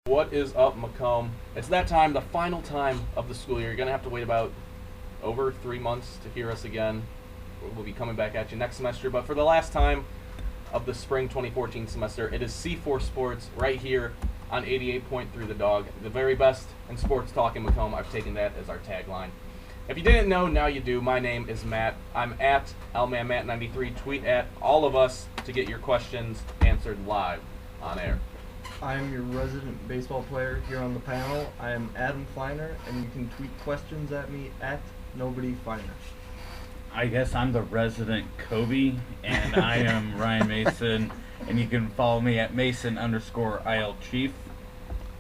What is up, Macomb? It's that time, the final time of the school year. You're going to have to wait about over 3 months to hear us again. We'll be coming back at you next semester. But for the last time of the spring 2014 semester, it is C4 Sports right here on 88.3 The Dog. The very best in sports talk in Macomb. I've taken that as our tagline. If you didn't know, now you do. My name is Matt. I'm at LmanMatt93. Tweet at all of us to get your questions answered live on air. I am your resident baseball player here on the panel. I am Adam Feiner, and you can tweet questions at me at NobodyFeiner. I guess I'm the resident Kobe, and I am Ryan Mason, and you can follow me at Mason_IL Chief.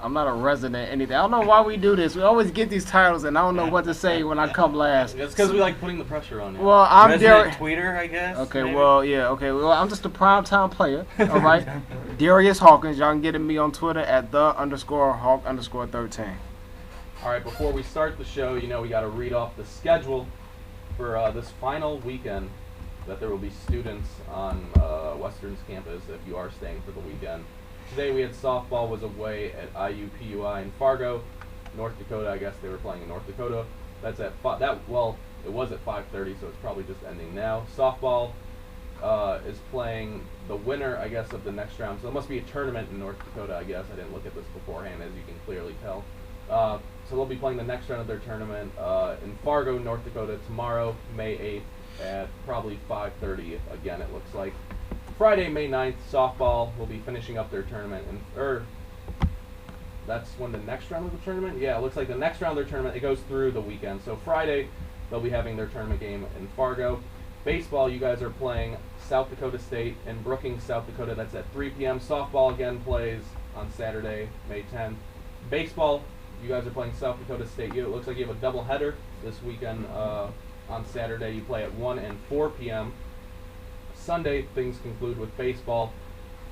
I'm not a resident anything. I don't know why we do this. We always get these titles, and I don't know what to say when I come last. It's because we like putting the pressure on you. Well, I'm Resident Tweeter, I guess. Okay, maybe? Well, I'm just a primetime player, all right? Darius Hawkins, y'all can get at me on Twitter at _Hawk_13. All right, before we start the show, we got to read off the schedule for this final weekend that there will be students on Western's campus if you are staying for the weekend. Today we had softball was away at IUPUI in Fargo, North Dakota. I guess they were playing in North Dakota. That's at it was at 5:30, so it's probably just ending now. Softball is playing the winner, I guess, of the next round. So there must be a tournament in North Dakota, I guess. I didn't look at this beforehand, as you can clearly tell. So they'll be playing the next round of their tournament in Fargo, North Dakota, tomorrow, May 8th, at probably 5:30 again, it looks like. Friday, May 9th, softball will be finishing up their tournament. That's when the next round of the tournament? Yeah, it looks like the next round of their tournament, it goes through the weekend. So Friday, they'll be having their tournament game in Fargo. Baseball, you guys are playing South Dakota State in Brookings, South Dakota. That's at 3 p.m. Softball again plays on Saturday, May 10th. Baseball, you guys are playing South Dakota State. It looks like you have a doubleheader this weekend. On Saturday, you play at 1 and 4 p.m. Sunday, things conclude with baseball,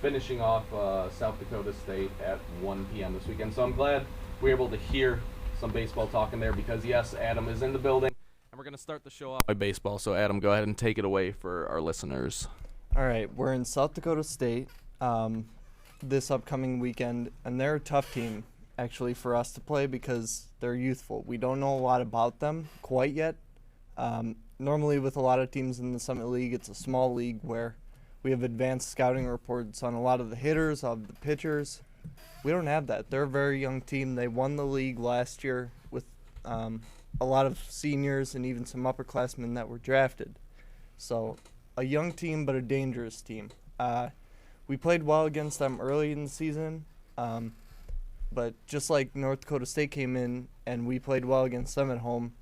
finishing off South Dakota State at 1 p.m. this weekend. So I'm glad we were able to hear some baseball talk in there because, yes, Adam is in the building. And we're going to start the show off by baseball. So, Adam, go ahead and take it away for our listeners. All right, we're in South Dakota State this upcoming weekend, and they're a tough team, actually, for us to play because they're youthful. We don't know a lot about them quite yet. Normally with a lot of teams in the Summit League, it's a small league where we have advanced scouting reports on a lot of the hitters, of the pitchers. We don't have that. They're a very young team. They won the league last year with a lot of seniors and even some upperclassmen that were drafted. So a young team, but a dangerous team. We played well against them early in the season, but just like North Dakota State came in and we played well against them at home,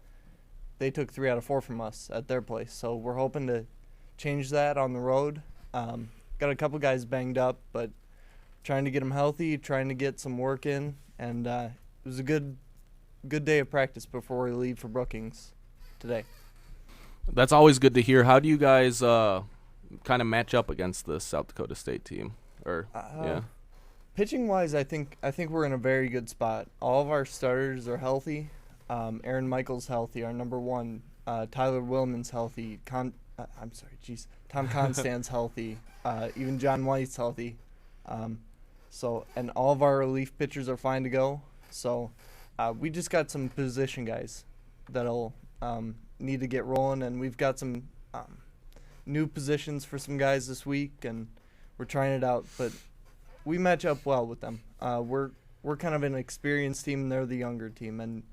they took 3 out of 4 from us at their place. So we're hoping to change that on the road. Got a couple guys banged up, but trying to get them healthy, trying to get some work in. And it was a good day of practice before we leave for Brookings today. That's always good to hear. How do you guys kind of match up against the South Dakota State team? Pitching-wise, I think we're in a very good spot. All of our starters are healthy. Aaron Michael's healthy, our number one. Tyler Willman's healthy. Tom Constant's healthy. Even John White's healthy. And all of our relief pitchers are fine to go. So we just got some position guys that'll need to get rolling, and we've got some new positions for some guys this week, and we're trying it out. But we match up well with them. We're kind of an experienced team, and they're the younger team, and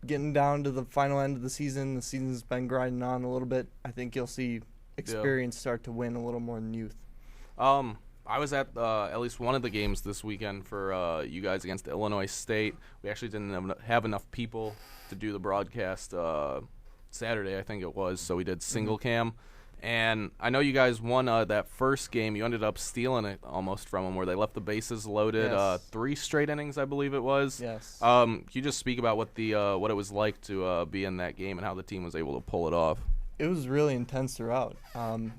getting down to the final end of the season's been grinding on a little bit. I think you'll see experience start to win a little more than youth. I was at least one of the games this weekend for you guys against Illinois State. We actually didn't have enough people to do the broadcast Saturday, I think it was, so we did single cam. And I know you guys won that first game. You ended up stealing it almost from them, where they left the bases loaded. Yes. 3 straight innings, I believe it was. Yes. Can you just speak about what it was like to be in that game and how the team was able to pull it off? It was really intense throughout.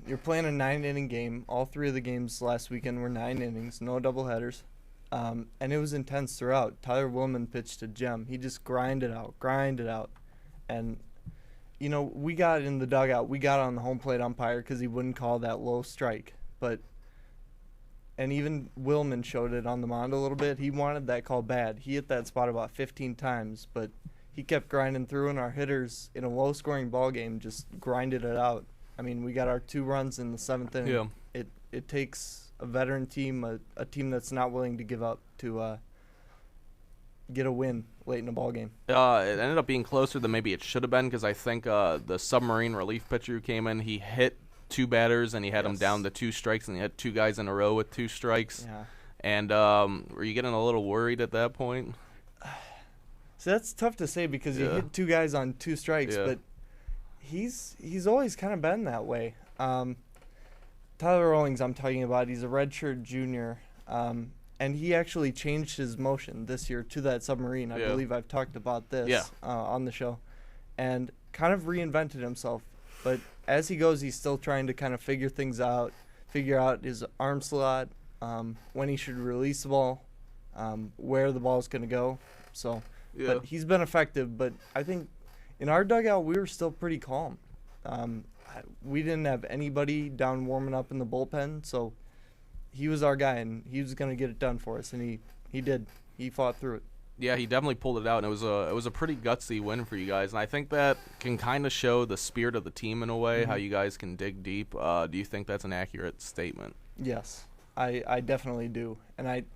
You're playing a 9-inning game. All 3 of the games last weekend were 9 innings, no doubleheaders. And it was intense throughout. Tyler Willman pitched a gem. He just grinded out. And we got in the dugout. We got on the home plate umpire because he wouldn't call that low strike. But and even Willman showed it on the mound a little bit. He wanted that call bad. He hit that spot about 15 times, but he kept grinding through, and our hitters in a low-scoring ball game just grinded it out. I mean, we got our 2 runs in the 7th inning. Yeah. It takes a veteran team, a team that's not willing to give up to get a win late in a ball game. It ended up being closer than maybe it should have been because I think the submarine relief pitcher who came in, he hit 2 batters and he had them down to 2 strikes, and he had 2 guys in a row with 2 strikes. Yeah. And were you getting a little worried at that point? So that's tough to say because you hit 2 guys on 2 strikes, but he's always kind of been that way. Tyler Owings, I'm talking about, he's a redshirt junior, and he actually changed his motion this year to that submarine. I believe I've talked about this on the show, and kind of reinvented himself. But as he goes, he's still trying to kind of figure things out, figure out his arm slot, when he should release the ball, where the ball's going to go. So, but he's been effective. But I think in our dugout, we were still pretty calm. We didn't have anybody down warming up in the bullpen, so he was our guy, and he was going to get it done for us, and he did. He fought through it. Yeah, he definitely pulled it out, and it was a pretty gutsy win for you guys, and I think that can kind of show the spirit of the team in a way, how you guys can dig deep. Do you think that's an accurate statement? Yes, I definitely do, and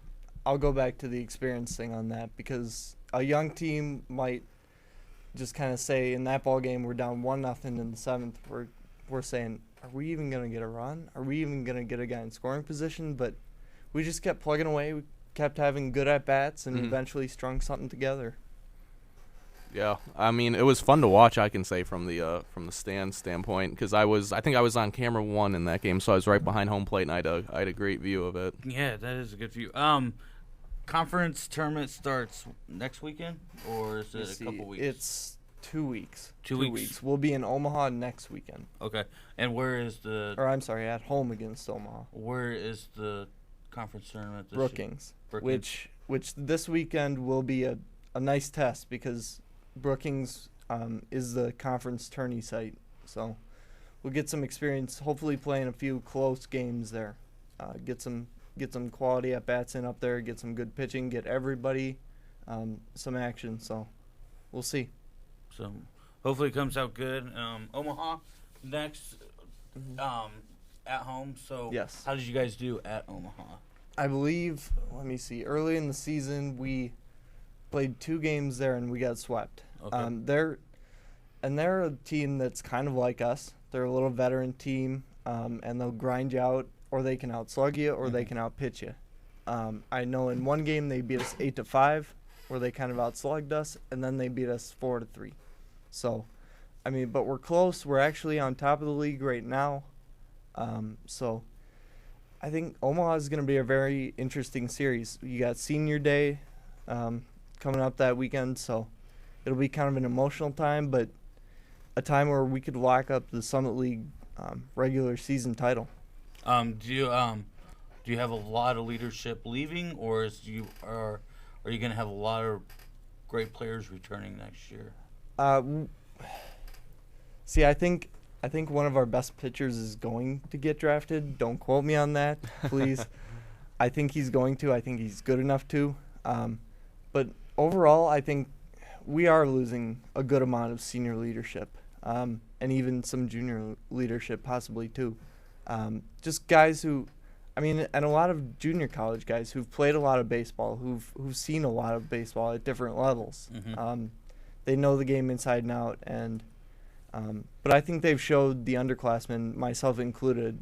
I'll go back to the experience thing on that, because a young team might just kind of say, in that ball game, we're down 1-0 in the 7th, we're saying, are we even going to get a run? Are we even going to get a guy in scoring position? But we just kept plugging away. We kept having good at-bats and eventually strung something together. Yeah, I mean, it was fun to watch, I can say, from the stand standpoint, because I think I was on camera 1 in that game, so I was right behind home plate, and I had a great view of it. Yeah, that is a good view. Conference tournament starts next weekend, or is it a couple weeks? It's 2 weeks. 2 weeks. We'll be in Omaha next weekend. Okay. And where is the... Or, I'm sorry, at home against Omaha. Where is the conference tournament this Brookings. year? Which this weekend will be a nice test, because Brookings is the conference tourney site. So we'll get some experience, hopefully playing a few close games there. Get some quality at-bats in up there, get some good pitching, get everybody some action. So we'll see. So hopefully it comes out good. Omaha next at home. So yes. How did you guys do at Omaha? I believe, let me see, early in the season we played 2 games there and we got swept. Okay. They're a team that's kind of like us. They're a little veteran team, and they'll grind you out, or they can outslug you, or they can outpitch you. I know in one game they beat us 8-5, where they kind of outslugged us, and then they beat us 4-3. So, I mean, but we're close. We're actually on top of the league right now. So I think Omaha is going to be a very interesting series. You got Senior Day coming up that weekend, so it'll be kind of an emotional time, but a time where we could lock up the Summit League regular season title. Do you have a lot of leadership leaving, or are you going to have a lot of great players returning next year? See, I think one of our best pitchers is going to get drafted. Don't quote me on that, please. I think he's going to. I think he's good enough to. But overall, I think we are losing a good amount of senior leadership, and even some junior leadership possibly too. Just guys who, I mean, and a lot of junior college guys who've played a lot of baseball, who've seen a lot of baseball at different levels. They know the game inside and out, and but I think they've showed the underclassmen, myself included,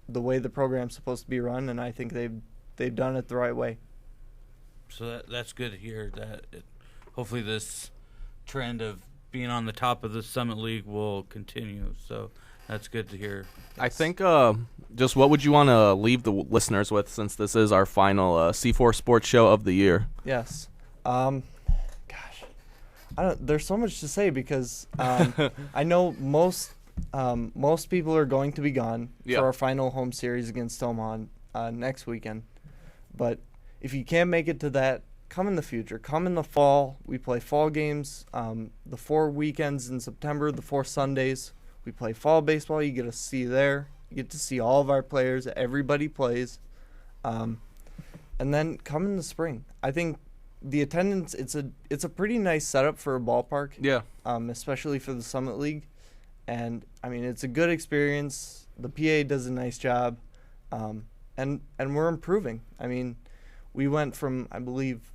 the way the program's supposed to be run, and I think they've done it the right way. So that's good to hear. Hopefully this trend of being on the top of the Summit League will continue. So that's good to hear. I think just what would you want to leave the listeners with, since this is our final C4 Sports Show of the year? Yes. There's so much to say, because I know most people are going to be gone for our final home series against Omaha next weekend. But if you can't make it to that, come in the future. Come in the fall. We play fall games. The 4 weekends in September, the 4 Sundays. We play fall baseball. You get to see there. You get to see all of our players. Everybody plays. And then come in the spring, I think the attendance, it's a pretty nice setup for a ballpark. Yeah. Especially for the Summit League. And, I mean, it's a good experience. The PA does a nice job. And we're improving. I mean, we went from, I believe,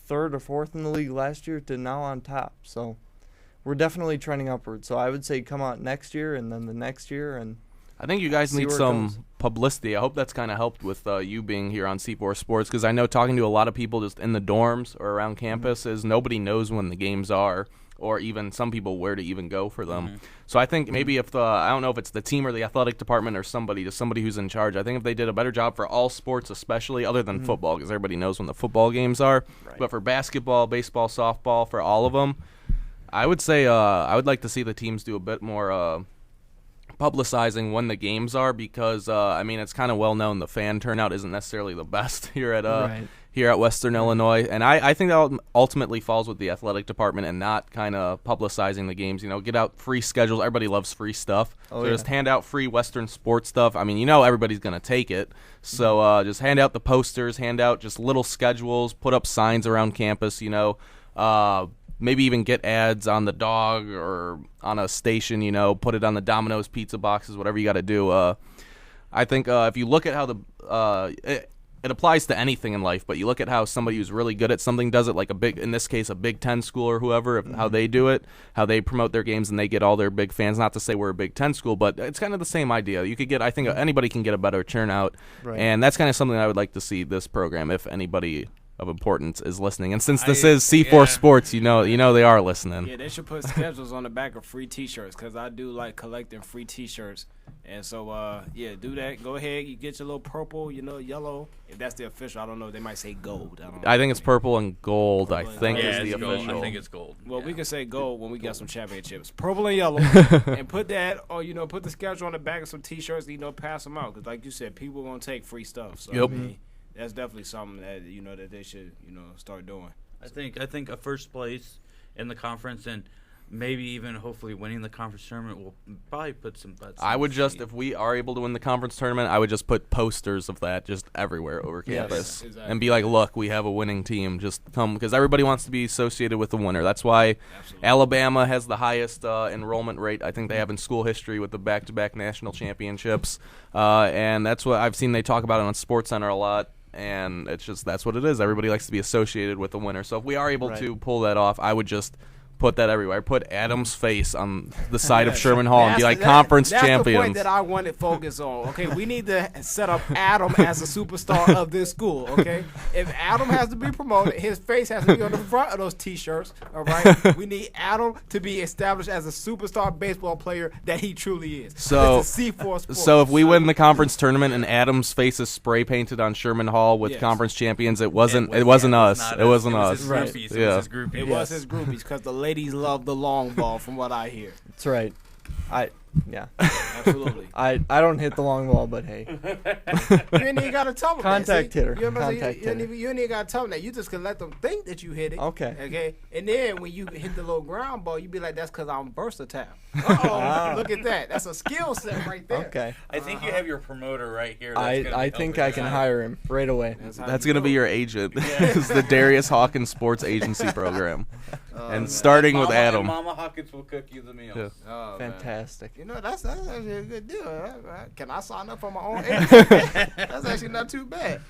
3rd or 4th in the league last year to now on top. So we're definitely trending upward. So I would say come out next year and then the next year. And I think you guys see need where it some goes. publicity. I hope that's kind of helped with you being here on C4 Sports, because I know talking to a lot of people just in the dorms or around campus is nobody knows when the games are, or even some people where to even go for them. So I think maybe if I don't know if it's the team or the athletic department or somebody who's in charge, I think if they did a better job for all sports, especially other than football, because everybody knows when the football games are, but for basketball, baseball, softball, for all of them, I would say I would like to see the teams do a bit more publicizing when the games are, because I mean, it's kind of well known the fan turnout isn't necessarily the best here at Western Illinois, and I think that ultimately falls with the athletic department and not kind of publicizing the games. You know, get out free schedules. Everybody loves free stuff, just hand out free Western sports stuff. I mean, you know, everybody's gonna take it, so just hand out the posters, hand out just little schedules, put up signs around campus. You know, maybe even get ads on the dog or on a station, you know, put it on the Domino's pizza boxes, whatever you got to do. I think if you look at how it applies to anything in life, but you look at how somebody who's really good at something does it, like in this case, a Big Ten school or whoever, how they do it, how they promote their games and they get all their big fans. Not to say we're a Big Ten school, but it's kind of the same idea. You could get, I think anybody can get a better turnout, and that's kind of something I would like to see this program, if anybody of importance is listening. And since this is C4 Sports, you know they are listening. Yeah, they should put schedules on the back of free T-shirts, because I do like collecting free T-shirts. And so, yeah, do that. Go ahead. You get your little purple, yellow. If that's the official, I don't know. They might say gold. I don't know. I think it's purple and gold, I think, is the gold. official. I think it's gold. Well, we can say gold when we got some championships. Purple and yellow. And put that, or, put the schedule on the back of some T-shirts, pass them out. Because, like you said, people are going to take free stuff. So, Yep. I mean, that's definitely something that, that they should, start doing. I think a first place in the conference, and maybe even hopefully winning the conference tournament, will probably put some butts. I would just, if we are able to win the conference tournament, I would just put posters of that just everywhere over campus. Yes, exactly. And be like, look, we have a winning team. Just come, because everybody wants to be associated with the winner. That's why Alabama has the highest enrollment rate I think they have in school history with the back-to-back national championships. And that's what I've seen they talk about it on SportsCenter a lot. And it's just, that's what it is. Everybody likes to be associated with the winner. So if we are able to pull that off, I would just put that everywhere. Put Adam's face on the side of Sherman Hall and be like, conference champions. That's the point that I want to focus on. Okay, we need to set up Adam as a superstar of this school. Okay, if Adam has to be promoted, his face has to be on the front of those T-shirts. All right, we need Adam to be established as a superstar baseball player that he truly is. So, this is C4 Sports. So if we win the conference tournament and Adam's face is spray painted on Sherman Hall with conference champions, it wasn't us. It wasn't us. It was his Right. groupies. Yeah. It was his groupies. It was his groupies, because the ladies love the long ball, from what I hear. That's right. Yeah. Absolutely. I don't hit the long ball, but hey. You ain't even got to tell them Contact that. hitter. You know what I'm saying? Contact You ain't hitter. even got to tell them that. You just can let them think that you hit it. Okay. Okay. And then when you hit the little ground ball, you be like, that's because I'm versatile. Uh-oh. Look at that. That's a skill set right there. Okay. I think you have your promoter right here. I think I can hire him right away. That's going to be your agent. It's the Darius Hawkins Sports Agency Program. And starting with Adam. Mama Hawkins will cook you the meals. Yeah. Oh, Fantastic. man. That's actually a good deal. Can I sign up for my own agency? That's actually not too bad.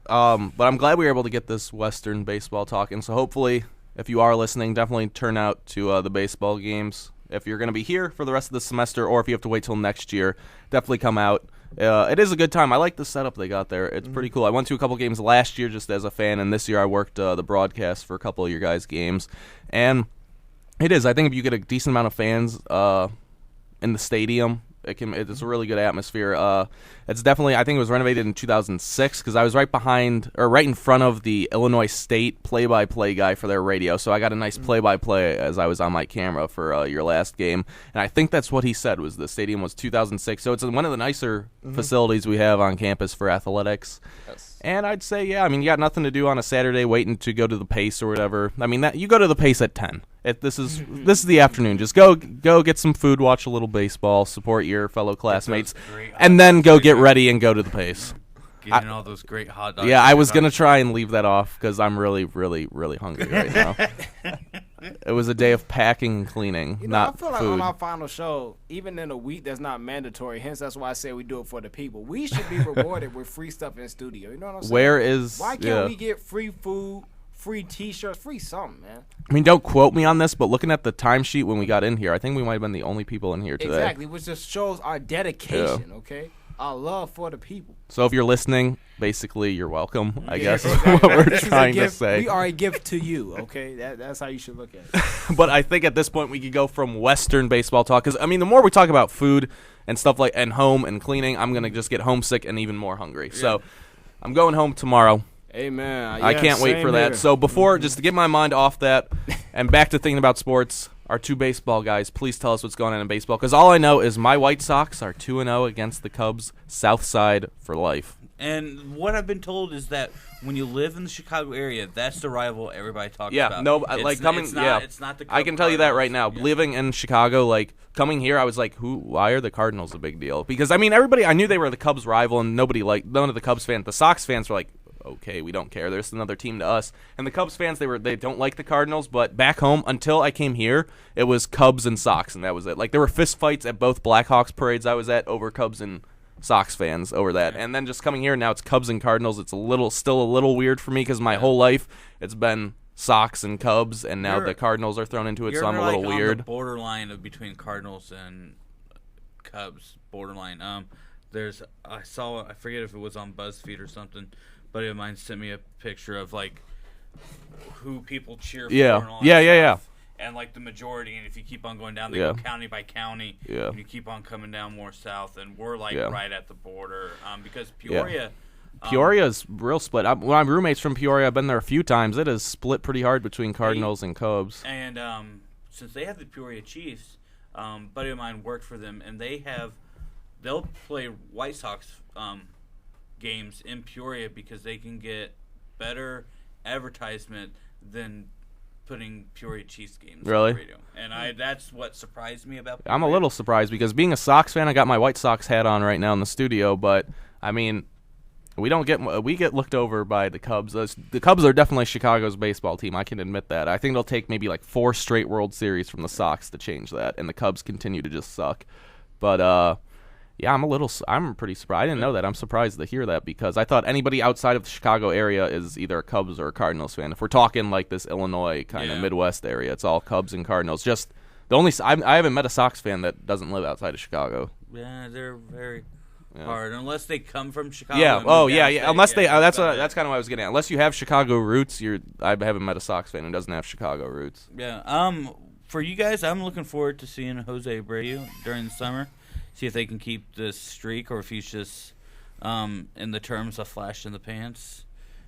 But I'm glad we were able to get this Western baseball talking. So hopefully, if you are listening, definitely turn out to the baseball games. If you're going to be here for the rest of the semester, or if you have to wait till next year, definitely come out. It is a good time. I like the setup they got there. It's pretty cool. I went to a couple games last year just as a fan, and this year I worked the broadcast for a couple of your guys' games. And it is. I think if you get a decent amount of fans in the stadium, it's a really good atmosphere. It's definitely, I think it was renovated in 2006, because I was right in front of the Illinois State play-by-play guy for their radio, so I got a nice play-by-play as I was on my camera for your last game, and I think that's what he said, was the stadium was 2006, so it's one of the nicer facilities we have on campus for athletics. Yes. And I'd say, yeah, I mean, you got nothing to do on a Saturday waiting to go to the Pace or whatever. I mean, you go to the Pace at 10. This is the afternoon. Just go get some food, watch a little baseball, support your fellow classmates, and then go get ready and go to the Pace. Getting all those great hot dogs. Yeah, I was going to try and leave that off because I'm really, really, really hungry right now. It was a day of packing and cleaning, not I feel like food. on our final show, even in a week that's not mandatory, hence that's why I say we do it for the people. We should be rewarded with free stuff in the studio. You know what I'm saying? Why can't we get free food, free T-shirts, free something, man? I mean, don't quote me on this, but looking at the timesheet when we got in here, I think we might have been the only people in here today. Exactly, which just shows our dedication, okay? Our love for the people. So if you're listening, basically you're welcome, I guess is exactly. what we're This is trying a gift. to say. We are a gift to you, okay? That's how you should look at it. But I think at this point we could go from Western baseball talk because I mean the more we talk about food and stuff like and home and cleaning, I'm gonna just get homesick and even more hungry. Yeah. So I'm going home tomorrow. Amen. I can't wait for that. Here. So before, just to get my mind off that and back to thinking about sports, our two baseball guys, please tell us what's going on in baseball because all I know is my White Sox are 2-0 against the Cubs, South Side for life. And what I've been told is that when you live in the Chicago area, that's the rival everybody talks about. Yeah, no, like coming, it's not, yeah, it's not the I can tell you that right now. Yeah. Living in Chicago, like coming here, I was like, why are the Cardinals a big deal? Because I mean, everybody, I knew they were the Cubs rival, and none of the Cubs fans, the Sox fans were like, okay, we don't care. There's another team to us. And the Cubs fans, they don't like the Cardinals, but back home, until I came here, it was Cubs and Sox, and that was it. Like there were fist fights at both Blackhawks parades I was at over Cubs and Sox fans over that. And then just coming here, now it's Cubs and Cardinals. It's still a little weird for me because my whole life it's been Sox and Cubs, and now the Cardinals are thrown into it, so I'm a little weird. On the borderline of between Cardinals and Cubs, borderline. I forget if it was on BuzzFeed or something, but of mine sent me a picture of like who people cheer for. Yeah, and all yeah, that yeah, yeah. stuff. And like the majority, and if you keep on going down, they Yeah. go county by county. Yeah. And you keep on coming down more south, and we're like Yeah. right at the border. Because Peoria. Peoria's real split. When I'm roommates from Peoria, I've been there a few times. It is split pretty hard between Cardinals and Cubs. And since they have the Peoria Chiefs, buddy of mine worked for them, and they'll play White Sox games in Peoria because they can get better advertisement than putting Peoria Chiefs games Really? on the radio. And that's what surprised me about Peoria. I'm a little surprised because being a Sox fan, I got my White Sox hat on right now in the studio, but I mean, we get looked over by the Cubs. The Cubs are definitely Chicago's baseball team. I can admit that. I think it'll take maybe like 4 straight World Series from the Sox to change that, and the Cubs continue to just suck. But yeah, I'm pretty surprised. I didn't know that. I'm surprised to hear that because I thought anybody outside of the Chicago area is either a Cubs or a Cardinals fan. If we're talking like this Illinois kind of Midwest area, it's all Cubs and Cardinals. Just I haven't met a Sox fan that doesn't live outside of Chicago. Yeah, they're very hard unless they come from Chicago. Yeah. Oh, yeah. Unless they, that's kind of what I was getting at. Unless you have Chicago roots, I haven't met a Sox fan who doesn't have Chicago roots. Yeah. For you guys, I'm looking forward to seeing Jose Abreu during the summer. See if they can keep this streak, or if he's just, in the terms of flash in the pants,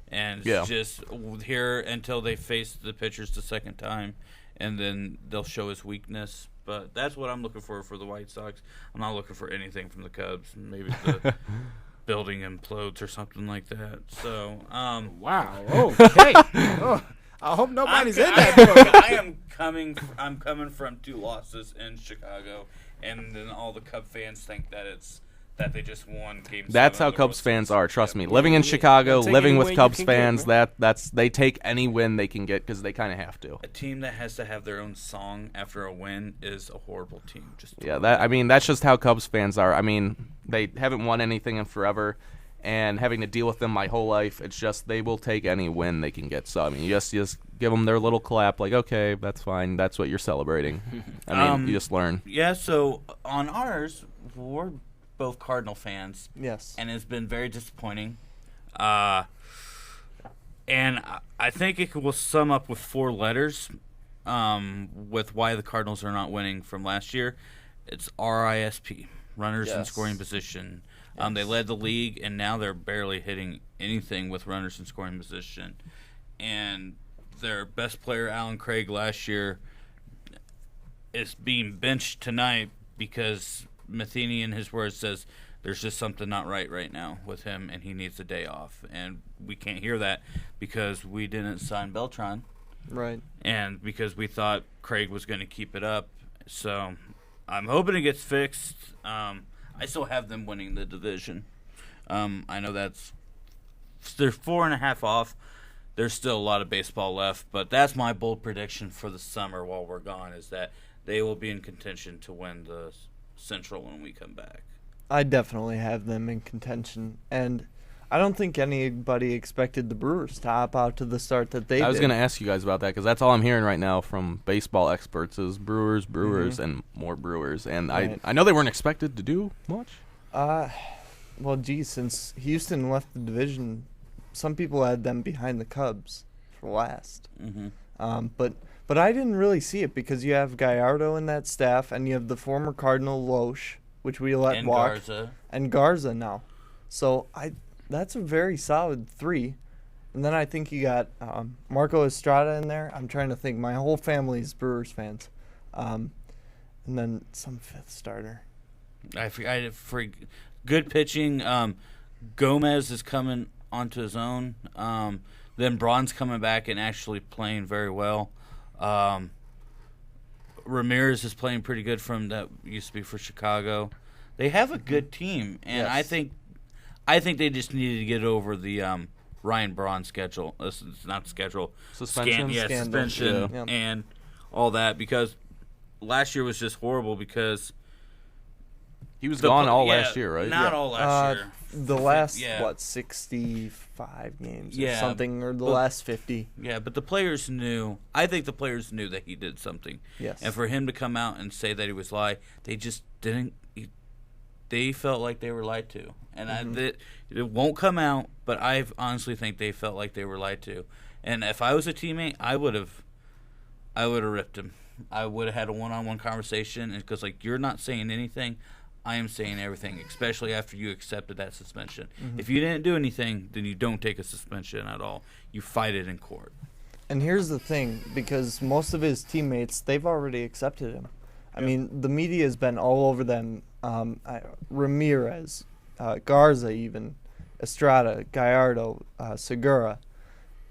and just here until they face the pitchers the second time, and then they'll show his weakness. But that's what I'm looking for the White Sox. I'm not looking for anything from the Cubs. Maybe the building implodes or something like that. So, wow. Okay. I hope nobody's in that book. I'm coming from 2 losses in Chicago, and then all the Cub fans think that they just won Game 7. That's how Cubs fans are. Trust me. Living in Chicago, living with Cubs fans, they take any win they can get because they kind of have to. A team that has to have their own song after a win is a horrible team. That's just how Cubs fans are. I mean, they haven't won anything in forever, and having to deal with them my whole life, it's just they will take any win they can get. So I mean, you just give them their little clap, like, okay, that's fine. That's what you're celebrating. I mean, you just learn. Yeah. So on ours, we're both Cardinal fans. Yes. And it's been very disappointing. And I think it will sum up with 4 letters with why the Cardinals are not winning from last year. It's RISP, runners in scoring position. They led the league, and now they're barely hitting anything with runners in scoring position. And their best player, Alan Craig, last year is being benched tonight because Matheny, in his words, says there's just something not right now with him, and he needs a day off. And we can't hear that because we didn't sign Beltran. Right. And because we thought Craig was going to keep it up. So I'm hoping it gets fixed. I still have them winning the division. I know that's they're 4.5 off. There's still a lot of baseball left, but that's my bold prediction for the summer while we're gone is that they will be in contention to win the Central when we come back. I definitely have them in contention, and I don't think anybody expected the Brewers to hop out to the start that they did. I was going to ask you guys about that because that's all I'm hearing right now from baseball experts is Brewers, and more Brewers. And Right. I know they weren't expected to do much. Well, geez, since Houston left the division, some people had them behind the Cubs for last. Mm-hmm. But I didn't really see it because you have Gallardo in that staff, and you have the former Cardinal Loesch, which we let And walk, Garza. and Garza now. So that's a very solid 3. And then I think you got Marco Estrada in there. I'm trying to think. My whole family's Brewers fans. And then some 5th starter. For good pitching, Gomez is coming onto his own. Then Braun's coming back and actually playing very well. Ramirez is playing pretty good from that used to be for Chicago. They have a good team, and Yes. I think they just needed to get over the Ryan Braun schedule. It's not schedule. Suspension? Suspension Yeah. and all that because last year was just horrible because He was gone all last year, right? Not all last year. The last, Yeah. 65 games or Yeah, something, or the but- last 50. Yeah, but the players knew. I think the players knew that he did something. Yes. And for him to come out and say that he was lied, they just didn't. They felt like they were lied to, and it won't come out. But I honestly think they felt like they were lied to. And if I was a teammate, I would have ripped him. I would have had a one-on-one conversation, and because like you're not saying anything. I am saying everything, especially after you accepted that suspension. If you didn't do anything, then you don't take a suspension at all. You fight it in court. And here's the thing, because most of his teammates, they've already accepted him. I mean, the media has been all over them. Ramirez, Garza even, Estrada, Gallardo, Segura.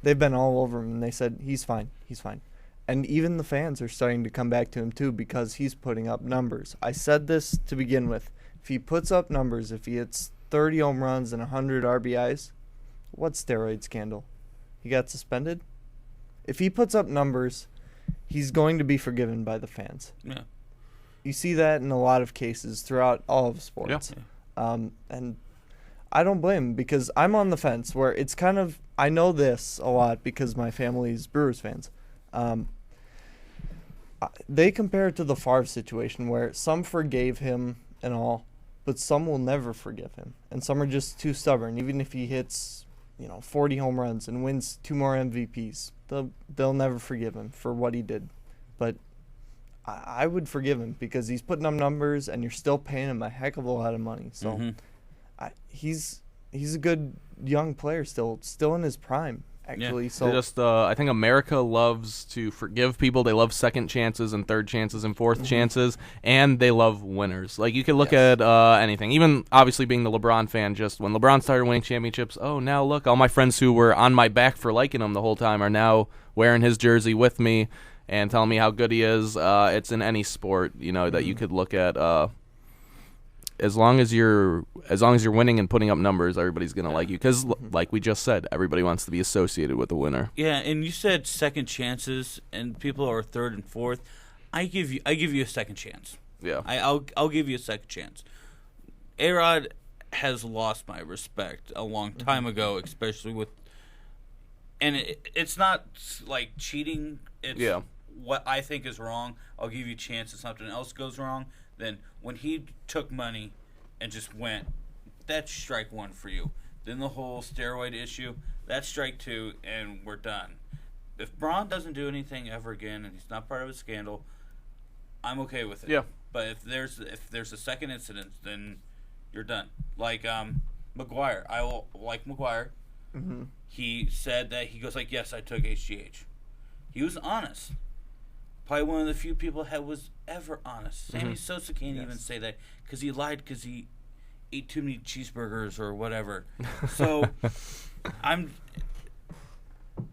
They've been all over him, and they said, he's fine, he's fine. And even the fans are starting to come back to him, too, because he's putting up numbers. I said this to begin with. If he puts up numbers, if he hits 30 home runs and 100 RBIs, what steroid scandal? He got suspended? If he puts up numbers, he's going to be forgiven by the fans. Yeah. You see that in a lot of cases throughout all of sports. Yeah. And I don't blame him because I'm on the fence where it's kind of, I know this a lot because my family's Brewers fans. They compare it to the Favre situation where some forgave him and all, but some will never forgive him. And some are just too stubborn. Even if he hits, 40 home runs and wins 2 more MVPs, they'll never forgive him for what he did. But I would forgive him because he's putting up numbers and you're still paying him a heck of a lot of money. So he's a good young player still in his prime. Actually, so I think America loves to forgive people. They love second chances and third chances and fourth chances, and they love winners. Like you could look at anything, even obviously being the LeBron fan. Just when LeBron started winning championships, oh now look, all my friends who were on my back for liking him the whole time are now wearing his jersey with me and telling me how good he is. It's in any sport, that you could look at. As long as you're winning and putting up numbers, everybody's gonna like you. Because, like we just said, everybody wants to be associated with a winner. Yeah, and you said second chances, and people are third and fourth. I give you a second chance. Yeah, I'll give you a second chance. A-Rod has lost my respect a long time ago, especially with, and it's not like cheating. It's what I think is wrong. I'll give you a chance if something else goes wrong. Then when he took money and just went, that's strike one for you. Then the whole steroid issue, that's strike two, and we're done. If Braun doesn't do anything ever again and he's not part of a scandal, I'm okay with it. Yeah. But if there's a second incident, then you're done. Like McGuire, I will like McGuire. He said that he goes like, yes, I took HGH. He was honest. Probably one of the few people that was ever honest. Sammy Sosa can't even say that because he lied because he ate too many cheeseburgers or whatever. So I'm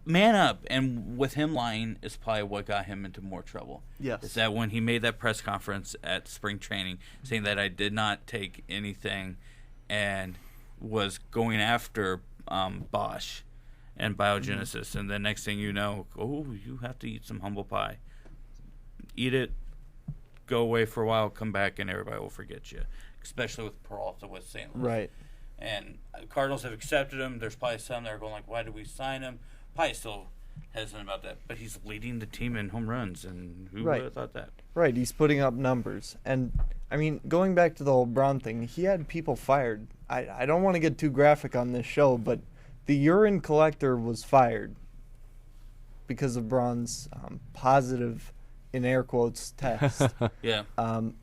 man up, and with him lying is probably what got him into more trouble. Yes. Is that when he made that press conference at spring training saying that I did not take anything and was going after Bosch and Biogenesis, and then next thing you know, you have to eat some humble pie. Eat it, go away for a while, come back, and everybody will forget you, especially with Peralta with St. Louis. Right. And Cardinals have accepted him. There's probably some that are going like, why did we sign him? Probably still hesitant about that. But he's leading the team in home runs, and who would have thought that? Right, he's putting up numbers. And, I mean, going back to the whole Braun thing, he had people fired. I don't want to get too graphic on this show, but the urine collector was fired because of Braun's positive, in air quotes, test. Yeah. And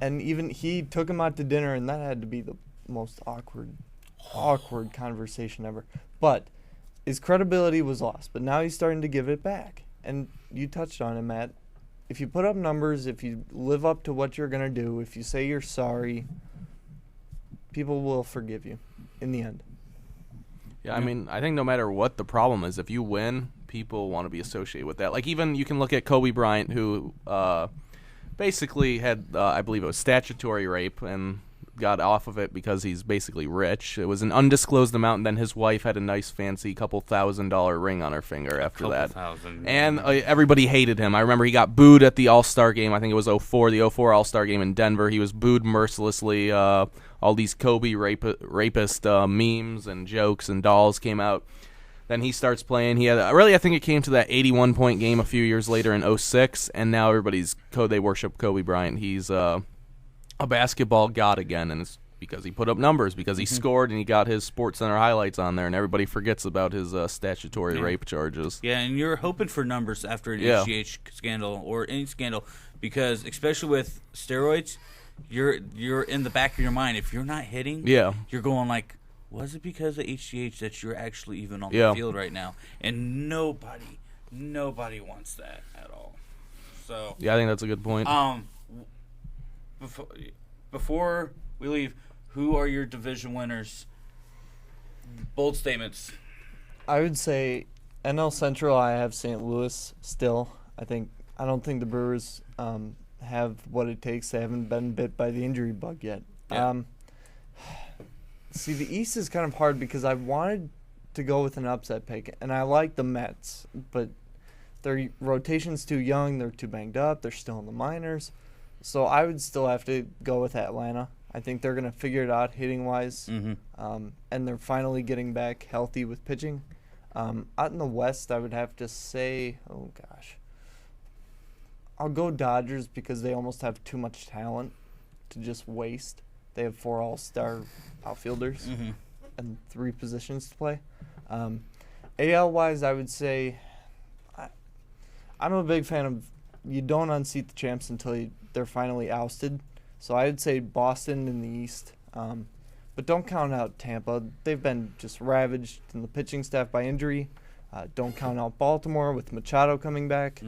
even he took him out to dinner, and that had to be the most awkward conversation ever. But his credibility was lost, but now he's starting to give it back. And you touched on it, Matt. If you put up numbers, if you live up to what you're going to do, if you say you're sorry, people will forgive you in the end. Yeah, I mean, I think no matter what the problem is, if you win, people want to be associated with that. Like, even you can look at Kobe Bryant, who basically had, I believe it was statutory rape, and got off of it because he's basically rich. It was an undisclosed amount, and then his wife had a nice, fancy couple $1,000 ring on her finger after that. And everybody hated him. I remember he got booed at the All-Star game. I think it was the 04 All-Star game in Denver. He was booed mercilessly. All these Kobe rapist memes and jokes and dolls came out. Then he starts playing. He had I think it came to that 81-point game a few years later in 06, and now they worship Kobe Bryant. He's a basketball god again, and it's because he put up numbers, because he scored and he got his SportsCenter highlights on there, and everybody forgets about his statutory rape charges. Yeah, and you're hoping for numbers after an HGH scandal or any scandal, because especially with steroids, you're in the back of your mind. If you're not hitting, you're going like, was it because of HGH that you're actually even on the field right now? And nobody wants that at all. So yeah, I think that's a good point. Before we leave, who are your division winners? Bold statements. I would say NL Central, I have St. Louis still. I don't think the Brewers have what it takes. They haven't been bit by the injury bug yet. Yeah. See, the East is kind of hard because I wanted to go with an upset pick, and I like the Mets, but their rotation's too young. They're too banged up. They're still in the minors. So I would still have to go with Atlanta. I think they're going to figure it out hitting-wise, and they're finally getting back healthy with pitching. Out in the West, I would have to say, I'll go Dodgers because they almost have too much talent to just waste. They have 4 all-star outfielders and 3 positions to play. AL-wise, I would say I'm a big fan of you don't unseat the champs until they're finally ousted. So I would say Boston in the East. But don't count out Tampa. They've been just ravaged in the pitching staff by injury. Don't count out Baltimore with Machado coming back.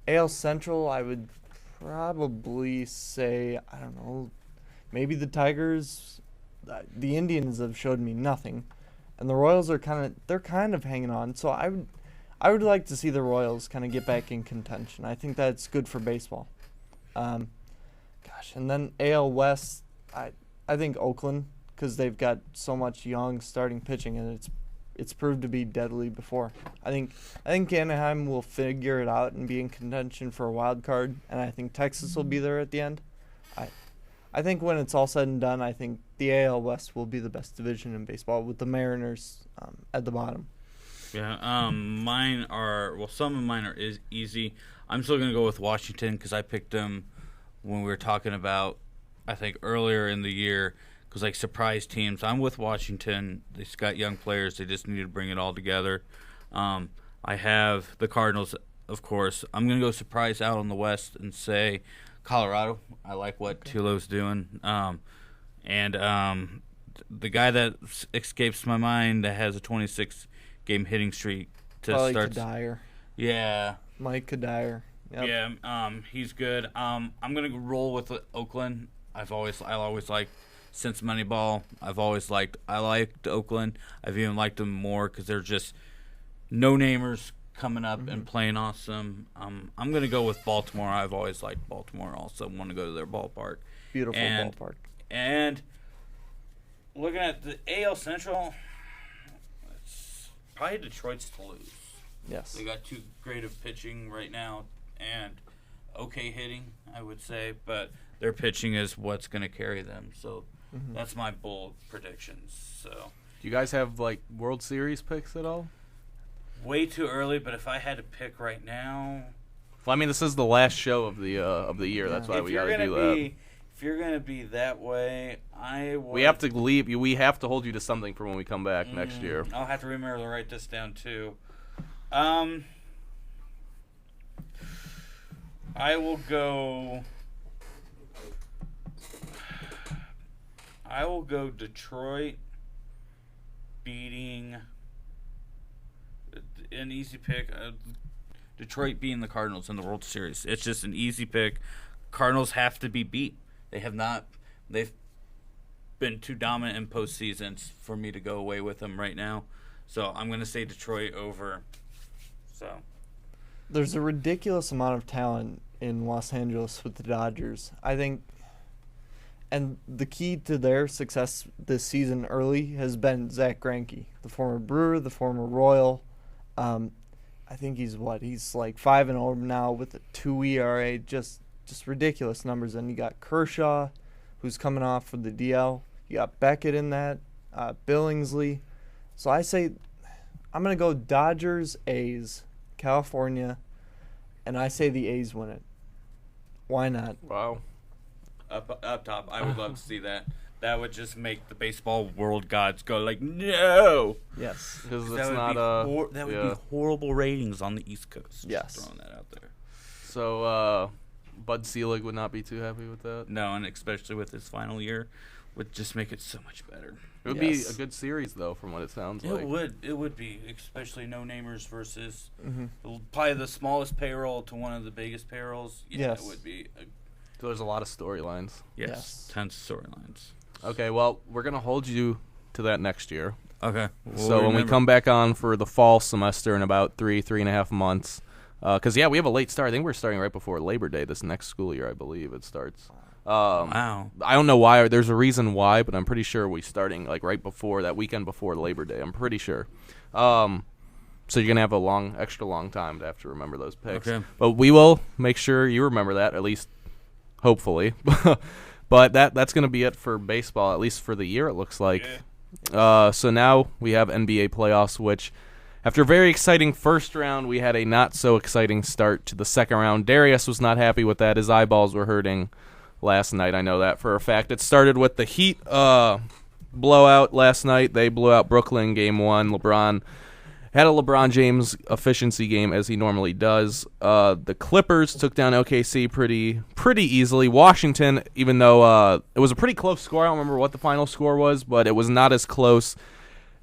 AL Central, I would probably say, I don't know, maybe the Tigers. The Indians have showed me nothing. And the Royals are kind of hanging on. So I would like to see the Royals kind of get back in contention. I think that's good for baseball. And then AL West, I think Oakland, because they've got so much young starting pitching, and it's proved to be deadly before. I think Anaheim will figure it out and be in contention for a wild card, and I think Texas will be there at the end. I think when it's all said and done, I think the AL West will be the best division in baseball, with the Mariners at the bottom. Yeah, some of mine are easy. I'm still going to go with Washington because I picked them when we were talking about, I think, earlier in the year, because like surprise teams. I'm with Washington. They've got young players. They just need to bring it all together. I have the Cardinals, of course. I'm going to go surprise out on the West and say Colorado. I like what Tulo's doing. And the guy that escapes my mind that has a 26-game hitting streak to start. Kadire. Yeah. Mike Kadire. Yep. Yeah, he's good. I'm gonna roll with Oakland. I always liked since Moneyball. I liked Oakland. I've even liked them more because they're just no-namers coming up and playing awesome. I'm gonna go with Baltimore. I've always liked Baltimore. Also, want to go to their ballpark. Beautiful ballpark. And looking at the AL Central, it's probably Detroit's to lose. Yes. They got too great of pitching right now and okay hitting, I would say, but their pitching is what's going to carry them. So that's my bold predictions. So Do you guys have like World Series picks at all? way too early, but if I had to pick right now, Well, I mean, this is the last show of the year. That's why if we you're got to gonna do that. if you're gonna be that way, I would, We have to leave. We have to hold you to something for when we come back next year. I'll have to remember to write this down too. I will go Detroit beating an easy pick. Detroit beating the Cardinals in the World Series. It's just an easy pick. Cardinals have to be beat. They have not. They've been too dominant in postseasons for me to go away with them right now. So I'm going to say Detroit over. So There's a ridiculous amount of talent in Los Angeles with the Dodgers. I think, and the key to their success this season early has been Zach Greinke, the former Brewer, the former Royal. I think he's like 5-0 now with a 2 ERA, just ridiculous numbers. And you got Kershaw, who's coming off for the DL. You got Beckett in that, Billingsley. So I say I'm going to go Dodgers, A's, California, and I say the A's win it. Why not? Wow. up top, I would love to see that. That would just make the baseball world gods go like, no. Yes. Because it's That would not that would be horrible ratings on the East Coast. Yes. Just throwing that out there. So Bud Selig would not be too happy with that. No, and especially with his final year, would just make it so much better. It would be a good series though, from what it sounds like. It would be, especially no-namers versus probably the smallest payroll to one of the biggest payrolls. Yeah, Yes. It would be. So there's a lot of storylines. Yes. Tons of storylines. Okay, well, we're gonna hold you to that next year. Okay. So when we come back on for the fall semester in about 3.5 months, because we have a late start. I think we're starting right before Labor Day this next school year. I believe it starts. Wow. I don't know why. There's a reason why, but I'm pretty sure we're starting like right before that weekend before Labor Day. I'm pretty sure. So you're gonna have a extra long time to have to remember those picks. Okay. But we will make sure you remember that, at least hopefully. But that's gonna be it for baseball, at least for the year. It looks like. Yeah. So now we have NBA playoffs, which after a very exciting first round, we had a not so exciting start to the second round. Darius was not happy with that. His eyeballs were hurting last night. I know that for a fact. It started with the Heat blowout last night. They blew out Brooklyn game 1. LeBron had a LeBron James efficiency game, as he normally does. The Clippers took down OKC pretty easily. Washington, even though it was a pretty close score, I don't remember what the final score was, but it was not as close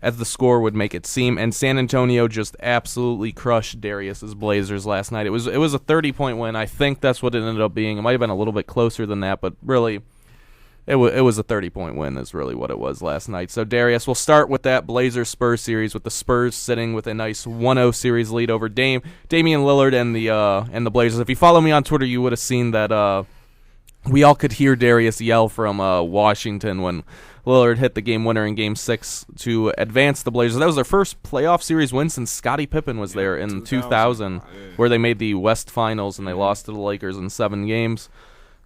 as the score would make it seem. And San Antonio just absolutely crushed Darius's Blazers last night. It was a 30-point win. I think that's what it ended up being. It might have been a little bit closer than that, but really, it was a 30-point win is really what it was last night. So, Darius, we'll start with that Blazers-Spurs series, with the Spurs sitting with a nice 1-0 series lead over Damian Lillard and the Blazers. If you follow me on Twitter, you would have seen that we all could hear Darius yell from Washington when Lillard hit the game winner in Game 6 to advance the Blazers. That was their first playoff series win since Scottie Pippen was there in 2000, where they made the West Finals and they lost to the Lakers in 7 games.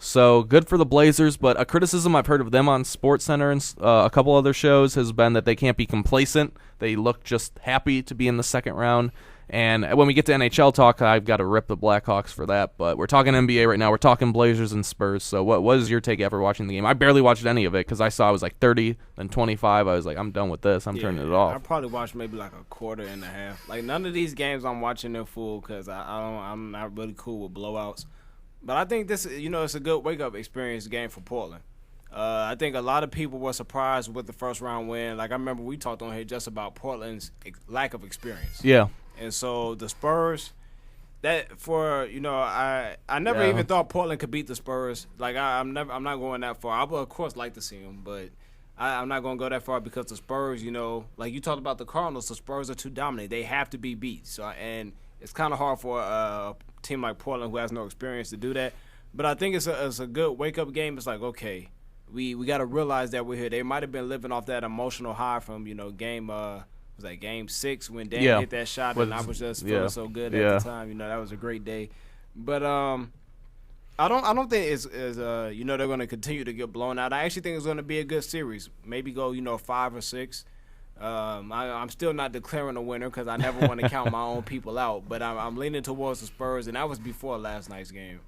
So good for the Blazers, but a criticism I've heard of them on SportsCenter and a couple other shows has been that they can't be complacent. They look just happy to be in the second round. And when we get to NHL talk, I've got to rip the Blackhawks for that. But we're talking NBA right now. We're talking Blazers and Spurs. So what is your take after watching the game? I barely watched any of it because I saw it was like 30, then 25. I was like, I'm done with this. I'm turning it off. I probably watched maybe like a quarter and a half. Like none of these games I'm watching in full because I'm not really cool with blowouts. But I think this, it's a good wake-up experience game for Portland. I think a lot of people were surprised with the first round win. Like I remember we talked on here just about Portland's lack of experience. Yeah. And so the Spurs, I never even thought Portland could beat the Spurs. Like I'm not going that far. I would of course like to see them, but I'm not going to go that far because the Spurs, like you talked about the Cardinals, the Spurs are too dominant. They have to be beat. So and it's kind of hard for a team like Portland who has no experience to do that. But I think it's a good wake up game. It's like, okay, we got to realize that we're here. They might have been living off that emotional high from game 6 when Dan hit that shot, and I was just feeling so good at the time. That was a great day. But I don't think it's they're going to continue to get blown out. I actually think it's going to be a good series. Maybe go 5 or 6. I'm still not declaring a winner because I never want to count my own people out. But I'm leaning towards the Spurs, and that was before last night's game.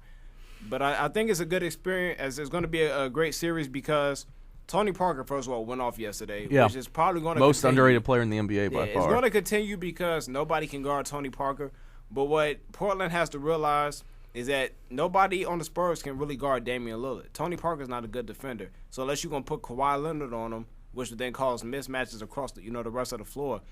But I think it's a good experience. As it's going to be a great series because Tony Parker, first of all, went off yesterday, which is probably going to most underrated player in the NBA by far. It's going to continue because nobody can guard Tony Parker. But what Portland has to realize is that nobody on the Spurs can really guard Damian Lillard. Tony Parker's not a good defender. So unless you're going to put Kawhi Leonard on him, which would then cause mismatches across the rest of the floor,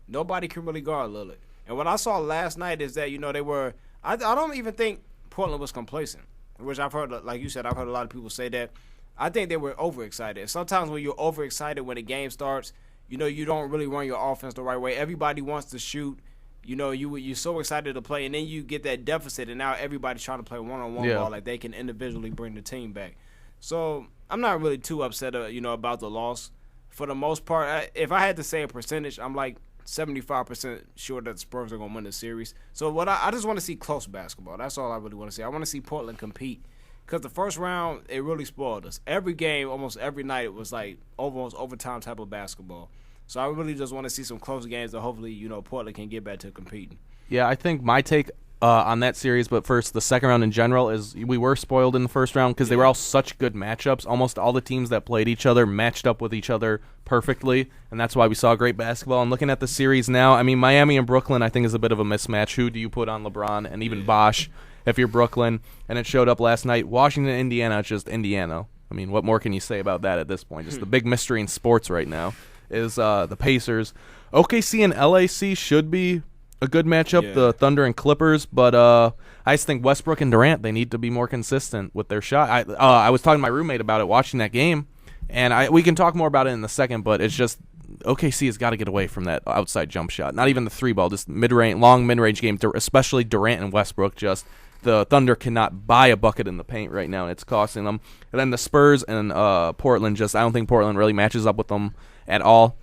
nobody can really guard Lillard. And what I saw last night is that, they were – I don't even think Portland was complacent, which I've heard, like you said, I've heard a lot of people say that. I think they were overexcited. Sometimes when you're overexcited when the game starts, you don't really run your offense the right way. Everybody wants to shoot. You're so excited to play, and then you get that deficit, and now everybody's trying to play one-on-one ball like they can individually bring the team back. So I'm not really too upset, about the loss. For the most part, if I had to say a percentage, I'm like 75% sure that the Spurs are going to win the series. So I just want to see close basketball. That's all I really want to see. I want to see Portland compete. Because the first round, it really spoiled us. Every game, almost every night, it was like almost overtime type of basketball. So I really just want to see some close games that hopefully, Portland can get back to competing. Yeah, I think my take on that series, but first, the second round in general, is we were spoiled in the first round because they were all such good matchups. Almost all the teams that played each other matched up with each other perfectly, and that's why we saw great basketball. And looking at the series now, I mean, Miami and Brooklyn, I think, is a bit of a mismatch. Who do you put on LeBron and even Bosh if you're Brooklyn? And it showed up last night. Washington, Indiana, it's just Indiana. I mean, what more can you say about that at this point? Just the big mystery in sports right now is the Pacers. OKC and LAC should be a good matchup, the Thunder and Clippers, but I just think Westbrook and Durant, they need to be more consistent with their shot. I was talking to my roommate about it watching that game, and we can talk more about it in a second, but it's just OKC has got to get away from that outside jump shot. Not even the three ball, just long mid-range game, especially Durant and Westbrook. Just the Thunder cannot buy a bucket in the paint right now, and it's costing them. And then the Spurs and Portland, I don't think Portland really matches up with them at all.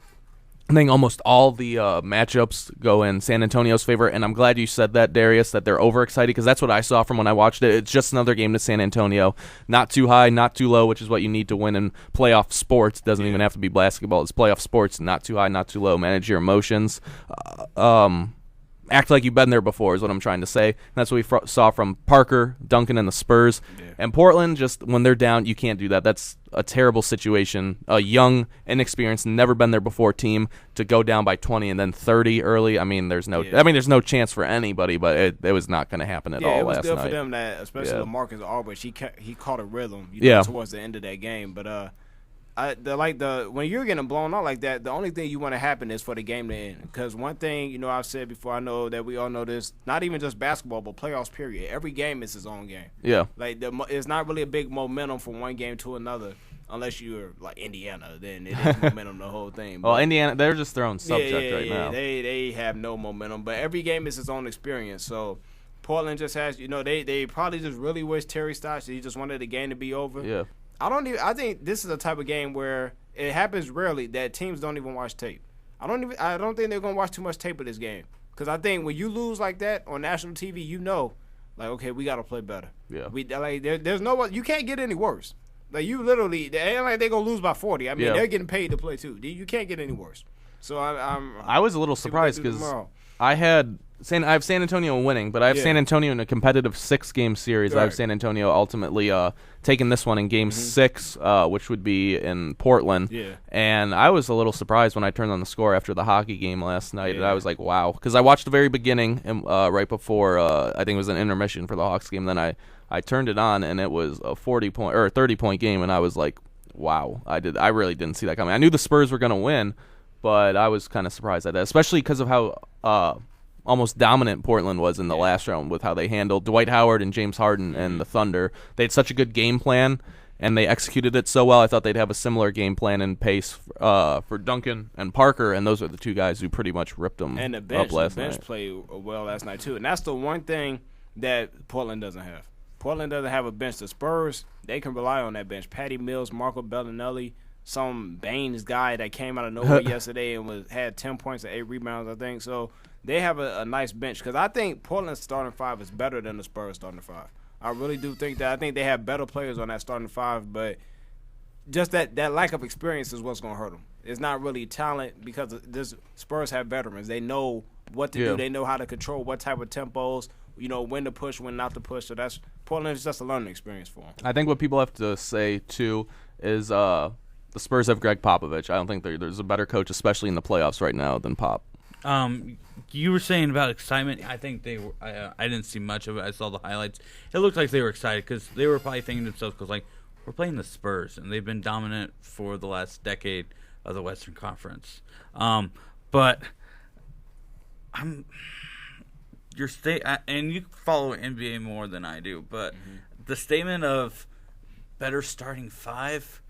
I think almost all the matchups go in San Antonio's favor, and I'm glad you said that, Darius, that they're overexcited, because that's what I saw from when I watched it. It's just another game to San Antonio. Not too high, not too low, which is what you need to win in playoff sports. It doesn't even have to be basketball. It's playoff sports. Not too high, not too low. Manage your emotions. Act like you've been there before is what I'm trying to say. And that's what we saw from Parker, Duncan, and the Spurs. Yeah. And Portland, just when they're down, you can't do that. That's a terrible situation. A young, inexperienced, never been there before team to go down by 20 and then 30 early. I mean, there's no chance for anybody, but it was not going to happen at all last night. It was good for them, that especially LaMarcus Aldridge. He caught a rhythm towards the end of that game. But when you're getting blown out like that, the only thing you want to happen is for the game to end. Because one thing, I've said before, I know that we all know this, not even just basketball, but playoffs, period. Every game is its own game. Yeah. Like, it's not really a big momentum from one game to another, unless you're like Indiana. Then it is momentum the whole thing. Well, Indiana, they're just their own subject right now. They have no momentum. But every game is its own experience. So Portland just has, they probably just really wish Terry Stotts, he just wanted the game to be over. Yeah. I think this is a type of game where it happens rarely that teams don't even watch tape. I don't think they're gonna watch too much tape of this game, because I think when you lose like that on national TV, like, okay, we gotta play better. Yeah. There's no, you can't get any worse. Like, you literally, it ain't like they're gonna lose by 40. I mean, they're getting paid to play too. You can't get any worse. So I was a little surprised because I have San Antonio winning, but I have San Antonio in a competitive 6-game series. Right. I have San Antonio ultimately taking this one in Game 6, which would be in Portland. Yeah. And I was a little surprised when I turned on the score after the hockey game last night. And I was like, wow. Because I watched the very beginning and right before, I think it was an intermission for the Hawks game. Then I turned it on, and it was a 40-point or a 30-point game, and I was like, wow. I really didn't see that coming. I knew the Spurs were going to win, but I was kind of surprised at that, especially because of how almost dominant Portland was in the last round with how they handled Dwight Howard and James Harden and the Thunder. They had such a good game plan, and they executed it so well. I thought they'd have a similar game plan and pace for Duncan and Parker, and those are the two guys who pretty much ripped them and up last night. And the bench played well last night, too. And that's the one thing that Portland doesn't have. Portland doesn't have a bench. The Spurs, they can rely on that bench. Patty Mills, Marco Bellinelli, some Baines guy that came out of nowhere yesterday and had 10 points and 8 rebounds, I think. So they have a nice bench because I think Portland's starting 5 is better than the Spurs starting 5. I really do think that. I think they have better players on that starting 5, but just that lack of experience is what's going to hurt them. It's not really talent because this Spurs have veterans. They know what to do. They know how to control what type of tempos, when to push, when not to push. So Portland is just a learning experience for them. I think what people have to say, too, is the Spurs have Greg Popovich. I don't think there's a better coach, especially in the playoffs right now, than Pop. You were saying about excitement. I think they were. I didn't see much of it. I saw the highlights. It looked like they were excited because they were probably thinking to themselves, because we're playing the Spurs, and they've been dominant for the last decade of the Western Conference. But and you follow NBA more than I do, but the statement of better starting 5,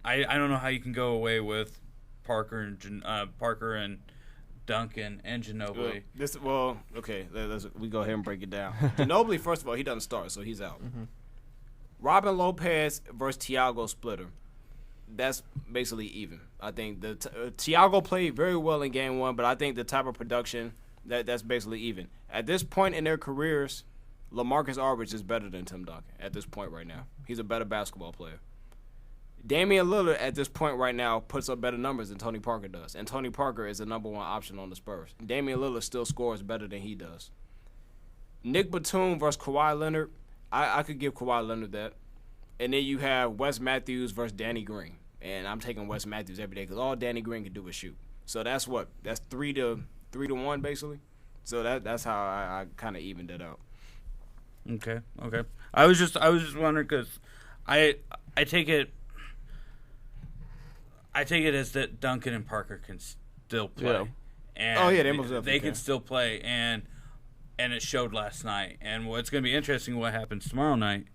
I don't know how you can go away with Parker and Duncan and Ginobili. We go ahead and break it down. Ginobili, first of all, he doesn't start, so he's out. Robin Lopez versus Thiago splitter. That's basically even. I think Thiago played very well in game 1, but I think the type of production that's basically even. At this point in their careers, LaMarcus Aldridge is better than Tim Duncan at this point right now. He's a better basketball player. Damian Lillard at this point right now puts up better numbers than Tony Parker does, and Tony Parker is the number 1 option on the Spurs. Damian Lillard still scores better than he does. Nick Batum versus Kawhi Leonard, I could give Kawhi Leonard that. And then you have Wes Matthews versus Danny Green, and I'm taking Wes Matthews every day because all Danny Green can do is shoot. So that's 3 to 1 basically. So that's how I kind of evened it out. Okay. I was just wondering because I take it as that Duncan and Parker can still play. Yeah. And they can still play, and it showed last night. And what's going to be interesting, what happens tomorrow night,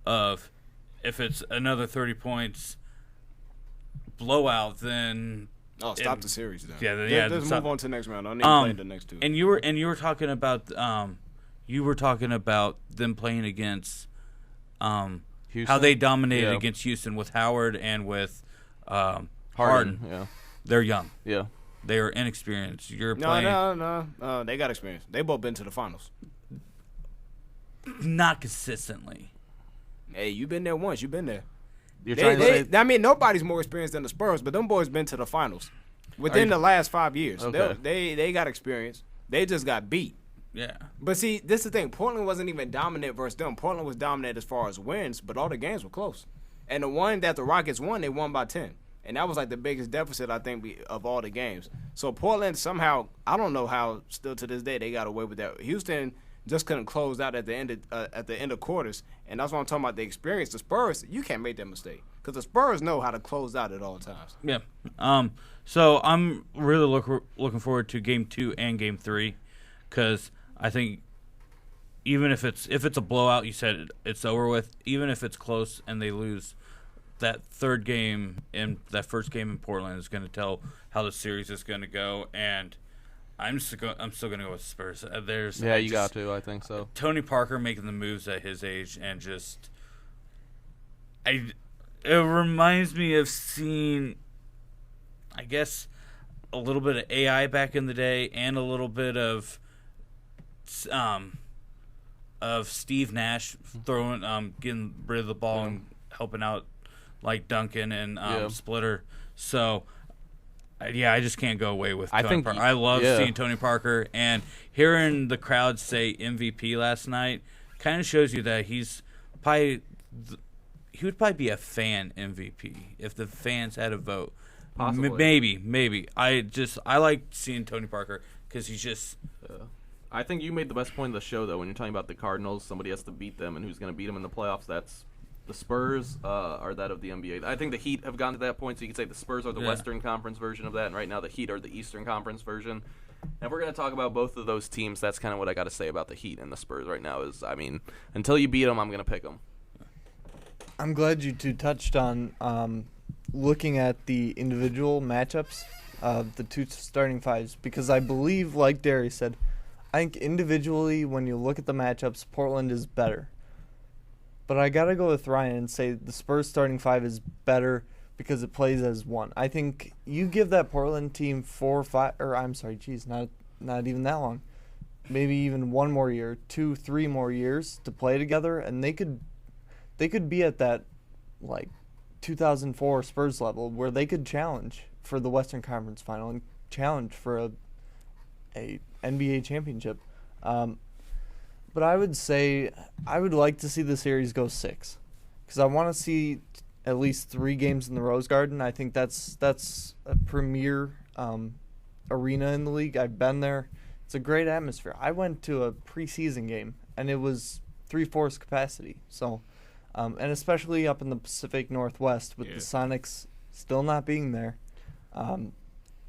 of if it's another 30 points blowout, then stop the series then. Let's move on to the next round. I don't need to play the next 2. And you were talking about them playing against how they dominated against Houston with Howard and with Harden. Yeah. They're young. Yeah. They are inexperienced. No. They got experience. They both been to the finals. Not consistently. Hey, you been there once. You been there. You're trying to say... I mean, nobody's more experienced than the Spurs, but them boys been to the finals within the last 5 years. Okay. They got experience. They just got beat. Yeah. But see, this is the thing. Portland wasn't even dominant versus them. Portland was dominant as far as wins, but all the games were close. And the one that the Rockets won, they won by 10. And that was like the biggest deficit, I think, of all the games. So Portland somehow, I don't know how, still to this day, they got away with that. Houston just couldn't close out at the end of quarters. And that's what I'm talking about, the experience. The Spurs, you can't make that mistake. Because the Spurs know how to close out at all times. Yeah. So I'm really looking forward to Game 2 and Game 3. Because I think even if it's a blowout, you said it's over with. Even if it's close and they lose, that third game and that first game in Portland is going to tell how the series is going to go. And I'm still going to go with Spurs. Got to. I think so. Tony Parker making the moves at his age and it reminds me of seeing, I guess, a little bit of AI back in the day and a little bit of Steve Nash throwing, getting rid of the ball and helping out like Duncan and Splitter. So, I just can't go away with Tony Parker. I love seeing Tony Parker, and hearing the crowd say MVP last night kind of shows you that he would probably be a fan MVP if the fans had a vote. Possibly. Maybe. I like seeing Tony Parker because he's just. I think you made the best point of the show, though, when you're talking about the Cardinals. Somebody has to beat them, and who's going to beat them in the playoffs? That's the Spurs are that of the NBA. I think the Heat have gotten to that point, so you could say the Spurs are the Western Conference version of that, and right now the Heat are the Eastern Conference version. And if we're going to talk about both of those teams, that's kind of what I got to say about the Heat and the Spurs right now is, I mean, until you beat them, I'm going to pick them. I'm glad you two touched on looking at the individual matchups of the two starting fives because I believe, like Derry said, I think individually, when you look at the matchups, Portland is better. But I got to go with Ryan and say the Spurs starting five is better because it plays as one. I think you give that Portland team 4 or 5, or I'm sorry, geez, not even that long. Maybe even 1 more year, 2, 3 more years to play together, and they could be at that, like, 2004 Spurs level where they could challenge for the Western Conference Final and challenge for a NBA championship. But I would say I would like to see the series go 6 because I want to see at least 3 games in the Rose Garden. I think that's a premier arena in the league. I've been there. It's a great atmosphere. I went to a preseason game, and it was 3/4 capacity. So, and especially up in the Pacific Northwest with the Sonics still not being there,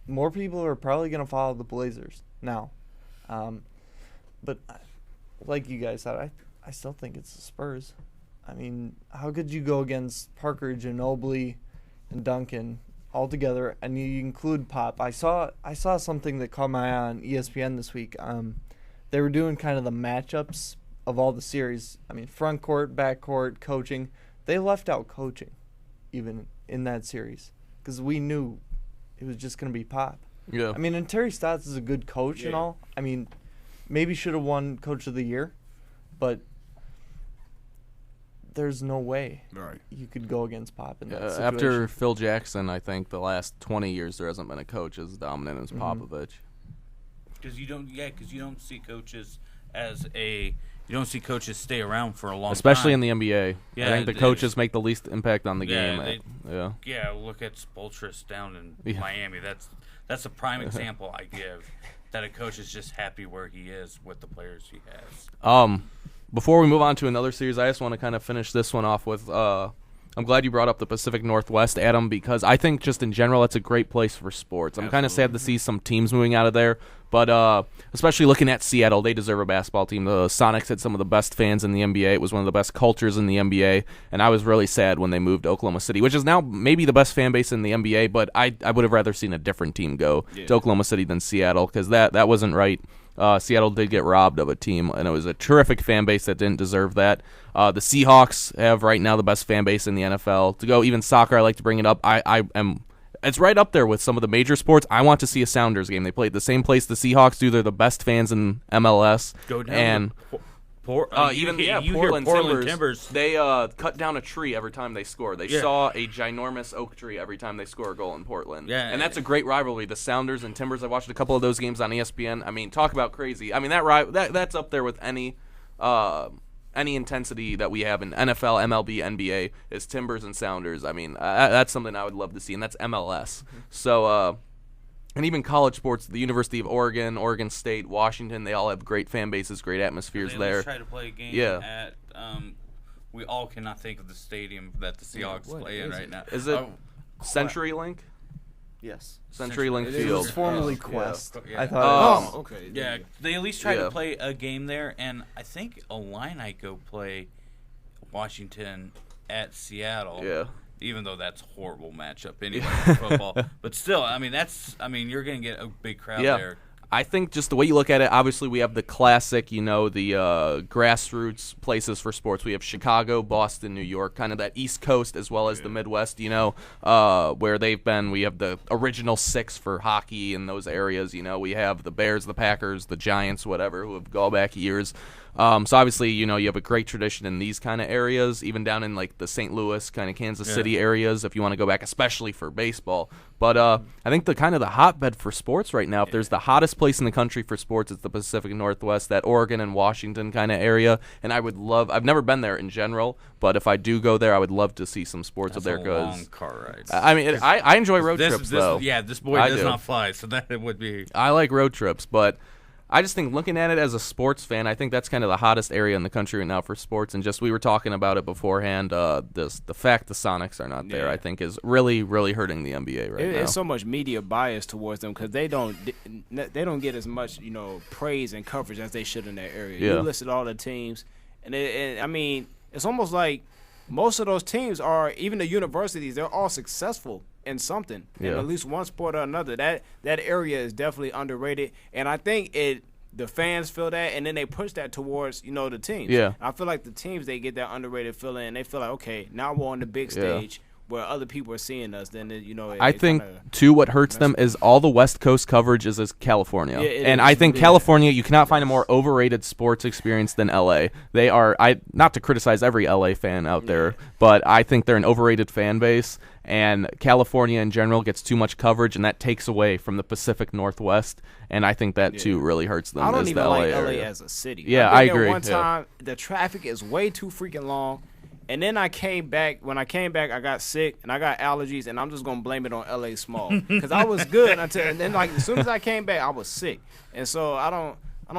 more people are probably going to follow the Blazers now. But like you guys said, I still think it's the Spurs. I mean, how could you go against Parker, Ginobili, and Duncan all together, and you include Pop? I saw something that caught my eye on ESPN this week. They were doing kind of the matchups of all the series. I mean, front court, back court, coaching. They left out coaching, even in that series, because we knew it was just going to be Pop. Yeah. I mean, and Terry Stotts is a good coach and all. I mean, maybe should have won Coach of the Year, but there's no way you could go against Pop in that situation. After Phil Jackson, I think the last 20 years there hasn't been a coach as dominant as Popovich. Because you don't see coaches you don't see coaches stay around for a long time. Especially in the NBA. Yeah, I think the coaches make the least impact on the game. Look at Spoelstra down in Miami. That's a prime example I give that a coach is just happy where he is with the players he has. Before we move on to another series, I just want to kind of finish this one off with I'm glad you brought up the Pacific Northwest, Adam, because I think just in general it's a great place for sports. I'm kind of sad to see some teams moving out of there, but especially looking at Seattle, they deserve a basketball team. The Sonics had some of the best fans in the NBA. It was one of the best cultures in the NBA, and I was really sad when they moved to Oklahoma City, which is now maybe the best fan base in the NBA, but I would have rather seen a different team go to Oklahoma City than Seattle because that wasn't right. Seattle did get robbed of a team, and it was a terrific fan base that didn't deserve that. The Seahawks have right now the best fan base in the NFL. To go even soccer, I like to bring it up. It's right up there with some of the major sports. I want to see a Sounders game. They play at the same place the Seahawks do. They're the best fans in MLS. Go down Portland Timbers. They cut down a tree every time they score. They saw a ginormous oak tree every time they score a goal in Portland. Yeah, and that's a great rivalry. The Sounders and Timbers. I watched a couple of those games on ESPN. I mean, talk about crazy. I mean, that's up there with any intensity that we have in NFL, MLB, NBA is Timbers and Sounders. I mean, that's something I would love to see, and that's MLS. So. And even college sports, the University of Oregon, Oregon State, Washington, they all have great fan bases, great atmospheres there. They try to play a game at we all cannot think of the stadium that the Seahawks play in right now. Is it CenturyLink? Yes. CenturyLink Field. It was formerly Quest. Yeah. I thought okay. Yeah, they at least try to play a game there, and I think Illini go play Washington at Seattle. Yeah. Even though that's a horrible matchup anyway for football. But still, I mean, you're going to get a big crowd there. I think just the way you look at it, obviously we have the classic, the grassroots places for sports. We have Chicago, Boston, New York, kind of that East Coast as well as the Midwest, where they've been. We have the original 6 for hockey in those areas. We have the Bears, the Packers, the Giants, whatever, who have gone back years. So obviously, you have a great tradition in these kind of areas, even down in like the St. Louis, kind of Kansas City areas, if you want to go back, especially for baseball. But I think the hotbed for sports right now, if there's the hottest place in the country for sports, it's the Pacific Northwest, that Oregon and Washington kind of area. And I've never been there in general, but if I do go there, I would love to see some sports up there. That's a long car ride. I mean, I enjoy road trips, though. Yeah, this boy does not fly, so that it would be. I like road trips, but I just think looking at it as a sports fan, I think that's kind of the hottest area in the country right now for sports. And just we were talking about it beforehand. The fact the Sonics are not there, I think, is really, really hurting the NBA right now. There's so much media bias towards them because they don't get as much praise and coverage as they should in that area. Yeah. You listed all the teams, and I mean it's almost like most of those teams are, even the universities, they're all successful in something, in at least one sport or another. That area is definitely underrated, and I think it the fans feel that, and then they push that towards, the teams. Yeah. I feel like the teams, they get that underrated feeling, and they feel like, okay, now we're on the big stage where other people are seeing us. Then, I think, too, what hurts them is all the West Coast coverage is California. Yeah, and I think California, you cannot find a more overrated sports experience than L.A. They are, not to criticize every L.A. fan out there, but I think they're an overrated fan base. And California in general gets too much coverage, and that takes away from the Pacific Northwest. And I think that, too, really hurts them. I don't as even the LA like LA area. as a city. Yeah, I I agree. One time, the traffic is way too freaking long. And then I came back. When I came back, I got sick, and I got allergies, and I'm just going to blame it on LA small. Because I was good and then, as soon as I came back, I was sick. And so I don't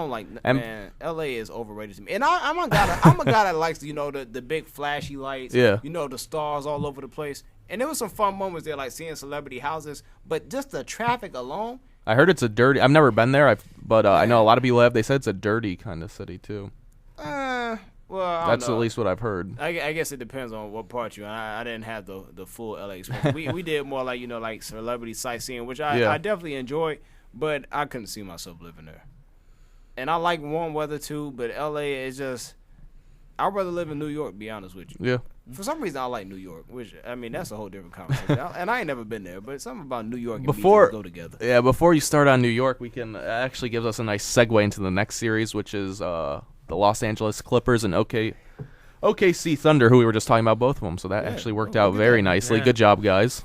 like, man, LA is overrated to me. And I'm a guy that likes, the big flashy lights, the stars all over the place. And there was some fun moments there, like seeing celebrity houses, but just the traffic alone. I heard it's a dirty. I've never been there, but I know a lot of people have. They said it's a dirty kind of city too. Well, I don't that's know. at least what I've heard. I guess it depends on what part you're in. I didn't have the full LA experience. we did more like like celebrity sightseeing, which I definitely enjoyed, but I couldn't see myself living there. And I like warm weather too, but LA is just. I'd rather live in New York, to be honest with you. Yeah. For some reason, I like New York, which, that's a whole different conversation. And I ain't never been there, but something about New York and me just go together. Yeah, before you start on New York, we can actually gives us a nice segue into the next series, which is the Los Angeles Clippers and OKC Thunder, who we were just talking about, both of them. So that actually worked out very nicely. Yeah. Good job, guys.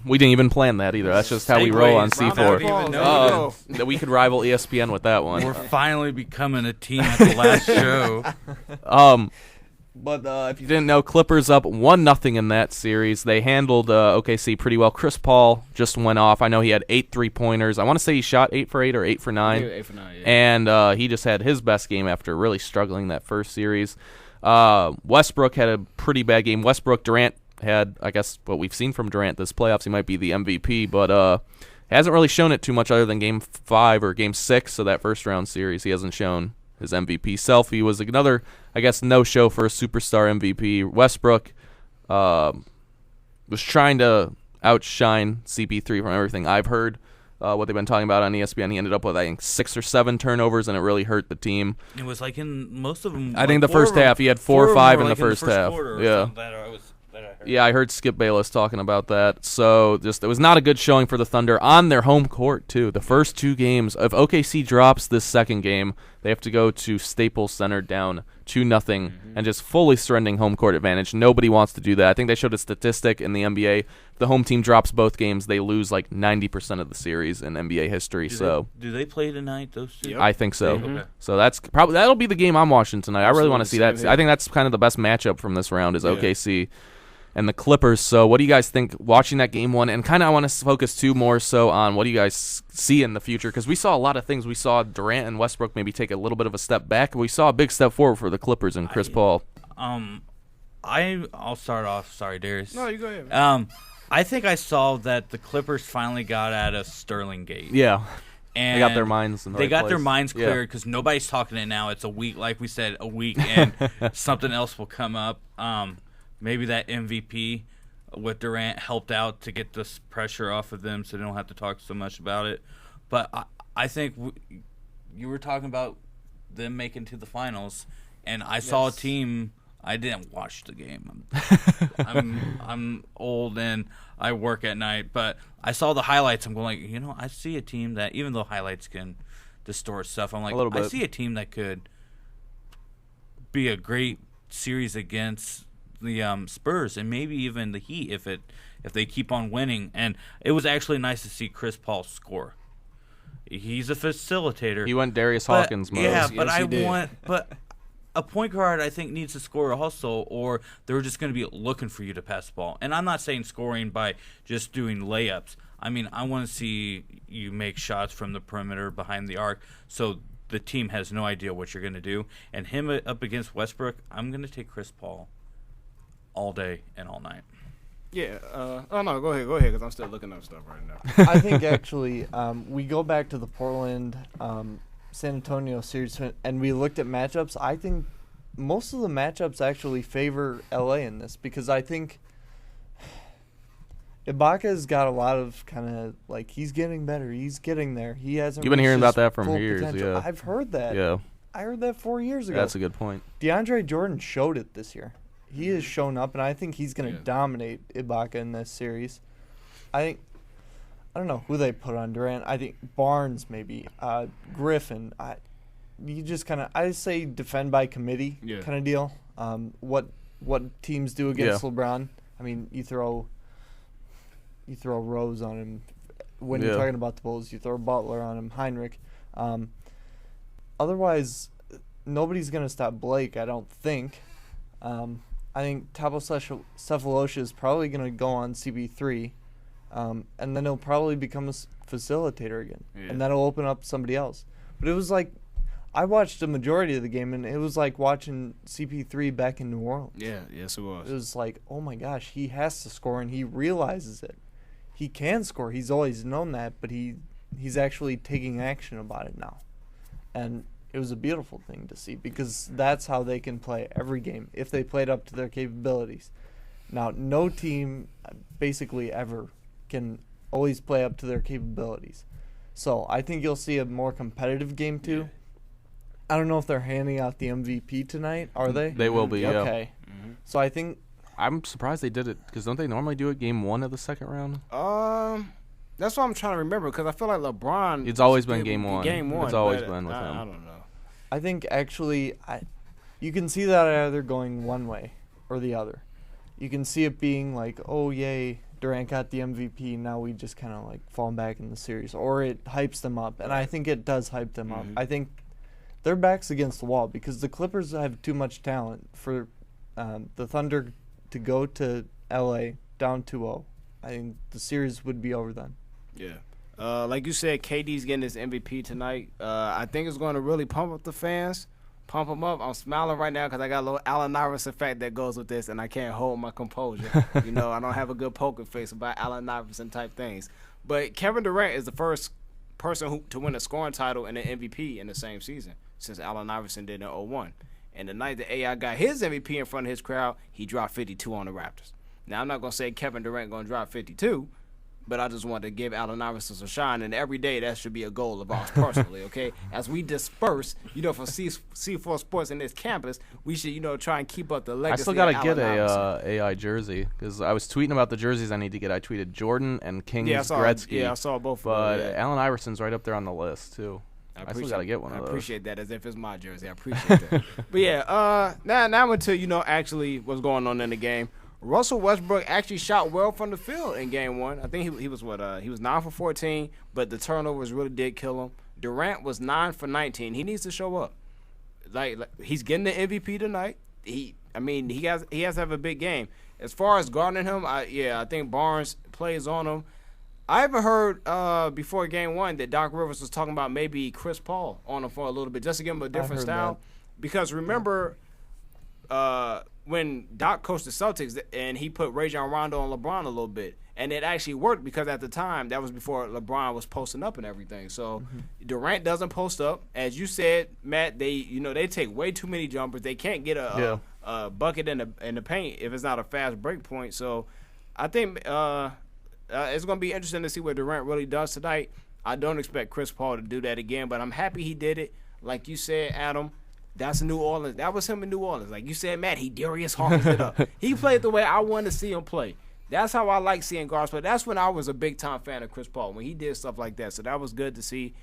We didn't even plan that either. That's just how we roll on C4. That we could rival ESPN with that one. We're finally becoming a team at the last show. But if you didn't know, Clippers up 1-0 in that series. They handled OKC pretty well. Chris Paul just went off. I know he had 8 3-pointers. I want to say he shot 8 for 8 or 8 for 9. 8 for 9, yeah. And he just had his best game after really struggling that first series. Westbrook had a pretty bad game. Durant had, I guess, what we've seen from Durant this playoffs. He might be the MVP, but hasn't really shown it too much other than Game 5 or Game 6 of that first-round series. He hasn't shown his MVP self. He was another, I guess, no-show for a superstar MVP. Westbrook was trying to outshine CP3 from everything I've heard. What they've been talking about on ESPN. He ended up with, I think, 6 or 7 turnovers, and it really hurt the team. It was like in most of them. I think the first half, he had 4 or 5 in the first half. Yeah, I heard Skip Bayless talking about that. So just it was not a good showing for the Thunder on their home court, too. The first 2 games, if OKC drops this second game, they have to go to Staples Center down 2-0 and just fully surrendering home court advantage. Nobody wants to do that. I think they showed a statistic in the NBA. If the home team drops both games, they lose like 90% of the series in NBA history. Do they play tonight, those two? I think so. Okay. So that'll be the game I'm watching tonight. I really want to see that. I think that's kind of the best matchup from this round is OKC and the Clippers. So what do you guys think watching that game one? And kind of I want to focus too more so on what do you guys see in the future? Because we saw a lot of things. We saw Durant and Westbrook maybe take a little bit of a step back. We saw a big step forward for the Clippers and Chris Paul. I'll start off. Sorry, Darius. No, you go ahead, man. I think I saw that the Clippers finally got out of Sterling Gate. Yeah. And they got their minds in the right place. their minds cleared because nobody's talking it now. It's a week, like we said, and something else will come up. Maybe that MVP with Durant helped out to get this pressure off of them so they don't have to talk so much about it. But I think you were talking about them making to the finals, and I saw a team. I didn't watch the game. I'm old and I work at night, but I saw the highlights. I'm going like, I see a team that, even though highlights can distort stuff, I'm like, I see a team that could be a great series against the Spurs and maybe even the Heat if they keep on winning. And it was actually nice to see Chris Paul score. He's a facilitator. He went Darius Hawkins mode. Yeah, but a point guard I think needs to score also, or they're just going to be looking for you to pass the ball. And I'm not saying scoring by just doing layups. I mean, I want to see you make shots from the perimeter behind the arc so the team has no idea what you're going to do. And him up against Westbrook, I'm going to take Chris Paul all day and all night. Yeah. No, go ahead, because I'm still looking up stuff right now. I think actually we go back to the Portland San Antonio series and we looked at matchups. I think most of the matchups actually favor LA in this because I think Ibaka's got a lot of kind of like he's getting better. He's getting there. He hasn't. You've been hearing reached about his that from full years, potential. yeah. I've heard that. Yeah, I heard that 4 years ago. that's a good point. DeAndre Jordan showed it this year. He has shown up, and I think he's going to dominate Ibaka in this series. I don't know who they put on Durant. I think Barnes maybe, Griffin. You just kind of I say defend by committee kind of deal. What teams do against LeBron. I mean, you throw Rose on him. When you're talking about the Bulls, you throw Butler on him, Heinrich. Otherwise, nobody's going to stop Blake, I don't think. I think Thabo Sefolosha is probably going to go on CB3, and then he'll probably become a facilitator again, and that'll open up somebody else. But it was like I watched the majority of the game, and it was like watching CP3 back in New Orleans. Yeah, yes it was. It was like, oh my gosh, he has to score, and he realizes it. He can score. He's always known that, but he's actually taking action about it now. And it was a beautiful thing to see because that's how they can play every game if they played up to their capabilities. Now, no team basically ever can always play up to their capabilities. So I think you'll see a more competitive game too. I don't know if they're handing out the MVP tonight. Are they? They will be, Okay. Mm-hmm. So I think I'm surprised they did it because don't they normally do it game 1 of the second round? That's what I'm trying to remember because I feel like LeBron. It's always been game 1. Game 1. It's always been with him. I don't know. I think actually you can see that either going one way or the other. You can see it being like, oh, yay, Durant got the MVP, now we just kind of like fall back in the series. Or it hypes them up, and I think it does hype them up. I think their back's against the wall because the Clippers have too much talent for the Thunder to go to L.A. down 2-0. I think the series would be over then. Yeah. Like you said, KD's getting his MVP tonight. I think it's going to really pump up the fans, pump them up. I'm smiling right now because I got a little Allen Iverson effect that goes with this, and I can't hold my composure. I don't have a good poker face about Allen Iverson type things. But Kevin Durant is the first person to win a scoring title and an MVP in the same season since Allen Iverson did in 2001. And the night that AI got his MVP in front of his crowd, he dropped 52 on the Raptors. Now, I'm not going to say Kevin Durant going to drop 52, but I just want to give Allen Iverson some shine, and every day that should be a goal of ours personally, okay? As we disperse, from C4 Sports in this campus, we should, try and keep up the legacy. I still got to get a AI jersey because I was tweeting about the jerseys I need to get. I tweeted Jordan and King's Gretzky. Yeah, I saw both but of them. Allen Iverson's right up there on the list, too. I still got to get one of those. I appreciate that as if it's my jersey. I appreciate that. But, yeah, now into, actually what's going on in the game. Russell Westbrook actually shot well from the field in Game 1. I think he was he was 9 for 14, but the turnovers really did kill him. Durant was 9 for 19. He needs to show up. Like he's getting the MVP tonight. He has to have a big game. As far as guarding him, I think Barnes plays on him. I haven't heard before Game 1 that Doc Rivers was talking about maybe Chris Paul on him for a little bit just to give him a different style. That. Because remember. When Doc coached the Celtics and he put Rajon Rondo and LeBron a little bit, and it actually worked because at the time that was before LeBron was posting up and everything. So Durant doesn't post up, as you said, Matt. They take way too many jumpers. They can't get a bucket in the paint if it's not a fast break point. So I think it's going to be interesting to see what Durant really does tonight. I don't expect Chris Paul to do that again, but I'm happy he did it. Like you said, Adam. That's New Orleans. That was him in New Orleans. Like you said, Matt, he Darius Hawkins it up. He played the way I wanted to see him play. That's how I like seeing guards play. That's when I was a big-time fan of Chris Paul, when he did stuff like that. So that was good to see.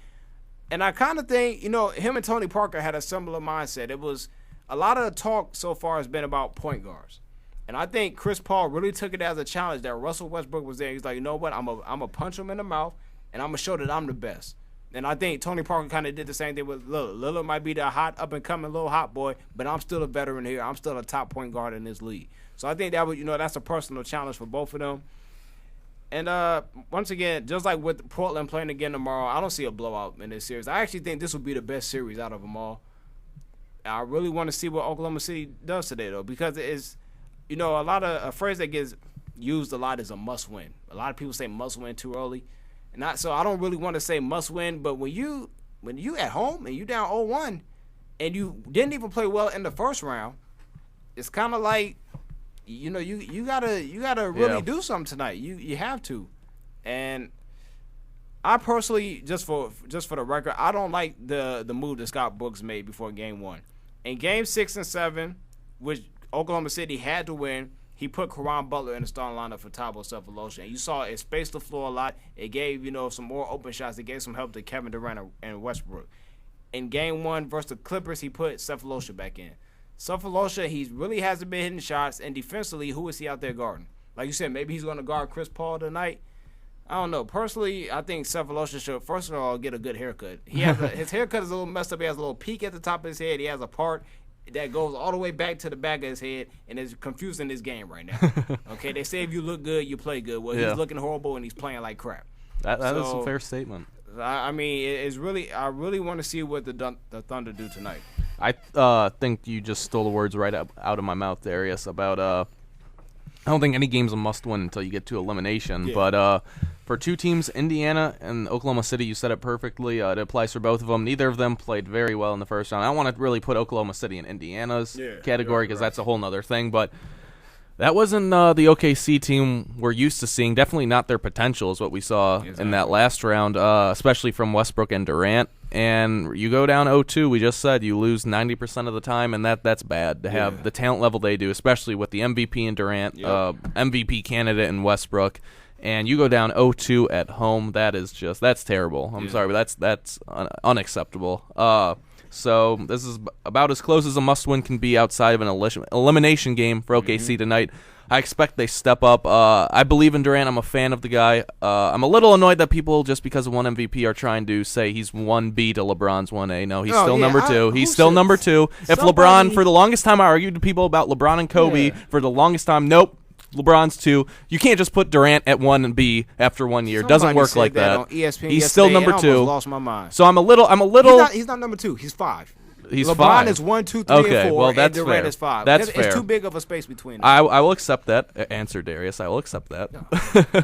And I kind of think, him and Tony Parker had a similar mindset. It was a lot of the talk so far has been about point guards. And I think Chris Paul really took it as a challenge that Russell Westbrook was there. He's like, you know what, I'm a punch him in the mouth, and I'm going to show that I'm the best. And I think Tony Parker kind of did the same thing with Lillard. Lillard might be the hot, up-and-coming little hot boy, but I'm still a veteran here. I'm still a top point guard in this league. So I think that was, that's a personal challenge for both of them. And once again, just like with Portland playing again tomorrow, I don't see a blowout in this series. I actually think this will be the best series out of them all. I really want to see what Oklahoma City does today, though, because it's, a phrase that gets used a lot is a must-win. A lot of people say must-win too early. So I don't really want to say must win, but when you at home and you down 0-1 and you didn't even play well in the first round, it's kind of like you know, you gotta really do something tonight. You have to, and I personally, just for the record, I don't like the move that Scott Brooks made before Game 1. In Game 6 and 7, which Oklahoma City had to win, he put Caron Butler in the starting lineup for Thabo Sefolosha. And you saw it spaced the floor a lot. It gave, some more open shots. It gave some help to Kevin Durant and Westbrook. In Game 1 versus the Clippers, he put Sefolosha back in. Sefolosha, he really hasn't been hitting shots. And defensively, who is he out there guarding? Like you said, maybe he's going to guard Chris Paul tonight. I don't know. Personally, I think Sefolosha should, first of all, get a good haircut. His haircut is a little messed up. He has a little peak at the top of his head. He has a part that goes all the way back to the back of his head, and it's confusing this game right now. Okay, they say if you look good, you play good. Well, he's looking horrible, and he's playing like crap. That is a fair statement. I mean, it's really. I really want to see what the Thunder do tonight. I think you just stole the words right out of my mouth, Darius, about I don't think any game's a must-win until you get to elimination. Yeah. But for two teams, Indiana and Oklahoma City, you said it perfectly. It applies for both of them. Neither of them played very well in the first round. I don't want to really put Oklahoma City in Indiana's category because that's a whole other thing. But that wasn't the OKC team we're used to seeing. Definitely not their potential is what we saw in that last round, especially from Westbrook and Durant. And you go down 0-2, we just said you lose 90% of the time, and that's bad to have the talent level they do, especially with the MVP in Durant, MVP candidate in Westbrook. And you go down 0-2 at home. That's terrible. I'm sorry, but that's unacceptable. So this is about as close as a must-win can be outside of an elimination game for OKC tonight. I expect they step up. I believe in Durant. I'm a fan of the guy. I'm a little annoyed that people, just because of one MVP, are trying to say he's 1B to LeBron's 1A. No, he's still number 2. He's still number 2. If LeBron, for the longest time, I argued to people about LeBron and Kobe. For the longest time, nope. LeBron's 2. You can't just put Durant at 1 and B after 1 year. It doesn't work like that. On ESPN he's still number 2. I lost my mind. So I'm a little. He's not number 2. He's 5. He's LeBron 5. is 1, 2, 3, and 4. Well, that's and Durant fair. is 5. That's fair. It's too big of a space between them. I will accept that answer, Darius. I will accept that. No.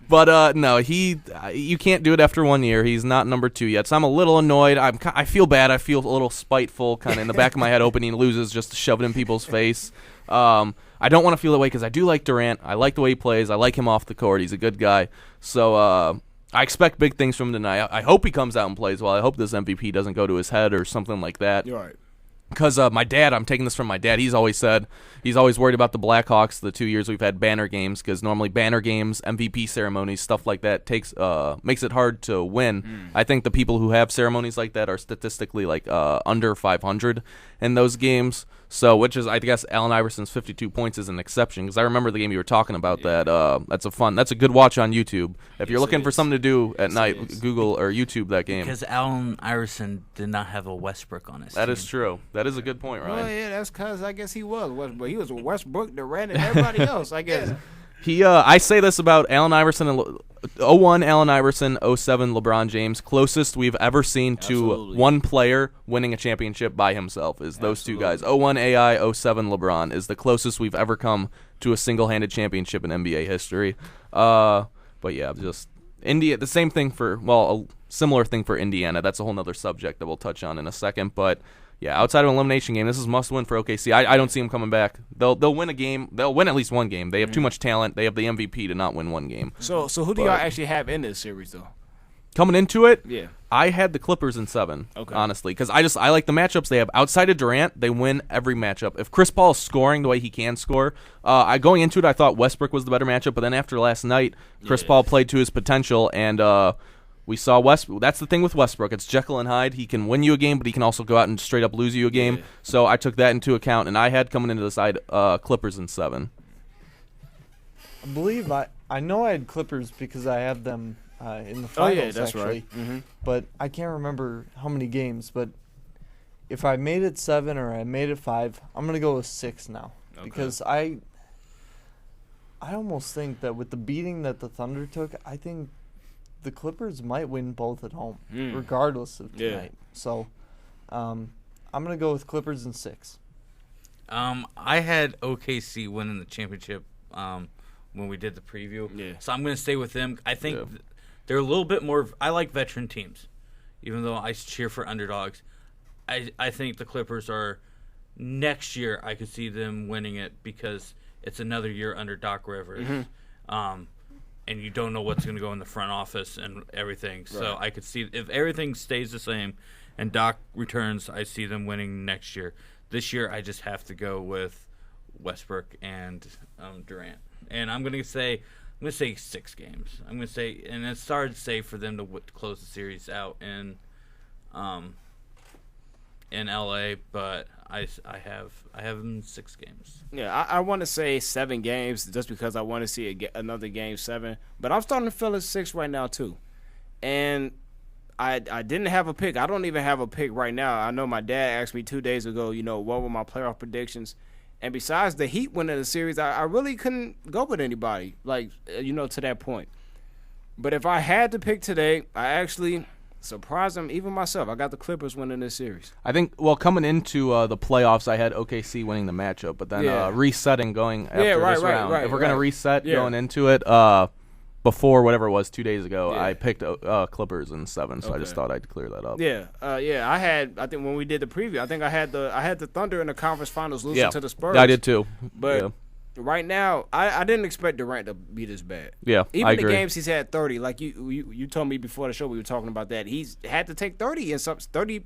But no, you can't do it after 1 year. He's not number 2 yet. So I'm a little annoyed. I feel bad. I feel a little spiteful, kind of in the back of my head, hoping he loses just to shove it in people's face. I don't want to feel that way because I do like Durant. I like the way he plays. I like him off the court. He's a good guy. So I expect big things from him tonight. I hope he comes out and plays well. I hope this MVP doesn't go to his head or something like that. You're right. Because my dad, I'm taking this from my dad, he's always worried about the Blackhawks the 2 years we've had banner games, because normally banner games, MVP ceremonies, stuff like that makes it hard to win. I think the people who have ceremonies like that are statistically under 500 in those games. So, which is, I guess, Allen Iverson's 52 points is an exception, because I remember the game you were talking about. That's a good watch on YouTube. If you're looking for something to do at night, Google or YouTube that game. Because Allen Iverson did not have a Westbrook on his team. That is true. That is a good point, Ryan. Well, yeah, that's because I guess he was Westbrook. He was Westbrook, Durant, and everybody else, I guess. I say this about Allen Iverson and 01 Allen Iverson, 07 LeBron James. Closest we've ever seen to one player winning a championship by himself is those two guys. 01 AI, 07 LeBron is the closest we've ever come to a single-handed championship in NBA history. But yeah, just India. The same thing a similar thing for Indiana. That's a whole other subject that we'll touch on in a second. But yeah, outside of an elimination game, this is must-win for OKC. I don't see them coming back. They'll win a game. They'll win at least one game. They have too much talent. They have the MVP to not win one game. So who do y'all actually have in this series, though? Coming into it, yeah, I had the Clippers in 7, honestly, because I like the matchups they have. Outside of Durant, they win every matchup. If Chris Paul is scoring the way he can score, going into it, I thought Westbrook was the better matchup, but then after last night, Chris Paul played to his potential, and we saw Westbrook. That's the thing with Westbrook. It's Jekyll and Hyde. He can win you a game, but he can also go out and straight up lose you a game. Yeah. So I took that into account, and I had coming into the side Clippers in 7. I believe I know I had Clippers because I have them in the finals. Oh yeah, that's actually. right. Mm-hmm. But I can't remember how many games. But if I made it 7 or I made it 5, I'm gonna go with 6 now because I almost think that with the beating that the Thunder took, I think the Clippers might win both at home, regardless of tonight. So, I'm gonna go with Clippers in 6. I had OKC winning the championship when we did the preview. Yeah. So I'm gonna stay with them. I think they're a little bit more. I like veteran teams, even though I cheer for underdogs. I think the Clippers are next year. I could see them winning it because it's another year under Doc Rivers. And you don't know what's going to go in the front office and everything. Right. So I could see if everything stays the same and Doc returns, I see them winning next year. This year, I just have to go with Westbrook and Durant. And I'm going to say 6 games. I'm going to say, and it's hard to say for them to close the series out in LA, but I have them 6 games. Yeah, I want to say 7 games just because I want to see another game 7. But I'm starting to feel it's 6 right now too. And I didn't have a pick. I don't even have a pick right now. I know my dad asked me 2 days ago, what were my playoff predictions? And besides the Heat winning the series, I really couldn't go with anybody, to that point. But if I had to pick today, I actually surprised them, even myself. I got the Clippers winning this series. I think, coming into the playoffs, I had OKC winning the matchup, but then resetting going after this round. If we're going to reset going into it, before whatever it was 2 days ago, I picked Clippers in 7, so I just thought I'd clear that up. I think when we did the preview, I think I had the Thunder in the conference finals losing to the Spurs. I did too. But right now, I didn't expect Durant to be this bad. Yeah, even I agree. the games he's had 30, like you told me before the show, we were talking about that. He's had to take 30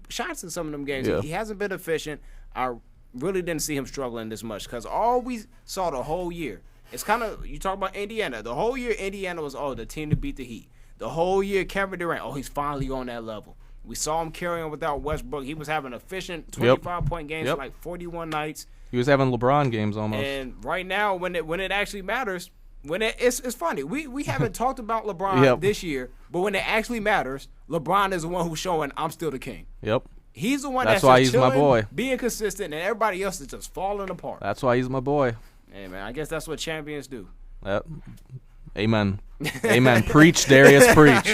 shots in some of them games. Yeah. He hasn't been efficient. I really didn't see him struggling this much because all we saw the whole year. It's kind of, you talk about Indiana. The whole year, Indiana was, the team to beat the Heat. The whole year, Kevin Durant, he's finally on that level. We saw him carrying without Westbrook. He was having efficient 25-point games for like 41 nights. He was having LeBron games almost. And right now, when it actually matters, it's funny. We haven't talked about LeBron this year, but when it actually matters, LeBron is the one who's showing I'm still the king. Yep. He's the one that's why he's chilling, my boy. Being consistent, and everybody else is just falling apart. That's why he's my boy. Hey, man, I guess that's what champions do. Yep. Amen. Amen. Preach, Darius, preach.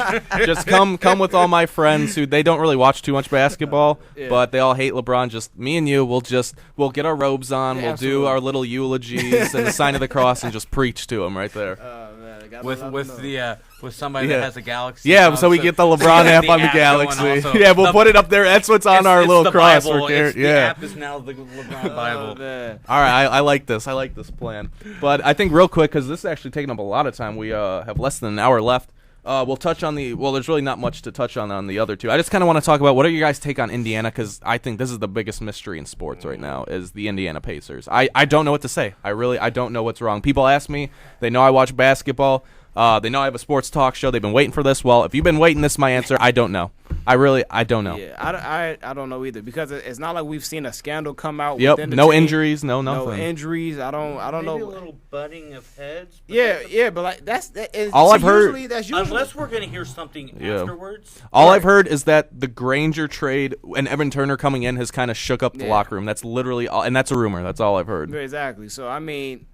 Just come with all my friends who they don't really watch too much basketball, but they all hate LeBron. Just me and you, we'll get our robes on, we'll do our little eulogies and the sign of the cross and just preach to him right there. With somebody that has a Galaxy. Yeah, so we get the LeBron app on the Galaxy. Yeah, we'll put it up there. That's what's on our little cross. The app is now the LeBron Bible. All right, I like this. I like this plan. But I think real quick, because this is actually taking up a lot of time, we have less than an hour left. We'll touch on there's really not much to touch on the other two. I just kind of want to talk about what are your guys' take on Indiana, because I think this is the biggest mystery in sports right now is the Indiana Pacers. I don't know what to say. I don't know what's wrong. People ask me. They know I watch basketball. They know I have a sports talk show. They've been waiting for this. Well, if you've been waiting, this is my answer. I don't know. I don't know. Yeah, I don't know either, because it's not like we've seen a scandal come out. Yep, within the no team. injuries, no nothing. No injuries. I don't know. Maybe a little butting of heads. But like that's all I've heard. That's usually. Unless we're gonna hear something afterwards. All I've heard is that the Granger trade and Evan Turner coming in has kind of shook up the locker room. That's literally all, and that's a rumor. That's all I've heard. Exactly. So I mean,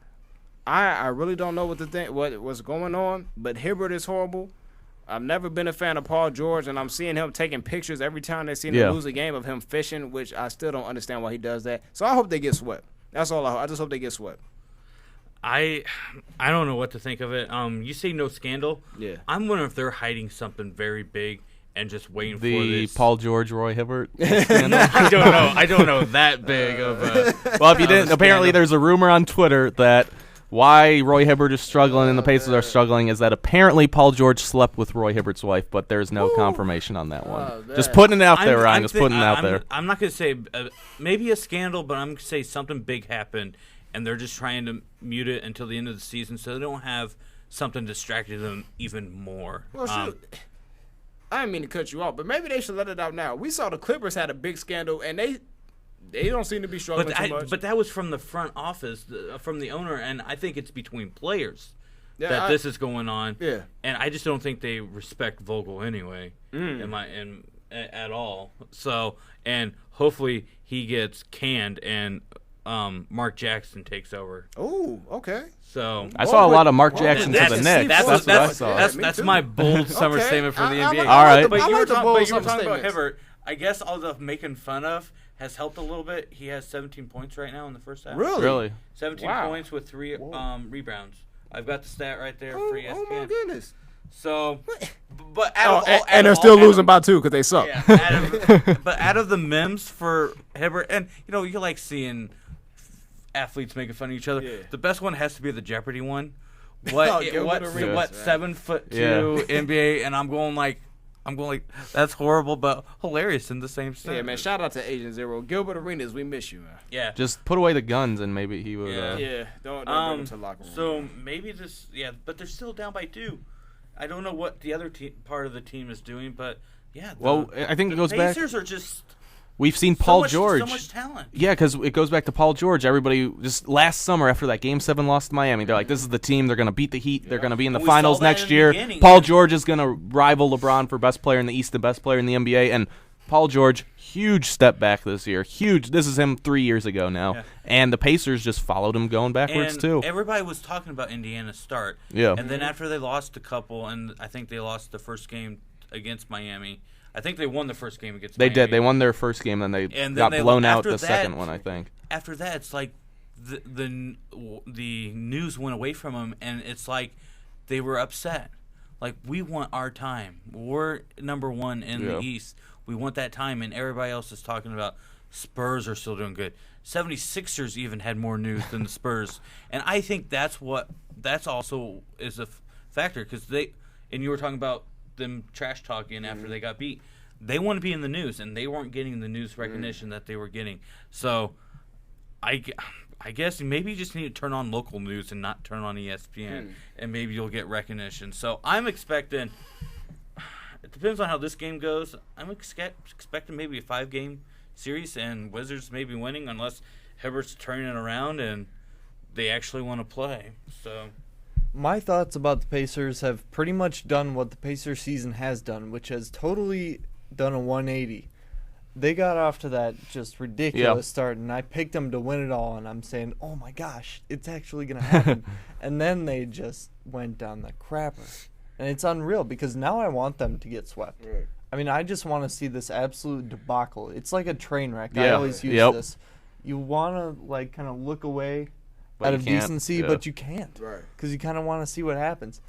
I really don't know what's going on. But Hibbert is horrible. I've never been a fan of Paul George, and I'm seeing him taking pictures every time they see him lose a game of him fishing, which I still don't understand why he does that. So I hope they get swept. That's all I just hope they get swept. I don't know what to think of it. You say no scandal. Yeah. I'm wondering if they're hiding something very big and just waiting for the this. Paul George, Roy Hibbert. I don't know that big of a. Well, if you didn't, apparently there's a rumor on Twitter that why Roy Hibbert is struggling and the Pacers are struggling is that apparently Paul George slept with Roy Hibbert's wife, but there's no confirmation on that one. Just putting it out there, Ryan. Just putting it out there. I'm not going to say maybe a scandal, but I'm going to say something big happened, and they're just trying to mute it until the end of the season so they don't have something distracting them even more. Well, shoot. I didn't mean to cut you off, but maybe they should let it out now. We saw the Clippers had a big scandal, and they don't seem to be struggling too much. But that was from the front office, from the owner, and I think it's between players that this is going on. Yeah. And I just don't think they respect Vogel anyway, at all. So, and hopefully he gets canned and Mark Jackson takes over. Oh, okay. So I saw a lot of Mark Jackson to the Knicks. That's what I saw. That's my bold summer statement for the NBA. All right. But you were talking statements. about Hibbert. I guess all the making fun of has helped a little bit. He has 17 points right now in the first half. Really? 17 points with 3 rebounds. I've got the stat right there for ESPN. Oh my goodness. So, but and they're still losing by 2 because they suck. Yeah, but out of the memes for Hibbert, and you like seeing athletes making fun of each other. Yeah. The best one has to be the Jeopardy one. Gilbert Arenas, What right. 7'2" Yeah. NBA, and I'm going like that's horrible, but hilarious in the same sense. Yeah, man. Shout out to Agent Zero. Gilbert Arenas, we miss you, man. Yeah. Just put away the guns and maybe he would. Yeah. Yeah, don't bring him to the locker room. So maybe but they're still down by 2. I don't know what the other part of the team is doing, but yeah. Well, I think it goes back. Pacers are just We've seen Paul so George. much talent. Yeah, because it goes back to Paul George. Everybody just last summer after that Game 7 loss to Miami, they're like, this is the team. They're going to beat the Heat. They're going to be in the And we saw finals that next in the year. beginning, Paul yeah. George is going to rival LeBron for best player in the East and best player in the NBA. And Paul George, huge step back this year. Huge. This is him 3 years ago now. Yeah. And the Pacers just followed him going backwards, And too. everybody was talking about Indiana's start. Yeah. And then after they lost a couple, and I think they lost the first game against Miami. I think they won the first game against Miami. They did. They won their first game, then they And then got they- blown out after the that- second one, I think. After that, it's like the news went away from them, and it's like they were upset. Like, we want our time. We're number 1 in Yeah. the East. We want that time, and everybody else is talking about Spurs are still doing good. 76ers even had more news than the Spurs. And I think that's also is a factor, because and you were talking about them trash talking after they got beat. They want to be in the news, and they weren't getting the news recognition that they were getting. So I guess maybe you just need to turn on local news and not turn on ESPN, and maybe you'll get recognition. So I'm expecting – it depends on how this game goes. I'm expecting maybe a 5-game series, and Wizards maybe winning unless Hibbert's turning it around and they actually want to play. So – My thoughts about the Pacers have pretty much done what the Pacers season has done, which has totally done a 180. They got off to that just ridiculous start, and I picked them to win it all, and I'm saying, oh my gosh, it's actually going to happen. And then they just went down the crapper. And it's unreal, because now I want them to get swept. Right. I mean, I just want to see this absolute debacle. It's like a train wreck. I Yeah. always use Yep. this. You want to, like, kind of look away But out you of can't. decency, Yeah. but you can't. Right. Because you kind of want to see what happens.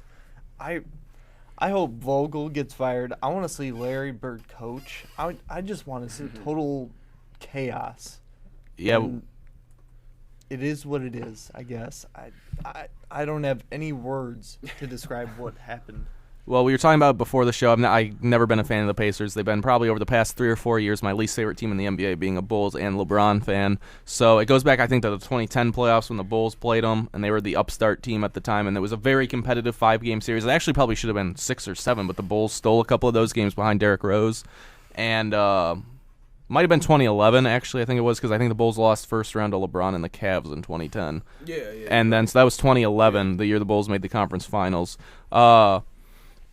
I hope Vogel gets fired. I want to see Larry Bird coach. I just want to see total chaos. Yeah. And it is what it is, I guess. I don't have any words to describe what happened. Well, we were talking about before the show. I've never been a fan of the Pacers. They've been probably over the past 3 or 4 years my least favorite team in the NBA, being a Bulls and LeBron fan. So it goes back, I think, to the 2010 playoffs when the Bulls played them, and they were the upstart team at the time, and it was a very competitive 5-game series. It actually probably should have been 6 or 7, but the Bulls stole a couple of those games behind Derrick Rose. And might have been 2011, actually, I think it was, because I think the Bulls lost first round to LeBron and the Cavs in 2010. Yeah. And then, so that was 2011, the year the Bulls made the conference finals.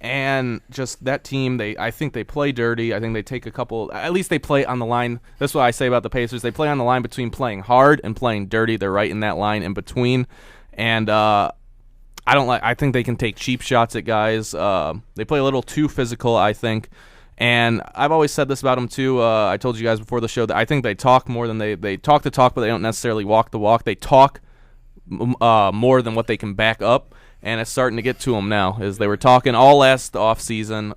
And just that team, I think they play dirty. I think they take a couple, at least they play on the line. That's what I say about the Pacers. They play on the line between playing hard and playing dirty. They're right in that line in between. And I think they can take cheap shots at guys. They play a little too physical, I think. And I've always said this about them, too. I told you guys before the show that I think they talk more than they talk the talk, but they don't necessarily walk the walk. They talk more than what they can back up. And it's starting to get to them now, as they were talking all last offseason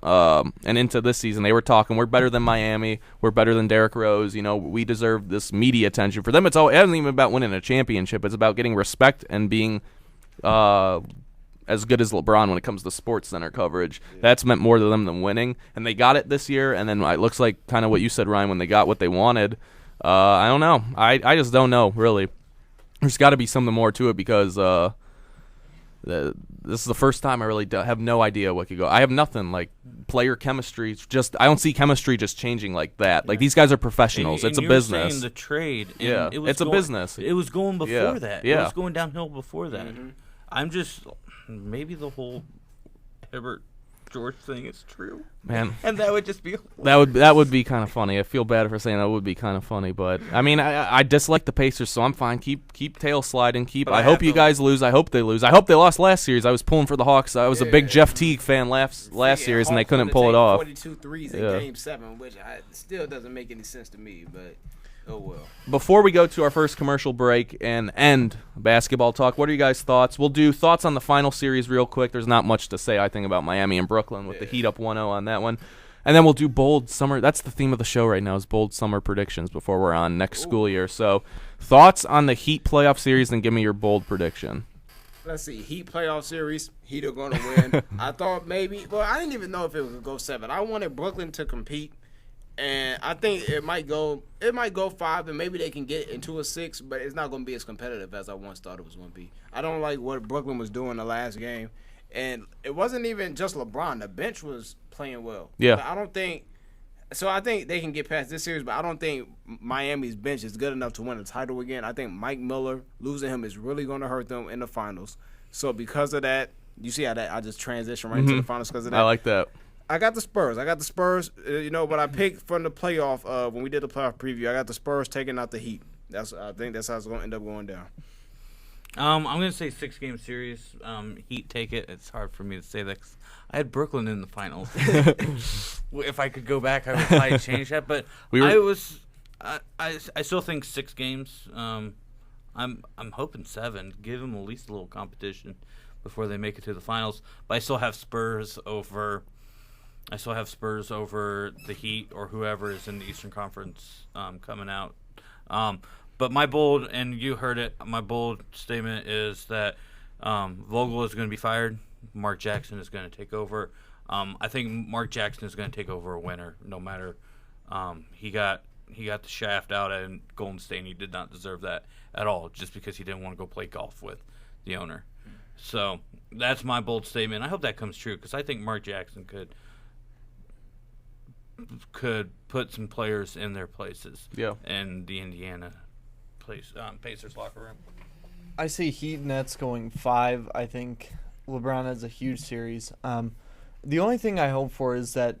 and into this season. They were talking, we're better than Miami. We're better than Derrick Rose. You know, we deserve this media attention. For them, it isn't even about winning a championship. It's about getting respect and being as good as LeBron when it comes to Sports Center coverage. Yeah. That's meant more to them than winning. And they got it this year. And then it looks like kind of what you said, Ryan, when they got what they wanted. I don't know. I just don't know, really. There's got to be something more to it, because this is the first time I really have no idea what could go. I have nothing like player chemistry. I don't see chemistry just changing like that. Like, these guys are professionals. It's a business. Saying the trade. And yeah, it's a business. It was going before that. Yeah. It was going downhill before that. Mm-hmm. I'm just maybe the whole Hibbert George thing is true, man, and that would just be that would be kind of funny. I feel bad for saying that would be kind of funny, but I mean, I dislike the Pacers, so I'm fine. Keep tail sliding. I hope you guys lose. I hope they lose. I hope they lost last series. I was pulling for the Hawks. I was a big Jeff Teague fan last series, and they couldn't pull it off. 42 threes in Game 7, which still doesn't make any sense to me, but. Oh, well. Before we go to our first commercial break and end basketball talk, what are you guys' thoughts? We'll do thoughts on the final series real quick. There's not much to say, I think, about Miami and Brooklyn with the Heat up 1-0 on that one. And then we'll do bold summer. That's the theme of the show right now, is bold summer predictions before we're on next school year. So Thoughts on the Heat playoff series, and give me your bold prediction. Let's see. Heat playoff series. Heat are going to win. I thought maybe. Well, I didn't even know if it would go 7. I wanted Brooklyn to compete, and I think it might go 5, and maybe they can get into a 6, but it's not going to be as competitive as I once thought it was going to be. I don't like what Brooklyn was doing the last game, and it wasn't even just LeBron. The bench was playing well. Yeah. But I don't think. So I think they can get past this series, but I don't think Miami's bench is good enough to win the title again. I think Mike Miller, losing him is really going to hurt them in the finals. So because of that, you see how that I just transitioned right into the finals because of that. I like that. I got the Spurs. But I picked from the playoff when we did the playoff preview. I got the Spurs taking out the Heat. I think that's how it's going to end up going down. I'm going to say 6-game series. Heat take it. It's hard for me to say that 'cause I had Brooklyn in the finals. If I could go back, I would probably change that. But I still think 6 games. I'm hoping 7. Give them at least a little competition before they make it to the finals. But I still have Spurs over the Heat or whoever is in the Eastern Conference coming out. But my bold, and you heard it, my bold statement is that Vogel is going to be fired. Mark Jackson is going to take over. I think Mark Jackson is going to take over a winner, no matter. He got the shaft out at Golden State, and he did not deserve that at all, just because he didn't want to go play golf with the owner. So that's my bold statement. I hope that comes true because I think Mark Jackson could put some players in their places. Yeah. In the Indiana Pacers locker room. I see Heat Nets going 5. I think LeBron has a huge series. The only thing I hope for is that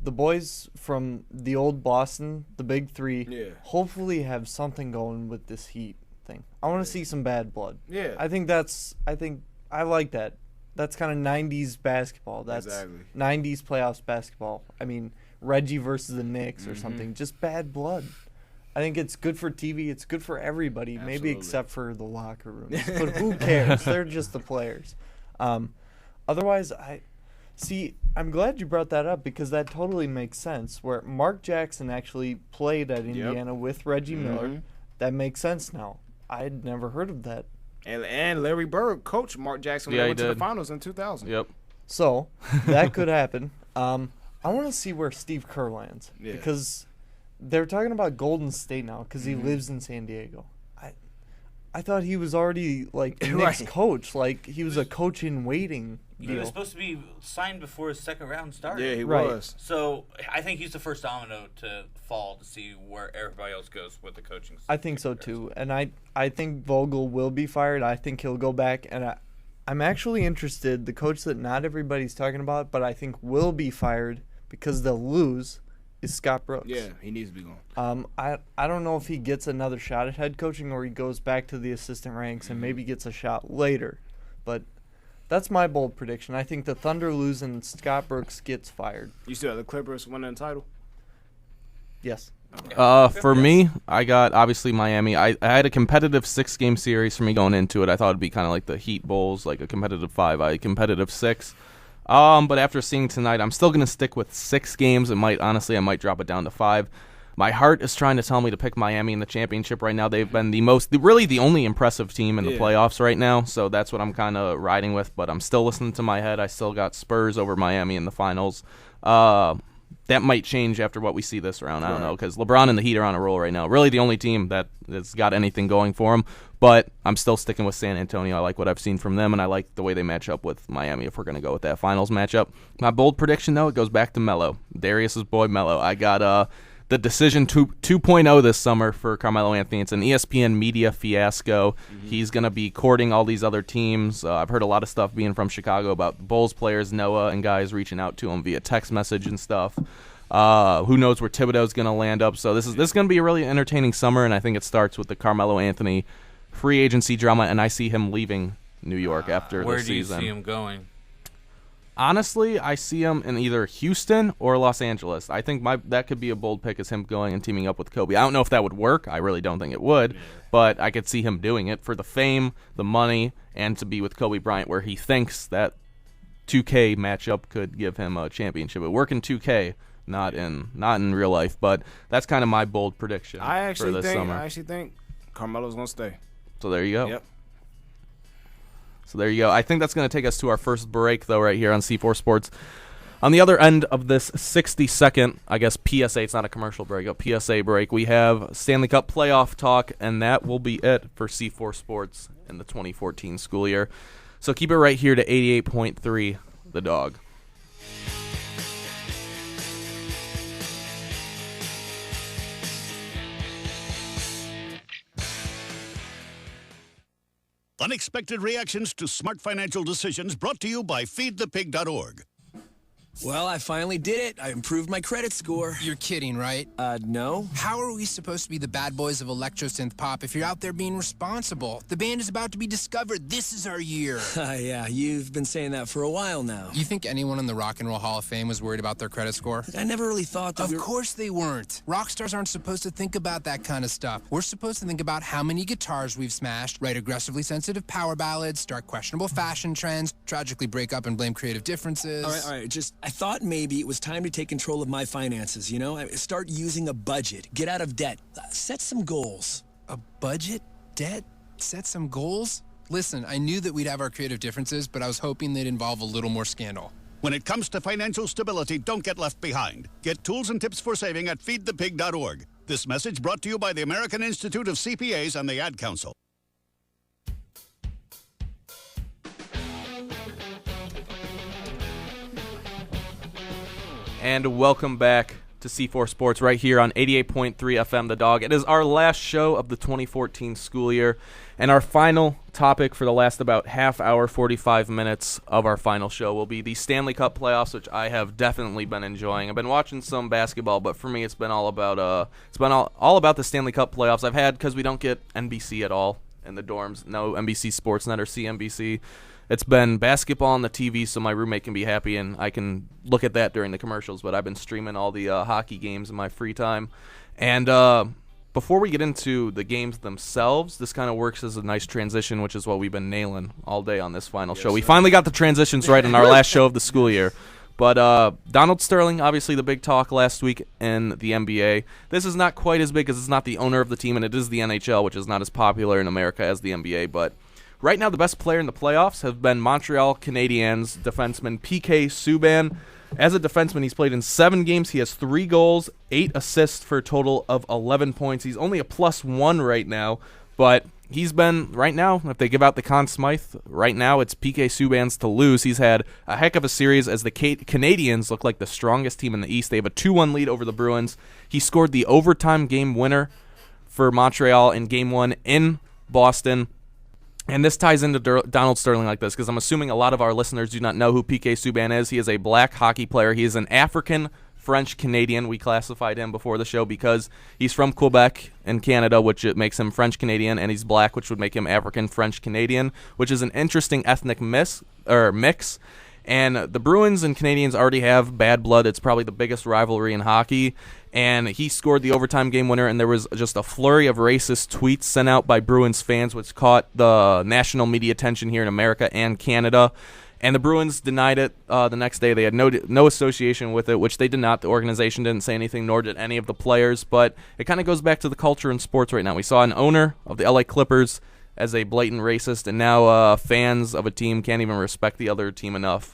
the boys from the old Boston, the Big Three, hopefully have something going with this Heat thing. I want to see some bad blood. Yeah. I think I like that. That's kind of 90s basketball. That's exactly 90s playoffs basketball. I mean, Reggie versus the Knicks or something. Just bad blood. I think it's good for TV. It's good for everybody, maybe except for the locker rooms. But who cares? They're just the players. Otherwise, I'm glad you brought that up because that totally makes sense. Where Mark Jackson actually played at Indiana with Reggie Miller. That makes sense now. I'd never heard of that. And Larry Bird coached Mark Jackson when they went to the finals in 2000. Yep. So that could happen. I want to see where Steve Kerr lands because they're talking about Golden State now because he lives in San Diego. I thought he was already like the next coach, like he was a coach in waiting. He was supposed to be signed before his second round started. Yeah, he was. So I think he's the first domino to fall to see where everybody else goes with the coaching. I think so too, and I think Vogel will be fired. I think he'll go back, and I'm actually interested. The coach that not everybody's talking about, but I think will be fired because they'll lose, is Scott Brooks. Yeah, he needs to be gone. I don't know if he gets another shot at head coaching or he goes back to the assistant ranks and maybe gets a shot later, but that's my bold prediction. I think the Thunder lose and Scott Brooks gets fired. You still have the Clippers winning the title? Yes. For me, I got obviously Miami. I had a competitive 6-game series for me going into it. I thought it'd be kind of like the Heat Bulls, like a competitive 5. I had competitive 6. But after seeing tonight, I'm still gonna stick with 6 games. I might drop it down to 5. My heart is trying to tell me to pick Miami in the championship right now. They've been the only impressive team in the playoffs right now, so that's what I'm kind of riding with. But I'm still listening to my head. I still got Spurs over Miami in the finals. That might change after what we see this round. I don't know, because LeBron and the Heat are on a roll right now. Really the only team that has got anything going for them. But I'm still sticking with San Antonio. I like what I've seen from them, and I like the way they match up with Miami if we're going to go with that finals matchup. My bold prediction, though, it goes back to Melo. Darius's boy Melo. I got the decision 2.0 this summer for Carmelo Anthony. It's an ESPN media fiasco. He's going to be courting all these other teams. I've heard a lot of stuff being from Chicago about Bulls players, Noah, and guys reaching out to him via text message and stuff. Who knows where Thibodeau's going to land up. So this is going to be a really entertaining summer, and I think it starts with the Carmelo Anthony free agency drama, and I see him leaving New York after the season. Where do you see him going? Honestly, I see him in either Houston or Los Angeles. I think that could be a bold pick, is him going and teaming up with Kobe. I don't know if that would work. I really don't think it would, but I could see him doing it for the fame, the money, and to be with Kobe Bryant, where he thinks that 2K matchup could give him a championship. It work in 2K, not in real life, but that's kind of my bold prediction for this summer. I actually think Carmelo's going to stay. So there you go. Yep. So there you go. I think that's going to take us to our first break, though, right here on C4 Sports. On the other end of this 60-second, I guess, PSA, it's not a commercial break, a PSA break, we have Stanley Cup playoff talk, and that will be it for C4 Sports in the 2014 school year. So keep it right here to 88.3, The Dog. Unexpected reactions to smart financial decisions brought to you by feedthepig.org. Well, I finally did it. I improved my credit score. You're kidding, right? No. How are we supposed to be the bad boys of electro-synth pop if you're out there being responsible? The band is about to be discovered. This is our year. Yeah, you've been saying that for a while now. You think anyone in the Rock and Roll Hall of Fame was worried about their credit score? I never really thought that Of course they weren't. Rock stars aren't supposed to think about that kind of stuff. We're supposed to think about how many guitars we've smashed, write aggressively sensitive power ballads, start questionable fashion trends, tragically break up and blame creative differences. All right, I thought maybe it was time to take control of my finances, you know? Start using a budget, get out of debt, set some goals. A budget? Debt? Set some goals? Listen, I knew that we'd have our creative differences, but I was hoping they'd involve a little more scandal. When it comes to financial stability, don't get left behind. Get tools and tips for saving at feedthepig.org. This message brought to you by the American Institute of CPAs and the Ad Council. And welcome back to C4 Sports right here on 88.3 FM The Dog. It is our last show of the 2014 school year, and our final topic for the last about half hour, 45 minutes of our final show will be the Stanley Cup playoffs, which I have definitely been enjoying. I've been watching some basketball, but for me it's been all about all about the Stanley Cup playoffs. I've had, because we don't get NBC at all in the dorms, no NBC Sportsnet or CNBC. It's been basketball on the TV, so my roommate can be happy, and I can look at that during the commercials. But I've been streaming all the hockey games in my free time. And before we get into the games themselves, this kind of works as a nice transition, which is what we've been nailing all day on this final show. We finally got the transitions right in our last show of the school year. But Donald Sterling, obviously the big talk last week in the NBA. This is not quite as big because it's not the owner of the team, and it is the NHL, which is not as popular in America as the NBA. But right now, the best player in the playoffs have been Montreal Canadiens defenseman P.K. Subban. As a defenseman, he's played in 7 games. He has 3 goals, 8 assists for a total of 11 points. He's only a +1 right now, but he's been, right now, if they give out the Conn Smythe, right now it's P.K. Subban's to lose. He's had a heck of a series as the Canadiens look like the strongest team in the East. They have a 2-1 lead over the Bruins. He scored the overtime game winner for Montreal in Game 1 in Boston. And this ties into Donald Sterling like this, because I'm assuming a lot of our listeners do not know who P.K. Subban is. He is a black hockey player. He is an African-French-Canadian. We classified him before the show because he's from Quebec in Canada, which it makes him French-Canadian, and he's black, which would make him African-French-Canadian, which is an interesting ethnic mix. And the Bruins and Canadiens already have bad blood. It's probably the biggest rivalry in hockey. And he scored the overtime game winner, and there was just a flurry of racist tweets sent out by Bruins fans, which caught the national media attention here in America and Canada. And the Bruins denied it the next day. They had no association with it, which they did not. The organization didn't say anything, nor did any of the players. But it kind of goes back to the culture in sports right now. We saw an owner of the LA Clippers as a blatant racist, and now fans of a team can't even respect the other team enough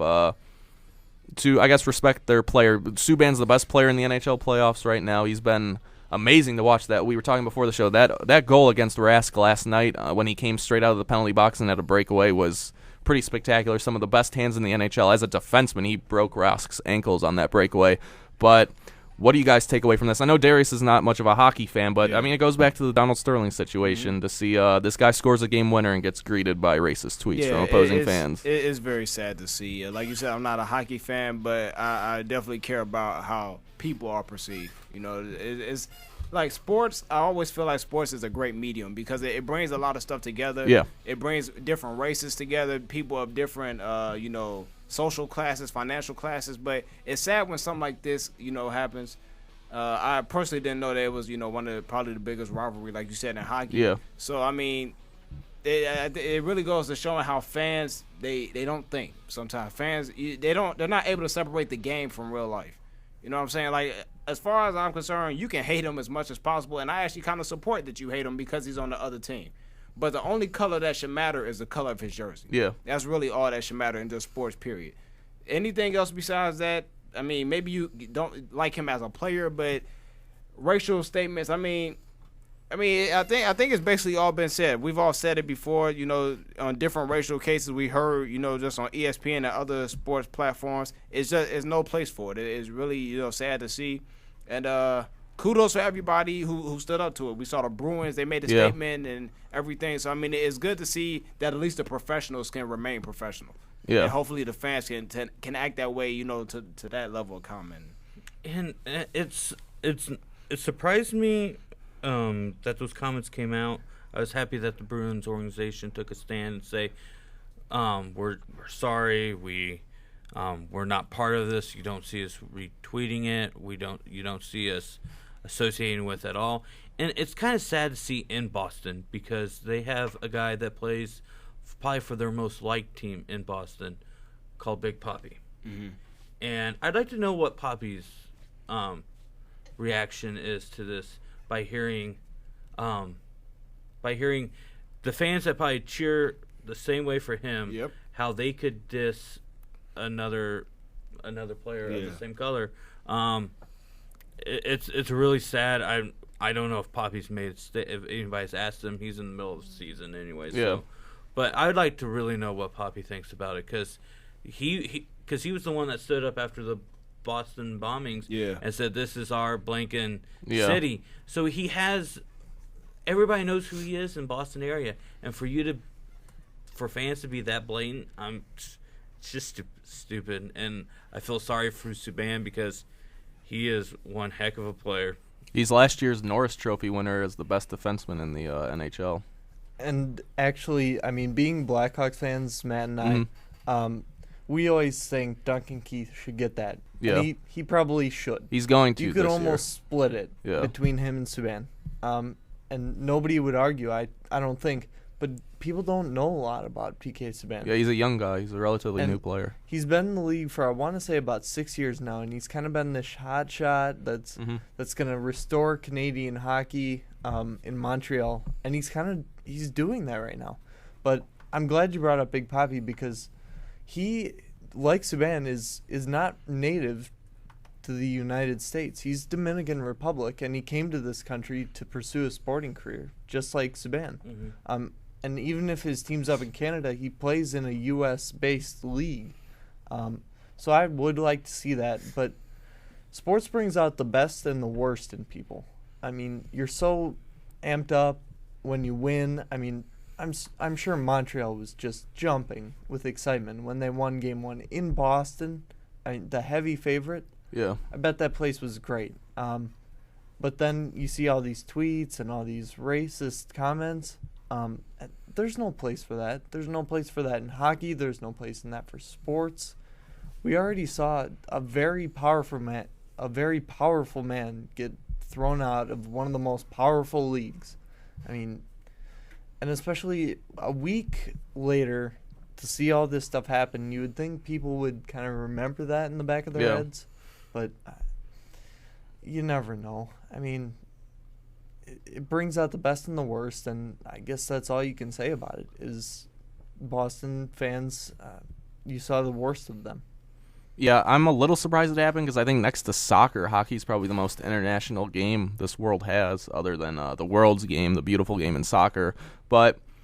to, I guess, respect their player. Subban's the best player in the NHL playoffs right now. He's been amazing to watch. That we were talking before the show. That goal against Rask last night when he came straight out of the penalty box and had a breakaway was pretty spectacular. Some of the best hands in the NHL. As a defenseman, he broke Rask's ankles on that breakaway. But what do you guys take away from this? I know Darius is not much of a hockey fan, but I mean, it goes back to the Donald Sterling situation to see this guy scores a game winner and gets greeted by racist tweets from opposing fans. It is very sad to see. Like you said, I'm not a hockey fan, but I definitely care about how people are perceived. You know, it's like sports. I always feel like sports is a great medium because it brings a lot of stuff together. Yeah, it brings different races together, people of different, social classes, financial classes, but it's sad when something like this, happens. I personally didn't know that it was, one of probably the biggest rivalry, like you said, in hockey. Yeah. So I mean, it really goes to showing how fans they don't think sometimes. Fans they're not able to separate the game from real life. You know what I'm saying? Like as far as I'm concerned, you can hate him as much as possible, and I actually kind of support that you hate him because he's on the other team. But the only color that should matter is the color of his jersey. Yeah. That's really all that should matter in this sports, period. Anything else besides that, I mean, maybe you don't like him as a player, but racial statements, I think it's basically all been said. We've all said it before, on different racial cases we heard, just on ESPN and other sports platforms. It's no place for it. It's really, sad to see. And kudos for everybody who stood up to it. We saw the Bruins, they made a statement and everything. So, it's good to see that at least the professionals can remain professional. Yeah. And hopefully the fans can act that way, to that level of comment. And it surprised me that those comments came out. I was happy that the Bruins organization took a stand and say, we're sorry, we're not part of this. You don't see us retweeting it. You don't see us associating with it at all. And it's kind of sad to see in Boston because they have a guy that plays probably for their most liked team in Boston called Big Papi. Mm-hmm. And I'd like to know what Papi's reaction is to this by hearing the fans that probably cheer the same way for him, how they could diss another player of the same color. It's really sad. I don't know if Papi's if anybody's asked him. He's in the middle of the season anyway. So. But I'd like to really know what Papi thinks about it because he was the one that stood up after the Boston bombings and said this is our blanking city. So everybody knows who he is in Boston area, and for fans to be that blatant, it's just stupid. And I feel sorry for Subban because he is one heck of a player. He's last year's Norris Trophy winner as the best defenseman in the NHL. And actually, being Blackhawks fans, Matt and I, we always think Duncan Keith should get that. Yeah. And he probably should. He's going to. You could this almost split it between him and Subban. And nobody would argue, I don't think. But people don't know a lot about P.K. Subban. Yeah, he's a young guy. He's a relatively new player. He's been in the league for, I want to say, about 6 years now, and he's kind of been this hot shot that's going to restore Canadian hockey in Montreal, and he's doing that right now. But I'm glad you brought up Big Papi because he, like Subban, is not native to the United States. He's Dominican Republic, and he came to this country to pursue a sporting career, just like Subban. Mm-hmm. And even if his team's up in Canada, he plays in a U.S.-based league. So I would like to see that. But sports brings out the best and the worst in people. You're so amped up when you win. I'm sure Montreal was just jumping with excitement when they won Game 1 in Boston. The heavy favorite. Yeah. I bet that place was great. But then you see all these tweets and all these racist comments. There's no place for that. There's no place for that in hockey. There's no place in that for sports. We already saw a very powerful man get thrown out of one of the most powerful leagues. And especially a week later to see all this stuff happen, you would think people would kind of remember that in the back of their heads. But you never know. It brings out the best and the worst, and I guess that's all you can say about it is Boston fans, you saw the worst of them. Yeah, I'm a little surprised it happened because I think next to soccer, hockey is probably the most international game this world has other than the World's game, the beautiful game in soccer.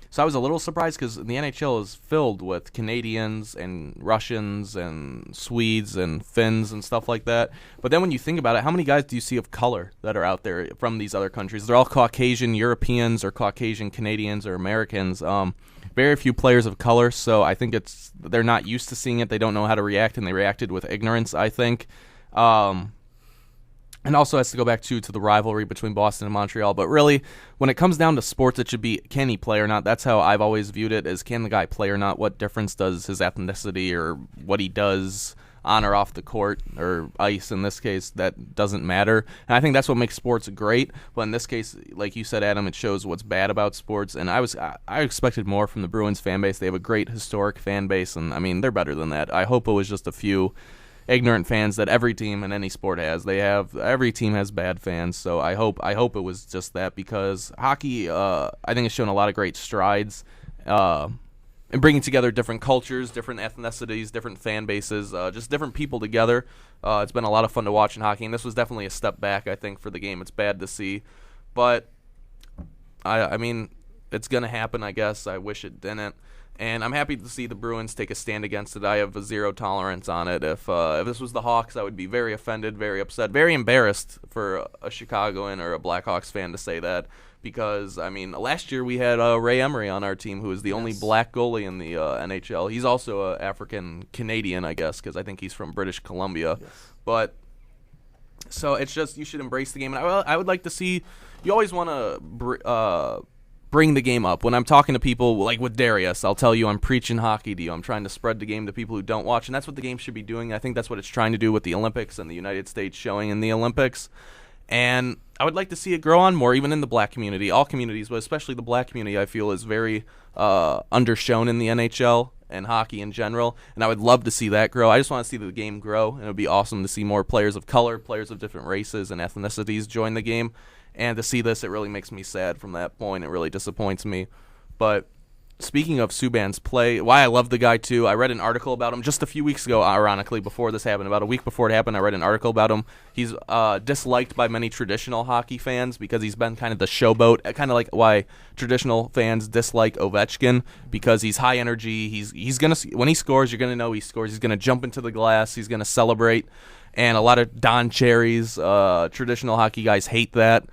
So I was a little surprised because the NHL is filled with Canadians and Russians and Swedes and Finns and stuff like that. But then when you think about it, how many guys do you see of color that are out there from these other countries? They're all Caucasian Europeans or Caucasian Canadians or Americans. Very few players of color, so I think they're not used to seeing it. They don't know how to react, and they reacted with ignorance, I think. And also has to go back to the rivalry between Boston and Montreal. But really, when it comes down to sports, it should be, can he play or not? That's how I've always viewed it, is can the guy play or not? What difference does his ethnicity or what he does on or off the court, or ice in this case, that doesn't matter. And I think that's what makes sports great. But in this case, like you said, Adam, it shows what's bad about sports. And I expected more from the Bruins fan base. They have a great historic fan base, and they're better than that. I hope it was just a few ignorant fans that every team in any sport has. Every team has bad fans, so I hope it was just that, because hockey, I think, has shown a lot of great strides in bringing together different cultures, different ethnicities, different fan bases, just different people together. It's been a lot of fun to watch in hockey, and this was definitely a step back, I think, for the game. It's bad to see, but I mean, it's going to happen, I guess. I wish it didn't. And I'm happy to see the Bruins take a stand against it. I have a zero tolerance on it. If this was the Hawks, I would be very offended, very upset, very embarrassed for a Chicagoan or a Blackhawks fan to say that. Because, I mean, last year we had Ray Emery on our team, who is the only black goalie in the NHL. He's also an African-Canadian, I guess, because I think he's from British Columbia. Yes. But, so it's just, you should embrace the game. And I would like to see, you always want to bring the game up. When I'm talking to people, like with Darius, I'll tell you I'm preaching hockey to you. I'm trying to spread the game to people who don't watch, and that's what the game should be doing. I think that's what it's trying to do with the Olympics and the United States showing in the Olympics. And I would like to see it grow on more, even in the black community. All communities, but especially the black community, I feel, is very undershown in the NHL and hockey in general. And I would love to see that grow. I just want to see the game grow, and it would be awesome to see more players of color, players of different races and ethnicities join the game. And to see this, it really makes me sad from that point. It really disappoints me. But speaking of Subban's play, why I love the guy too, I read an article about him just a few weeks ago, ironically, before this happened. About a week before it happened, I read an article about him. He's disliked by many traditional hockey fans because he's been kind of the showboat, kind of like why traditional fans dislike Ovechkin, because he's high energy. He's going to, when he scores, you're going to know he scores. He's going to jump into the glass. He's going to celebrate. And a lot of Don Cherries, traditional hockey guys, hate that.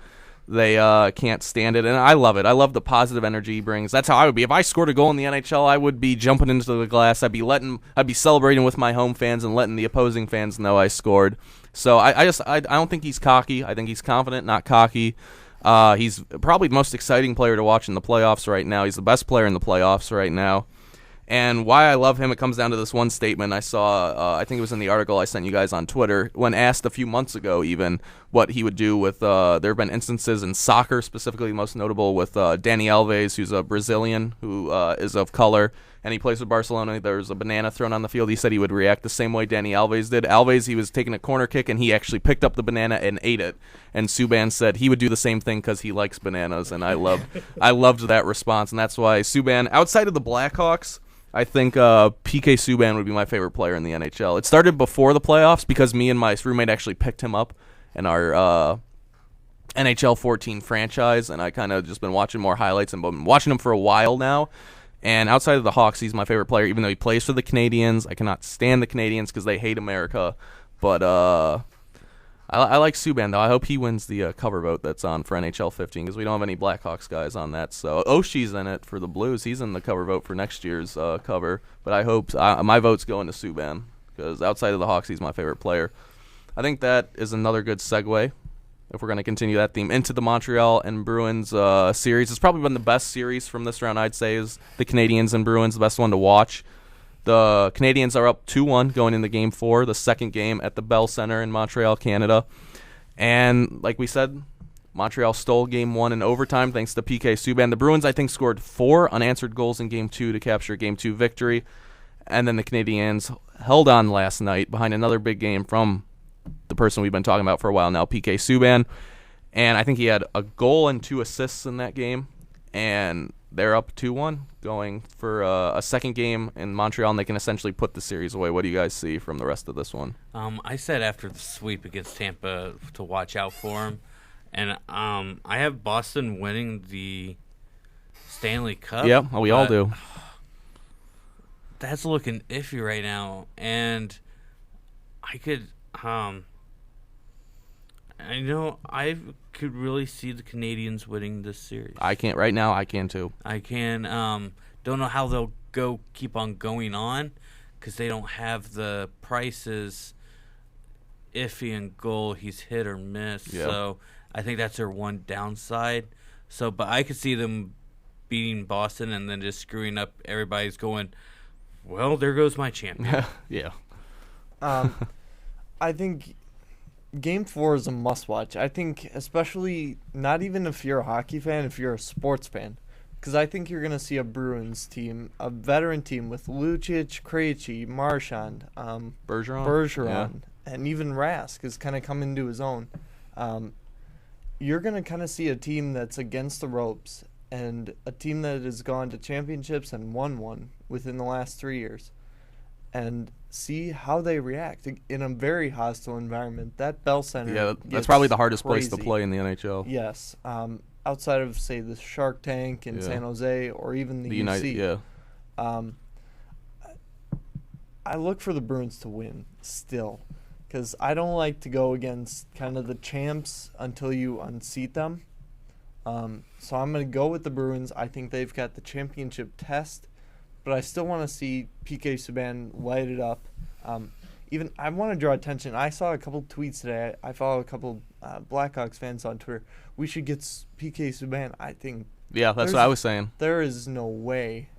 They can't stand it, and I love it. I love the positive energy he brings. That's how I would be. If I scored a goal in the NHL, I would be jumping into the glass. I'd be celebrating with my home fans and letting the opposing fans know I scored. So I don't think he's cocky. I think he's confident, not cocky. He's probably the most exciting player to watch in the playoffs right now. He's the best player in the playoffs right now. And why I love him, it comes down to this one statement I saw, I think it was in the article I sent you guys on Twitter, when asked a few months ago even what he would do with, there have been instances in soccer, specifically most notable with Dani Alves, who's a Brazilian who is of color, and he plays for Barcelona. There was a banana thrown on the field. He said he would react the same way Dani Alves did. Alves, he was taking a corner kick, and he actually picked up the banana and ate it. And Subban said he would do the same thing because he likes bananas, and I loved that response, and that's why Subban, outside of the Blackhawks, I think P.K. Subban would be my favorite player in the NHL. It started before the playoffs because me and my roommate actually picked him up in our NHL 14 franchise, and I kind of just been watching more highlights and been watching him for a while now. And outside of the Hawks, he's my favorite player, even though he plays for the Canadiens. I cannot stand the Canadiens because they hate America. But I like Subban, though. I hope he wins the cover vote that's on for NHL 15 because we don't have any Blackhawks guys on that. So Oshie's in it for the Blues. He's in the cover vote for next year's cover. But I hope my vote's going to Subban because outside of the Hawks, he's my favorite player. I think that is another good segue, if we're going to continue that theme, into the Montreal and Bruins series. It's probably been the best series from this round, I'd say, is the Canadiens and Bruins, the best one to watch. The Canadiens are up 2-1 going into Game 4, the second game at the Bell Center in Montreal, Canada. And like we said, Montreal stole Game 1 in overtime thanks to P.K. Subban. The Bruins, I think, scored 4 unanswered goals in Game 2 to capture a Game 2 victory. And then the Canadiens held on last night behind another big game from the person we've been talking about for a while now, P.K. Subban. And I think he had a goal and 2 assists in that game. And they're up 2-1 going for a second game in Montreal, and they can essentially put the series away. What do you guys see from the rest of this one? I said after the sweep against Tampa to watch out for him. And I have Boston winning the Stanley Cup. Yeah, we all do. That's looking iffy right now. And I could I could really see the Canadiens winning this series. I can't right now. I can too. I can. Don't know how they'll keep on going on because they don't have the prices. Iffy and goal, he's hit or miss. Yeah. So I think that's their one downside. So, but I could see them beating Boston and then just screwing up. Everybody's going, well, there goes my champion. Yeah. I think Game 4 is a must-watch. I think especially not even if you're a hockey fan, if you're a sports fan, because I think you're going to see a Bruins team, a veteran team with Lucic, Krejci, Marchand, Bergeron, and even Rask is kind of coming into his own. You're going to kind of see a team that's against the ropes and a team that has gone to championships and won one within the last 3 years. And see how they react in a very hostile environment. That Bell Center. Yeah, that's probably the hardest crazy. place to play in the NHL. Yes. Outside of, say, the Shark Tank in San Jose or even the UC. United, I look for the Bruins to win still because I don't like to go against kind of the champs until you unseat them. So I'm going to go with the Bruins. I think they've got the championship test. But I still want to see P.K. Subban light it up. Even I want to draw attention. I saw a couple tweets today. I follow a couple Blackhawks fans on Twitter. We should get P.K. Subban. I think. Yeah, that's what I was saying. There is no way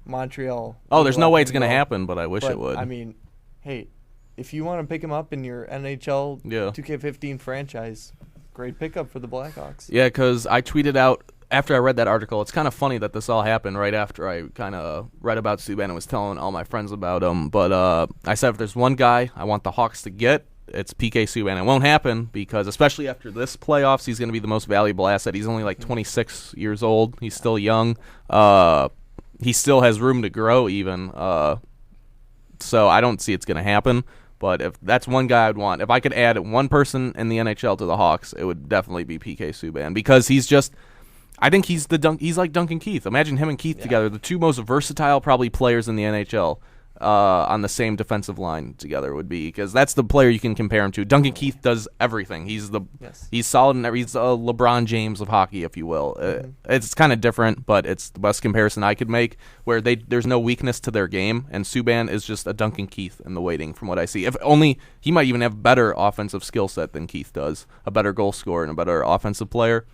Montreal. Oh, there's no way it's going to happen, but I wish it would. I mean, hey, if you want to pick him up in your NHL 2K15 franchise, great pickup for the Blackhawks. Yeah, because I tweeted out. After I read that article, it's kind of funny that this all happened right after I kind of read about Subban and was telling all my friends about him. But I said if there's one guy I want the Hawks to get, it's P.K. Subban. It won't happen because, especially after this playoffs, he's going to be the most valuable asset. He's only like 26 years old. He's still young. He still has room to grow even. So I don't see it's going to happen. But if that's one guy I'd want, if I could add one person in the NHL to the Hawks, it would definitely be P.K. Subban because he's just – I think he's like Duncan Keith. Imagine him and Keith together, the two most versatile probably players in the NHL on the same defensive line together would be because that's the player you can compare him to. Duncan Keith does everything. He's solid in he's a LeBron James of hockey, if you will. It's kind of different, but it's the best comparison I could make where there's no weakness to their game, and Subban is just a Duncan Keith in the waiting from what I see. If only he might even have better offensive skill set than Keith does, a better goal scorer and a better offensive player.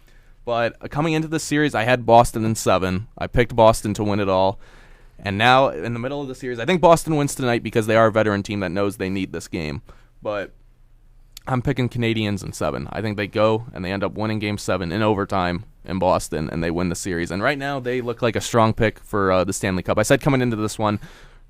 But coming into this series, I had Boston in 7. I picked Boston to win it all. And now, in the middle of the series, I think Boston wins tonight because they are a veteran team that knows they need this game. But I'm picking Canadiens in 7. I think they go and they end up winning Game 7 in overtime in Boston, and they win the series. And right now, they look like a strong pick for the Stanley Cup. I said coming into this one,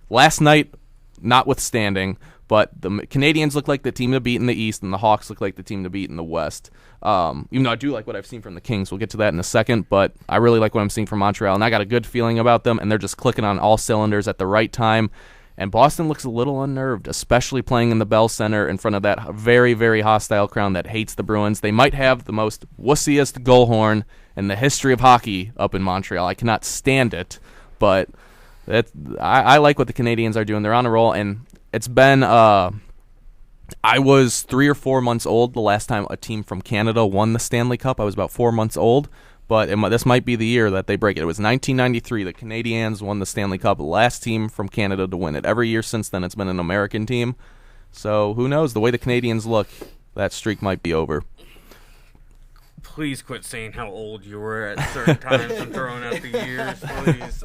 last night, notwithstanding, but the Canadiens look like the team to beat in the East, and the Hawks look like the team to beat in the West. Even though I do like what I've seen from the Kings. We'll get to that in a second, but I really like what I'm seeing from Montreal, and I got a good feeling about them, and they're just clicking on all cylinders at the right time. And Boston looks a little unnerved, especially playing in the Bell Center in front of that very, very hostile crowd that hates the Bruins. They might have the most wussiest goal horn in the history of hockey up in Montreal. I cannot stand it, but I like what the Canadiens are doing. They're on a roll, and it's been I was 3 or 4 months old the last time a team from Canada won the Stanley Cup. I was about 4 months old, but this might be the year that they break it. It was 1993. The Canadiens won the Stanley Cup, the last team from Canada to win it. Every year since then, it's been an American team. So who knows? The way the Canadiens look, that streak might be over. Please quit saying how old you were at certain times and throwing out the years, please.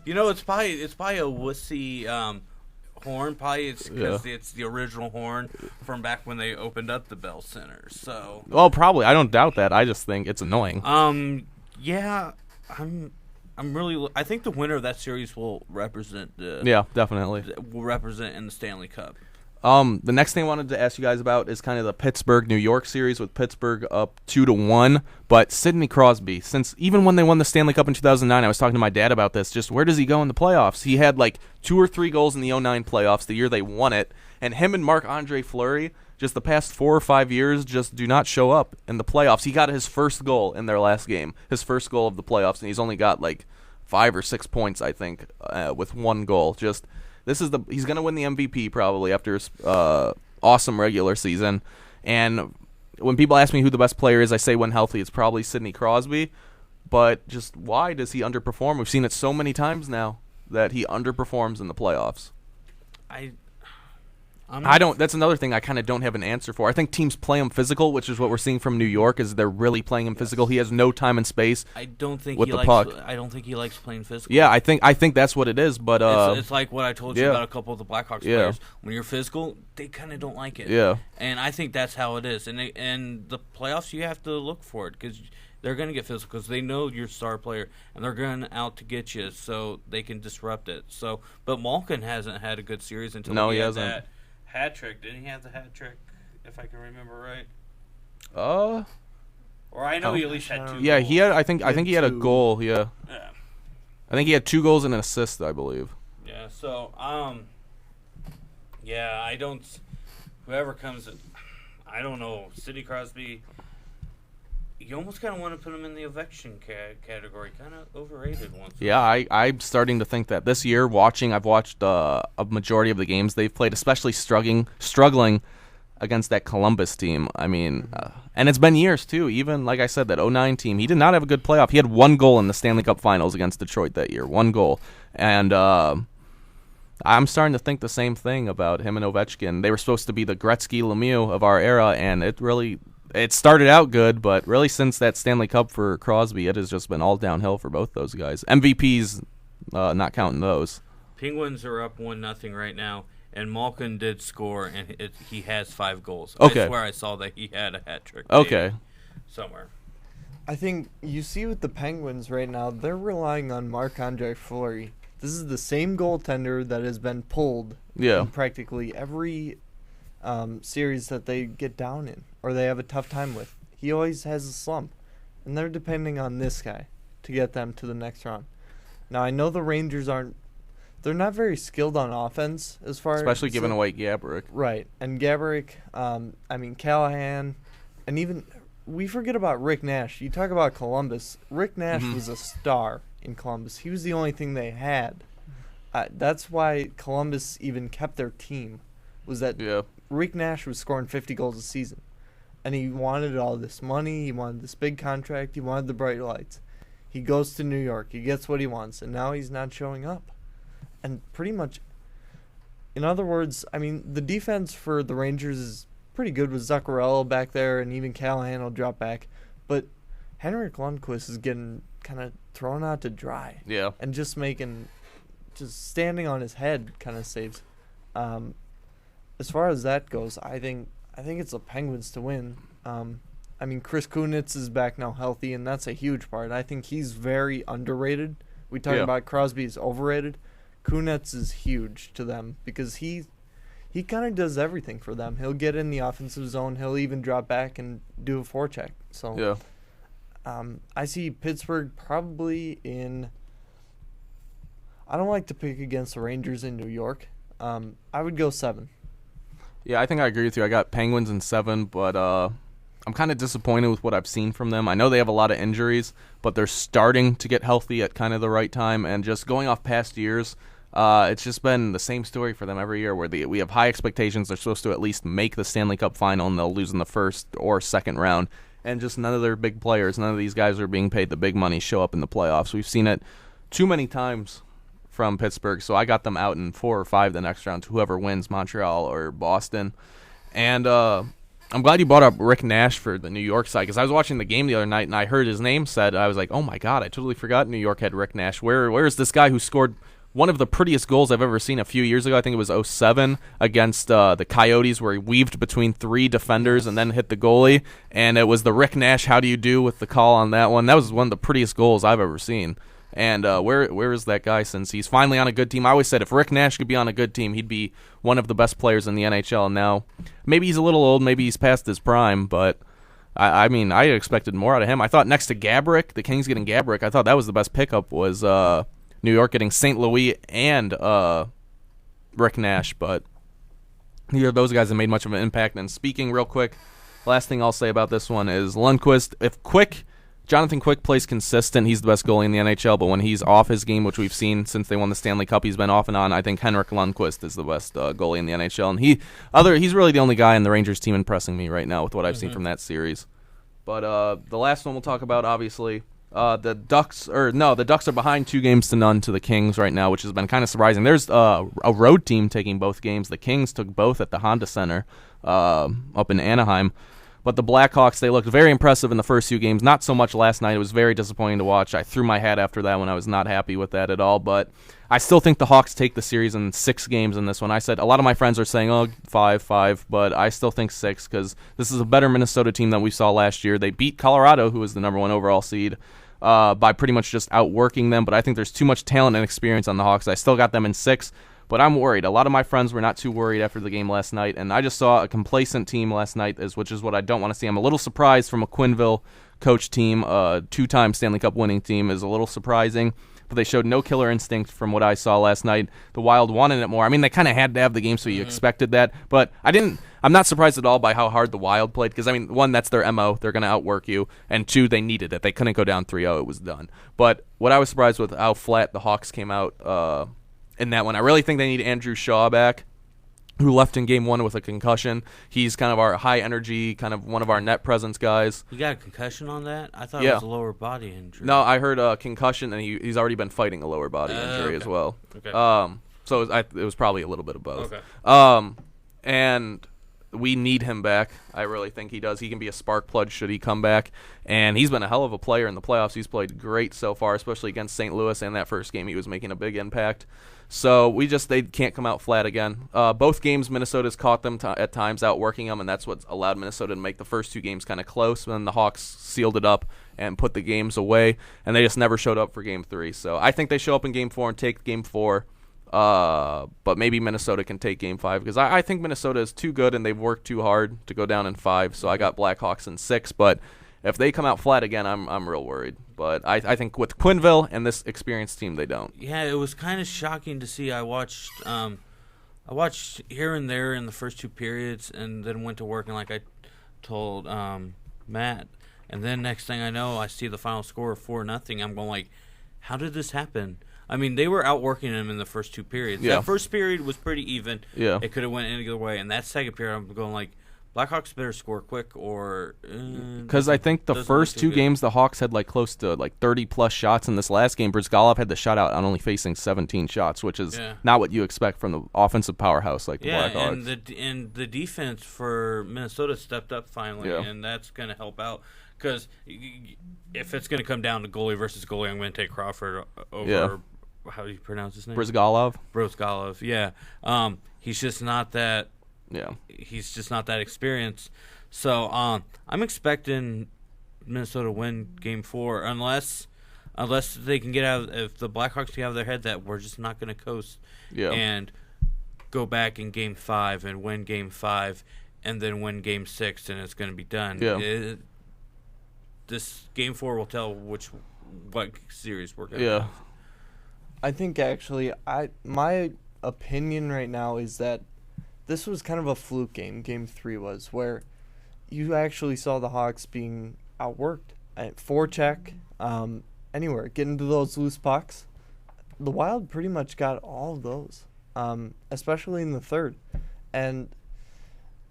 It's probably a wussy horn. Probably it's because it's the original horn from back when they opened up the Bell Center. So. Well, probably. I don't doubt that. I just think it's annoying. Yeah. I'm really. I think the winner of that series will represent. Definitely. Will represent in the Stanley Cup. The next thing I wanted to ask you guys about is kind of the Pittsburgh-New York series with Pittsburgh up 2-1. But Sidney Crosby, since even when they won the Stanley Cup in 2009, I was talking to my dad about this, just where does he go in the playoffs? He had like 2 or 3 goals in the 2009 playoffs, the year they won it. And him and Marc-Andre Fleury, just the past 4 or 5 years, just do not show up in the playoffs. He got his first goal in their last game, his first goal of the playoffs, and he's only got like 5 or 6 points, I think, with 1 goal. Just... he's going to win the MVP probably after his awesome regular season. And when people ask me who the best player is, I say when healthy, it's probably Sidney Crosby. But just why does he underperform? We've seen it so many times now that he underperforms in the playoffs. I don't. That's another thing I kind of don't have an answer for. I think teams play him physical, which is what we're seeing from New York. Is they're really playing him physical. He has no time and space. I don't think with he the likes. puck. I don't think he likes playing physical. Yeah, I think that's what it is. But it's like what I told you about a couple of the Blackhawks players. When you're physical, they kind of don't like it. Yeah, and I think that's how it is. And the playoffs, you have to look for it because they're going to get physical because they know you're a star player and they're going out to get you so they can disrupt it. So, but Malkin hasn't had a good series until he hasn't. That hat trick. Didn't he have the hat trick, if I can remember right? Or I know he at least had 2 Yeah, goals. he had. I think he had a goal. Yeah. I think he had 2 goals and an assist, I believe. Yeah. So, yeah, I don't. Whoever comes, I don't know. Sidney Crosby. You almost kind of want to put him in the Ovechkin category. Kind of overrated once. Yeah, I'm starting to think that this year. I've watched a majority of the games they've played, especially struggling against that Columbus team. I mean, and it's been years too. Even like I said, that 2009 team, he did not have a good playoff. He had 1 goal in the Stanley Cup Finals against Detroit that year. 1 goal, and I'm starting to think the same thing about him and Ovechkin. They were supposed to be the Gretzky Lemieux of our era, and it started out good, but really since that Stanley Cup for Crosby, it has just been all downhill for both those guys. MVPs, not counting those. Penguins are up 1-0 right now, and Malkin did score, and he has 5 goals. Okay. I swear I saw that he had a hat trick. Okay. Somewhere. I think you see with the Penguins right now, they're relying on Marc-Andre Fleury. This is the same goaltender that has been pulled in practically every series that they get down in or they have a tough time with. He always has a slump, and they're depending on this guy to get them to the next round. Now, I know the Rangers they're not very skilled on offense as far especially giving away Gaborik. Right, and Gaborik, Callahan, and even we forget about Rick Nash. You talk about Columbus. Rick Nash was a star in Columbus. He was the only thing they had. That's why Columbus even kept their team, was that Rick Nash was scoring 50 goals a season. And he wanted all this money. He wanted this big contract. He wanted the bright lights. He goes to New York. He gets what he wants. And now he's not showing up. And pretty much, in other words, I mean, the defense for the Rangers is pretty good with Zuccarello back there. And even Callahan will drop back. But Henrik Lundqvist is getting kind of thrown out to dry. Yeah. And just standing on his head kind of saves. As far as that goes, I think it's the Penguins to win. Chris Kunitz is back now healthy, and that's a huge part. I think he's very underrated. We talk about Crosby is overrated. Kunitz is huge to them because he kind of does everything for them. He'll get in the offensive zone. He'll even drop back and do a forecheck. So I see Pittsburgh probably in. I don't like to pick against the Rangers in New York. I would go 7. Yeah, I think I agree with you. I got Penguins in 7, but I'm kind of disappointed with what I've seen from them. I know they have a lot of injuries, but they're starting to get healthy at kind of the right time. And just going off past years, it's just been the same story for them every year where we have high expectations. They're supposed to at least make the Stanley Cup final, and they'll lose in the first or second round. And just none of their big players, none of these guys who are being paid the big money show up in the playoffs. We've seen it too many times from Pittsburgh, so I got them out in 4 or 5 the next round to whoever wins, Montreal or Boston. And I'm glad you brought up Rick Nash for the New York side, because I was watching the game the other night and I heard his name said. I was like, oh my God, I totally forgot New York had Rick Nash. Where is this guy who scored one of the prettiest goals I've ever seen a few years ago? I think it was 2007 against the Coyotes, where he weaved between 3 defenders and then hit the goalie. And it was the Rick Nash, how do you do, with the call on that one. That was one of the prettiest goals I've ever seen. And where is that guy since he's finally on a good team? I always said if Rick Nash could be on a good team, he'd be one of the best players in the NHL. And now maybe he's a little old, maybe he's past his prime, but I expected more out of him. I thought next to Gaborik, the Kings getting Gaborik, I thought that was the best pickup, was New York getting St. Louis and Rick Nash. But neither of those guys have made much of an impact. And speaking real quick, last thing I'll say about this one is Lundqvist. If Jonathan Quick plays consistent, he's the best goalie in the NHL, but when he's off his game, which we've seen since they won the Stanley Cup, he's been off and on. I think Henrik Lundqvist is the best goalie in the NHL, and he's really the only guy in the Rangers team impressing me right now with what I've seen from that series. But the last one we'll talk about, obviously, The Ducks are behind 2-0 to the Kings right now, which has been kind of surprising. There's a road team taking both games. The Kings took both at the Honda Center up in Anaheim. But the Blackhawks, they looked very impressive in the first 2 games. Not so much last night. It was very disappointing to watch. I threw my hat after that when I was not happy with that at all. But I still think the Hawks take the series in 6 games in this one. I said a lot of my friends are saying, 5, but I still think 6 because this is a better Minnesota team than we saw last year. They beat Colorado, who was the number 1 overall seed, by pretty much just outworking them. But I think there's too much talent and experience on the Hawks. I still got them in 6. But I'm worried. A lot of my friends were not too worried after the game last night, and I just saw a complacent team last night, which is what I don't want to see. I'm a little surprised from a Quenneville coach team, a 2-time Stanley Cup winning team, is a little surprising. But they showed no killer instinct from what I saw last night. The Wild wanted it more. I mean, they kind of had to have the game, so you expected that. But I'm not surprised at all by how hard the Wild played, because, I mean, 1, that's their MO. They're going to outwork you. And 2, they needed it. They couldn't go down 3-0. It was done. But what I was surprised with how flat the Hawks came out in that one. I really think they need Andrew Shaw back, who left in game 1 with a concussion. He's kind of our high energy, kind of one of our net presence guys. You got a concussion on that? I thought it was a lower body injury. No, I heard a concussion, and he's already been fighting a lower body injury as well. Okay. So it was probably a little bit of both. Okay. And we need him back. I really think he does. He can be a spark plug should he come back. And he's been a hell of a player in the playoffs. He's played great so far, especially against St. Louis. And that first game, he was making a big impact. So they can't come out flat again. Both games, Minnesota's caught them at times outworking them, and that's what's allowed Minnesota to make the first 2 games kind of close. And then the Hawks sealed it up and put the games away, and they just never showed up for game 3. So I think they show up in game 4 and take game 4. But maybe Minnesota can take game 5 because I think Minnesota is too good and they've worked too hard to go down in 5. So I got Blackhawks in 6. But if they come out flat again, I'm real worried. But I think with Quenneville and this experienced team, they don't. Yeah, it was kind of shocking to see. I watched here and there in the first 2 periods, and then went to work. And like I told Matt, and then next thing I know, I see the final score of 4-0. I'm going like, how did this happen? I mean, they were outworking them in the first 2 periods. Yeah. That first period was pretty even. Yeah. It could have went any other way. And that second period, I'm going like, Blackhawks better score quick or... Because I think the first 2 games, the Hawks had like close to like 30-plus shots. In this last game, Brizgalov had the shutout on only facing 17 shots, which is not what you expect from the offensive powerhouse like the Blackhawks. And the defense for Minnesota stepped up finally, and that's going to help out. Because if it's going to come down to goalie versus goalie, I'm going to take Crawford over... How do you pronounce his name? Brizgalov, yeah. He's just not that... Yeah, he's just not that experienced. So I'm expecting Minnesota to win Game 4 unless they can get out. If the Blackhawks can have their head that we're just not going to coast and go back in Game 5 and win Game 5 and then win Game 6 and it's going to be done. Yeah. This Game 4 will tell what series we're going to have. I think actually my opinion right now is that this was kind of a fluke game. Game 3 was, where you actually saw the Hawks being outworked at forecheck, anywhere, getting to those loose pucks. The Wild pretty much got all of those, especially in the third. And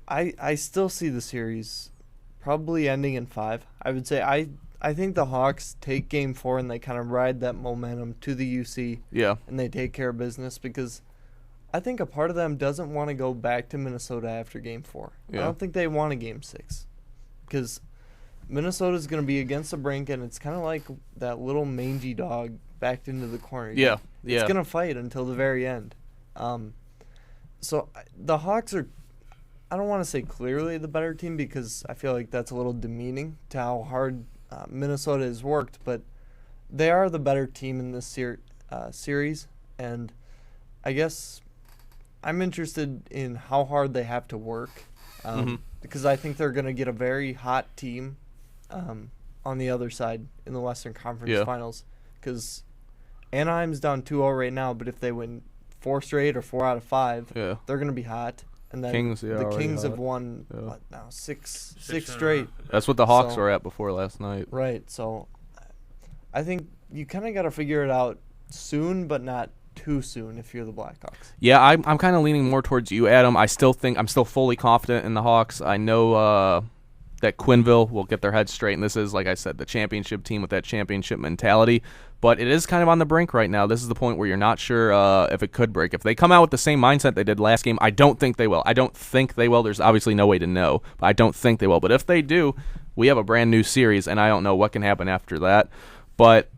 I still see the series probably ending in 5. I would say I think the Hawks take Game 4 and they kind of ride that momentum to the UC. Yeah. And they take care of business because I think a part of them doesn't want to go back to Minnesota after Game 4. Yeah. I don't think they want a Game 6 because Minnesota's going to be against the brink, and it's kind of like that little mangy dog backed into the corner. Yeah. It's going to fight until the very end. So the Hawks are, I don't want to say clearly the better team because I feel like that's a little demeaning to how hard Minnesota has worked, but they are the better team in this series, and I guess I'm interested in how hard they have to work because I think they're going to get a very hot team on the other side in the Western Conference Finals because Anaheim's down 2-0 right now, but if they win 4 straight or 4 out of 5, they're going to be hot. And then the Kings have won, what now, six straight. That's what the Hawks were at before last night. Right, so I think you kind of got to figure it out soon, but not too soon if you're the Blackhawks. Yeah, I'm kind of leaning more towards you, Adam. I'm still fully confident in the Hawks. I know that Quinville will get their heads straight, and this is, like I said, the championship team with that championship mentality. But it is kind of on the brink right now. This is the point where you're not sure if it could break. If they come out with the same mindset they did last game, I don't think they will. There's obviously no way to know, but I don't think they will. But if they do, we have a brand new series, and I don't know what can happen after that. But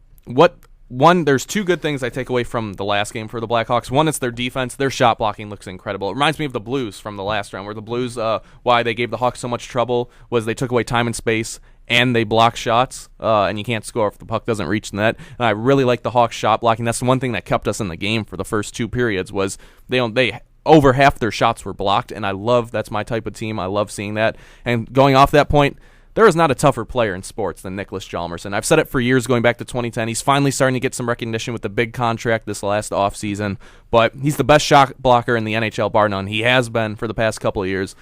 there's two good things I take away from the last game for the Blackhawks. One, it's their defense. Their shot blocking looks incredible. It reminds me of the Blues from the last round, where the Blues, why they gave the Hawks so much trouble was they took away time and space, and they block shots, and you can't score if the puck doesn't reach the net. And I really like the Hawks shot blocking. That's the one thing that kept us in the game for the first two periods was they over half their shots were blocked, and that's my type of team. I love seeing that. And going off that point, there is not a tougher player in sports than Nicholas Hjalmarsson. I've said it for years going back to 2010. He's finally starting to get some recognition with the big contract this last offseason, but he's the best shot blocker in the NHL, bar none. He has been for the past couple of years.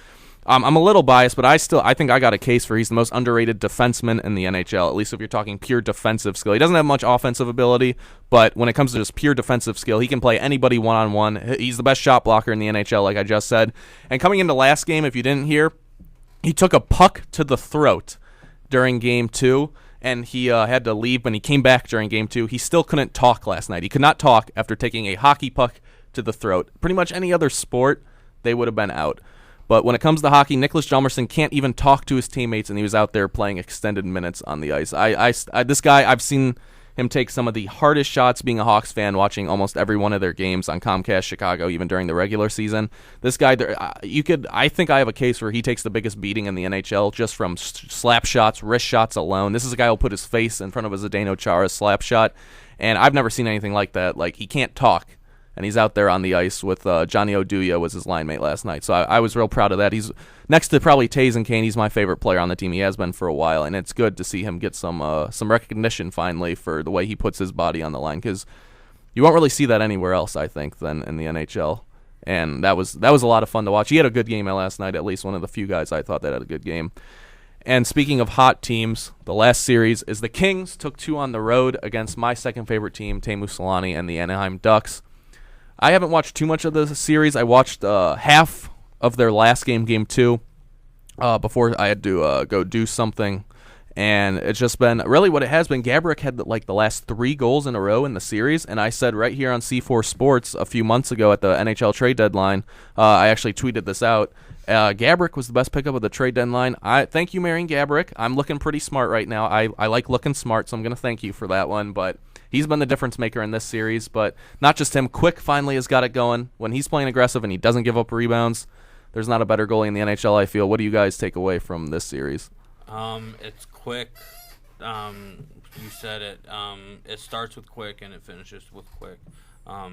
I'm a little biased, but I think I got a case for he's the most underrated defenseman in the NHL, at least if you're talking pure defensive skill. He doesn't have much offensive ability, but when it comes to just pure defensive skill, he can play anybody one-on-one. He's the best shot blocker in the NHL, like I just said. And coming into last game, if you didn't hear, he took a puck to the throat during Game 2, and he had to leave. When he came back during Game 2, he still couldn't talk last night. He could not talk after taking a hockey puck to the throat. Pretty much any other sport, they would have been out. But when it comes to hockey, Nicholas Hjalmarsson can't even talk to his teammates, and he was out there playing extended minutes on the ice. This guy, I've seen him take some of the hardest shots being a Hawks fan, watching almost every one of their games on Comcast Chicago, even during the regular season. This guy, I think I have a case where he takes the biggest beating in the NHL just from slap shots, wrist shots alone. This is a guy who'll put his face in front of a Zdeno Chara slap shot, and I've never seen anything like that. Like, he can't talk, and he's out there on the ice with Johnny Oduya was his line mate last night. So I was real proud of that. He's next to probably Taze and Kane. He's my favorite player on the team. He has been for a while, and it's good to see him get some recognition finally for the way he puts his body on the line, because you won't really see that anywhere else, I think, than in the NHL. And that was a lot of fun to watch. He had a good game last night, at least one of the few guys I thought that had a good game. And speaking of hot teams, the last series is the Kings took 2 on the road against my second favorite team, Teemu Selanne and the Anaheim Ducks. I haven't watched too much of the series. I watched half of their last game, Game 2, before I had to go do something. And it's just been, really what it has been, Gaborik had like the last 3 goals in a row in the series. And I said right here on C4 Sports a few months ago at the NHL trade deadline, I actually tweeted this out, Gaborik was the best pickup of the trade deadline. Thank you, Marian Gaborik. I'm looking pretty smart right now. I like looking smart, so I'm going to thank you for that one. But he's been the difference maker in this series, but not just him. Quick finally has got it going. When he's playing aggressive and he doesn't give up rebounds, there's not a better goalie in the NHL, I feel. What do you guys take away from this series? It's Quick. You said it. It starts with Quick and it finishes with Quick.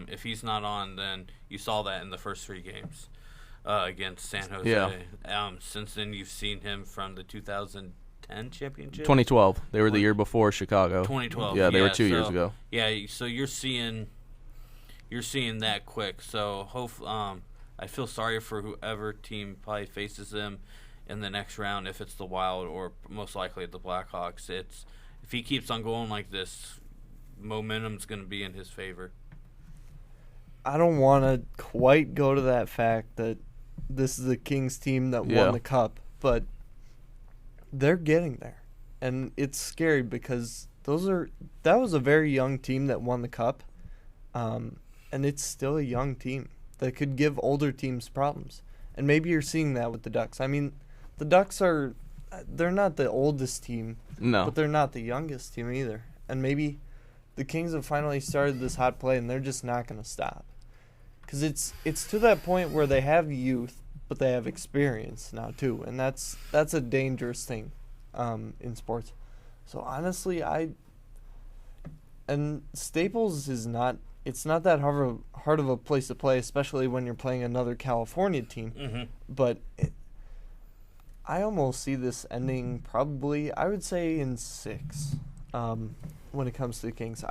If he's not on, then you saw that in the first 3 games against San Jose. Yeah. Since then, you've seen him from the 2010 championship. 2012. They were the year before Chicago. 2012. Yeah, they were 2 years ago. Yeah, so you're seeing that Quick. So I feel sorry for whoever team probably faces him in the next round, if it's the Wild or most likely the Blackhawks. If he keeps on going like this, momentum's going to be in his favor. I don't want to quite go to that fact that this is the Kings team that won the Cup, but they're getting there. And it's scary because that was a very young team that won the Cup, and it's still a young team that could give older teams problems. And maybe you're seeing that with the Ducks. I mean, the Ducks they're not the oldest team, but they're not the youngest team either. And maybe the Kings have finally started this hot play, and they're just not going to stop. Because it's to that point where they have youth, but they have experience now too, and that's a dangerous thing in sports. So honestly, and Staples is not. It's not that hard of a place to play, especially when you're playing another California team. Mm-hmm. But I almost see this ending probably, I would say, in 6 when it comes to the Kings.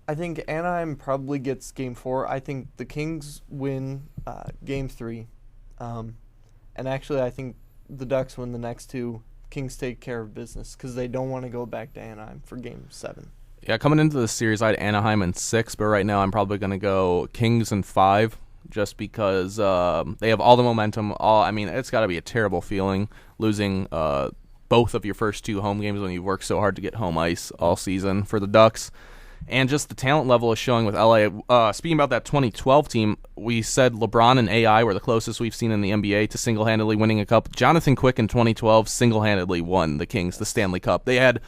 I think Anaheim probably gets Game 4. I think the Kings win Game 3. And actually, I think the Ducks win the next 2. Kings take care of business because they don't want to go back to Anaheim for Game 7. Yeah, coming into the series, I had Anaheim in 6, but right now I'm probably going to go Kings in 5. just because they have all the momentum. It's got to be a terrible feeling losing both of your first 2 home games when you've worked so hard to get home ice all season for the Ducks. And just the talent level is showing with LA. Speaking about that 2012 team, we said LeBron and AI were the closest we've seen in the NBA to single-handedly winning a cup. Jonathan Quick in 2012 single-handedly won the Kings the Stanley Cup. They had,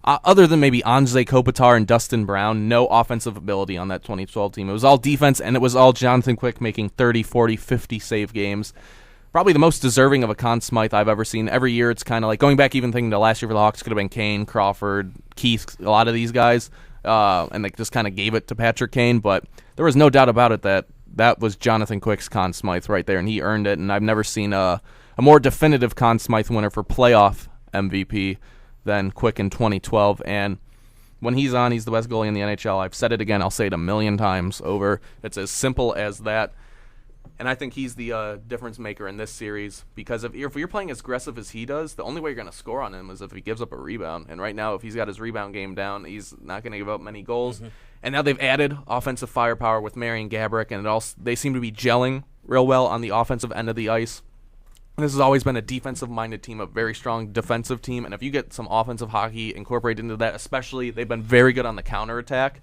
other than maybe Anze Kopitar and Dustin Brown, no offensive ability on that 2012 team. It was all defense, and it was all Jonathan Quick making 30, 40, 50 save games. Probably the most deserving of a Conn Smythe I've ever seen. Every year it's kind of like, going back even thinking to last year for the Hawks, could have been Kane, Crawford, Keith, a lot of these guys. And they just kind of gave it to Patrick Kane, but there was no doubt about it that was Jonathan Quick's Conn Smythe right there, and he earned it, and I've never seen a more definitive Conn Smythe winner for playoff MVP than Quick in 2012, and when he's on, he's the best goalie in the NHL. I've said it again, I'll say it a million times over. It's as simple as that. And I think he's the difference maker in this series, because if you're playing as aggressive as he does, the only way you're going to score on him is if he gives up a rebound. And right now, if he's got his rebound game down, he's not going to give up many goals. Mm-hmm. And now they've added offensive firepower with Marian Gaborik, and they seem to be gelling real well on the offensive end of the ice. And this has always been a defensive-minded team, a very strong defensive team. And if you get some offensive hockey incorporated into that, especially, they've been very good on the counterattack.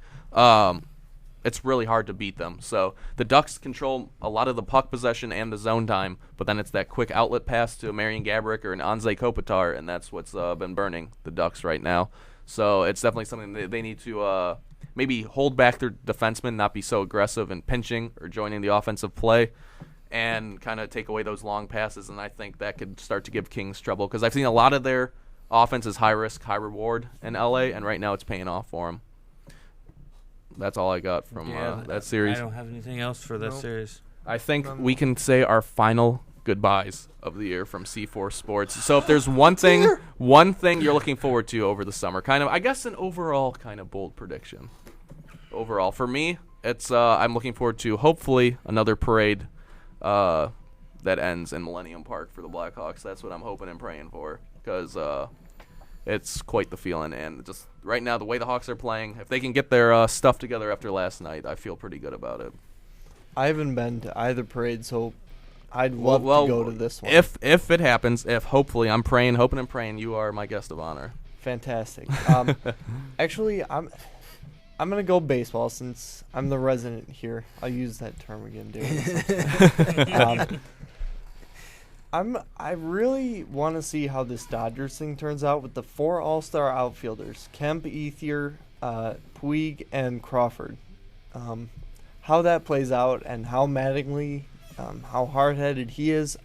It's really hard to beat them. So the Ducks control a lot of the puck possession and the zone time, but then it's that quick outlet pass to Marian Gaborik or an Anze Kopitar, and that's what's been burning the Ducks right now. So it's definitely something that they need to maybe hold back their defensemen, not be so aggressive in pinching or joining the offensive play, and kind of take away those long passes, and I think that could start to give Kings trouble, because I've seen a lot of their offense is high risk, high reward in LA, and right now it's paying off for them. That's all I got from that series. I don't have anything else for that series. I think we can say our final goodbyes of the year from C4 Sports. So if there's one thing you're looking forward to over the summer, kind of, I guess an overall kind of bold prediction. Overall, for me, it's I'm looking forward to hopefully another parade that ends in Millennium Park for the Blackhawks. That's what I'm hoping and praying for, because it's quite the feeling. And just right now, the way the Hawks are playing, if they can get their stuff together after last night, I feel pretty good about it. I haven't been to either parade, so I'd love to go to this one. If it happens, hopefully, I'm hoping and praying you are my guest of honor. Fantastic. Actually, I'm gonna go baseball since I'm the resident here. I'll use that term again, dude. I really want to see how this Dodgers thing turns out with the 4 all-star outfielders: Kemp, Ethier, Puig, and Crawford. How that plays out and how Mattingly, how hard-headed he is,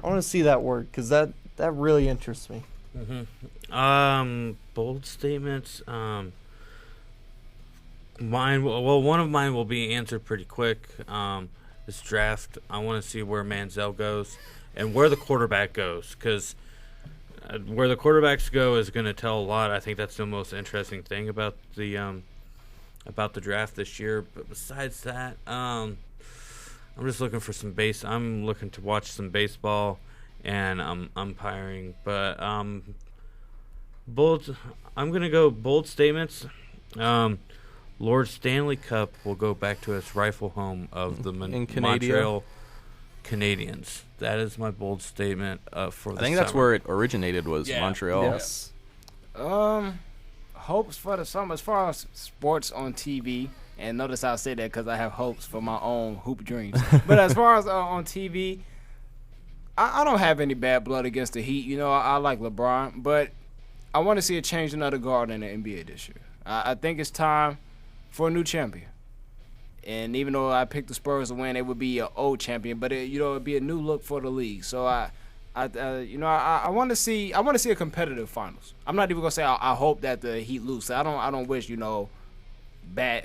I want to see that work, because that really interests me. Mm-hmm. Bold statements. One of mine will be answered pretty quick. This draft, I want to see where Manziel goes and where the quarterback goes, because where the quarterbacks go is going to tell a lot. I think that's the most interesting thing about the draft this year. But besides that, I'm just looking for some I'm looking to watch some baseball, and I'm umpiring. But bold. I'm going to go bold statements. Lord Stanley Cup will go back to its rightful home of the Montreal Canadiens. That is my bold statement for the I think summer. that's where it originated, was Montreal. Yes. Hopes for the summer as far as sports on TV. And notice I say that because I have hopes for my own hoop dreams. But as far as on TV, I don't have any bad blood against the Heat. You know, I like LeBron. But I want to see a change in the guard in the NBA this year. I think it's time for a new champion. And even though I picked the Spurs to win, it would be an old champion, but it'd be a new look for the league. So I want to see a competitive finals. I'm not even gonna say I hope that the Heat lose. I don't wish bad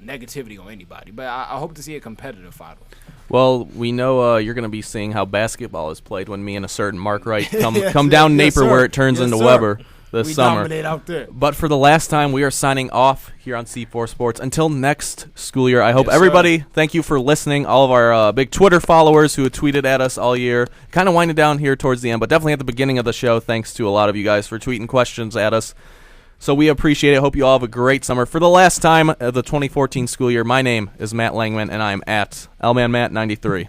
negativity on anybody, but I hope to see a competitive final. Well, we know you're going to be seeing how basketball is played when me and a certain Mark Wright come down Napier, where it turns into Weber this summer. Dominate out there. But for the last time, we are signing off here on C4 Sports. Until next school year, I hope everybody, thank you for listening. All of our big Twitter followers who have tweeted at us all year. Kind of winding down here towards the end, but definitely at the beginning of the show, thanks to a lot of you guys for tweeting questions at us. So we appreciate it. Hope you all have a great summer. For the last time of the 2014 school year, my name is Matt Langman, and I'm at LmanMatt93.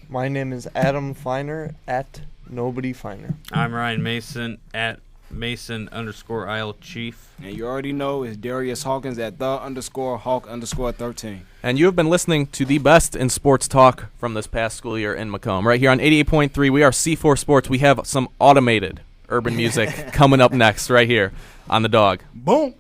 My name is Adam Feiner at Nobody Feiner. I'm Ryan Mason at Mason_Isle Chief. And you already know it's Darius Hawkins at _Hawk_13. And you have been listening to the best in sports talk from this past school year in Macomb. Right here on 88.3, we are C4 Sports. We have some automated urban music coming up next right here on The Dog. Boom.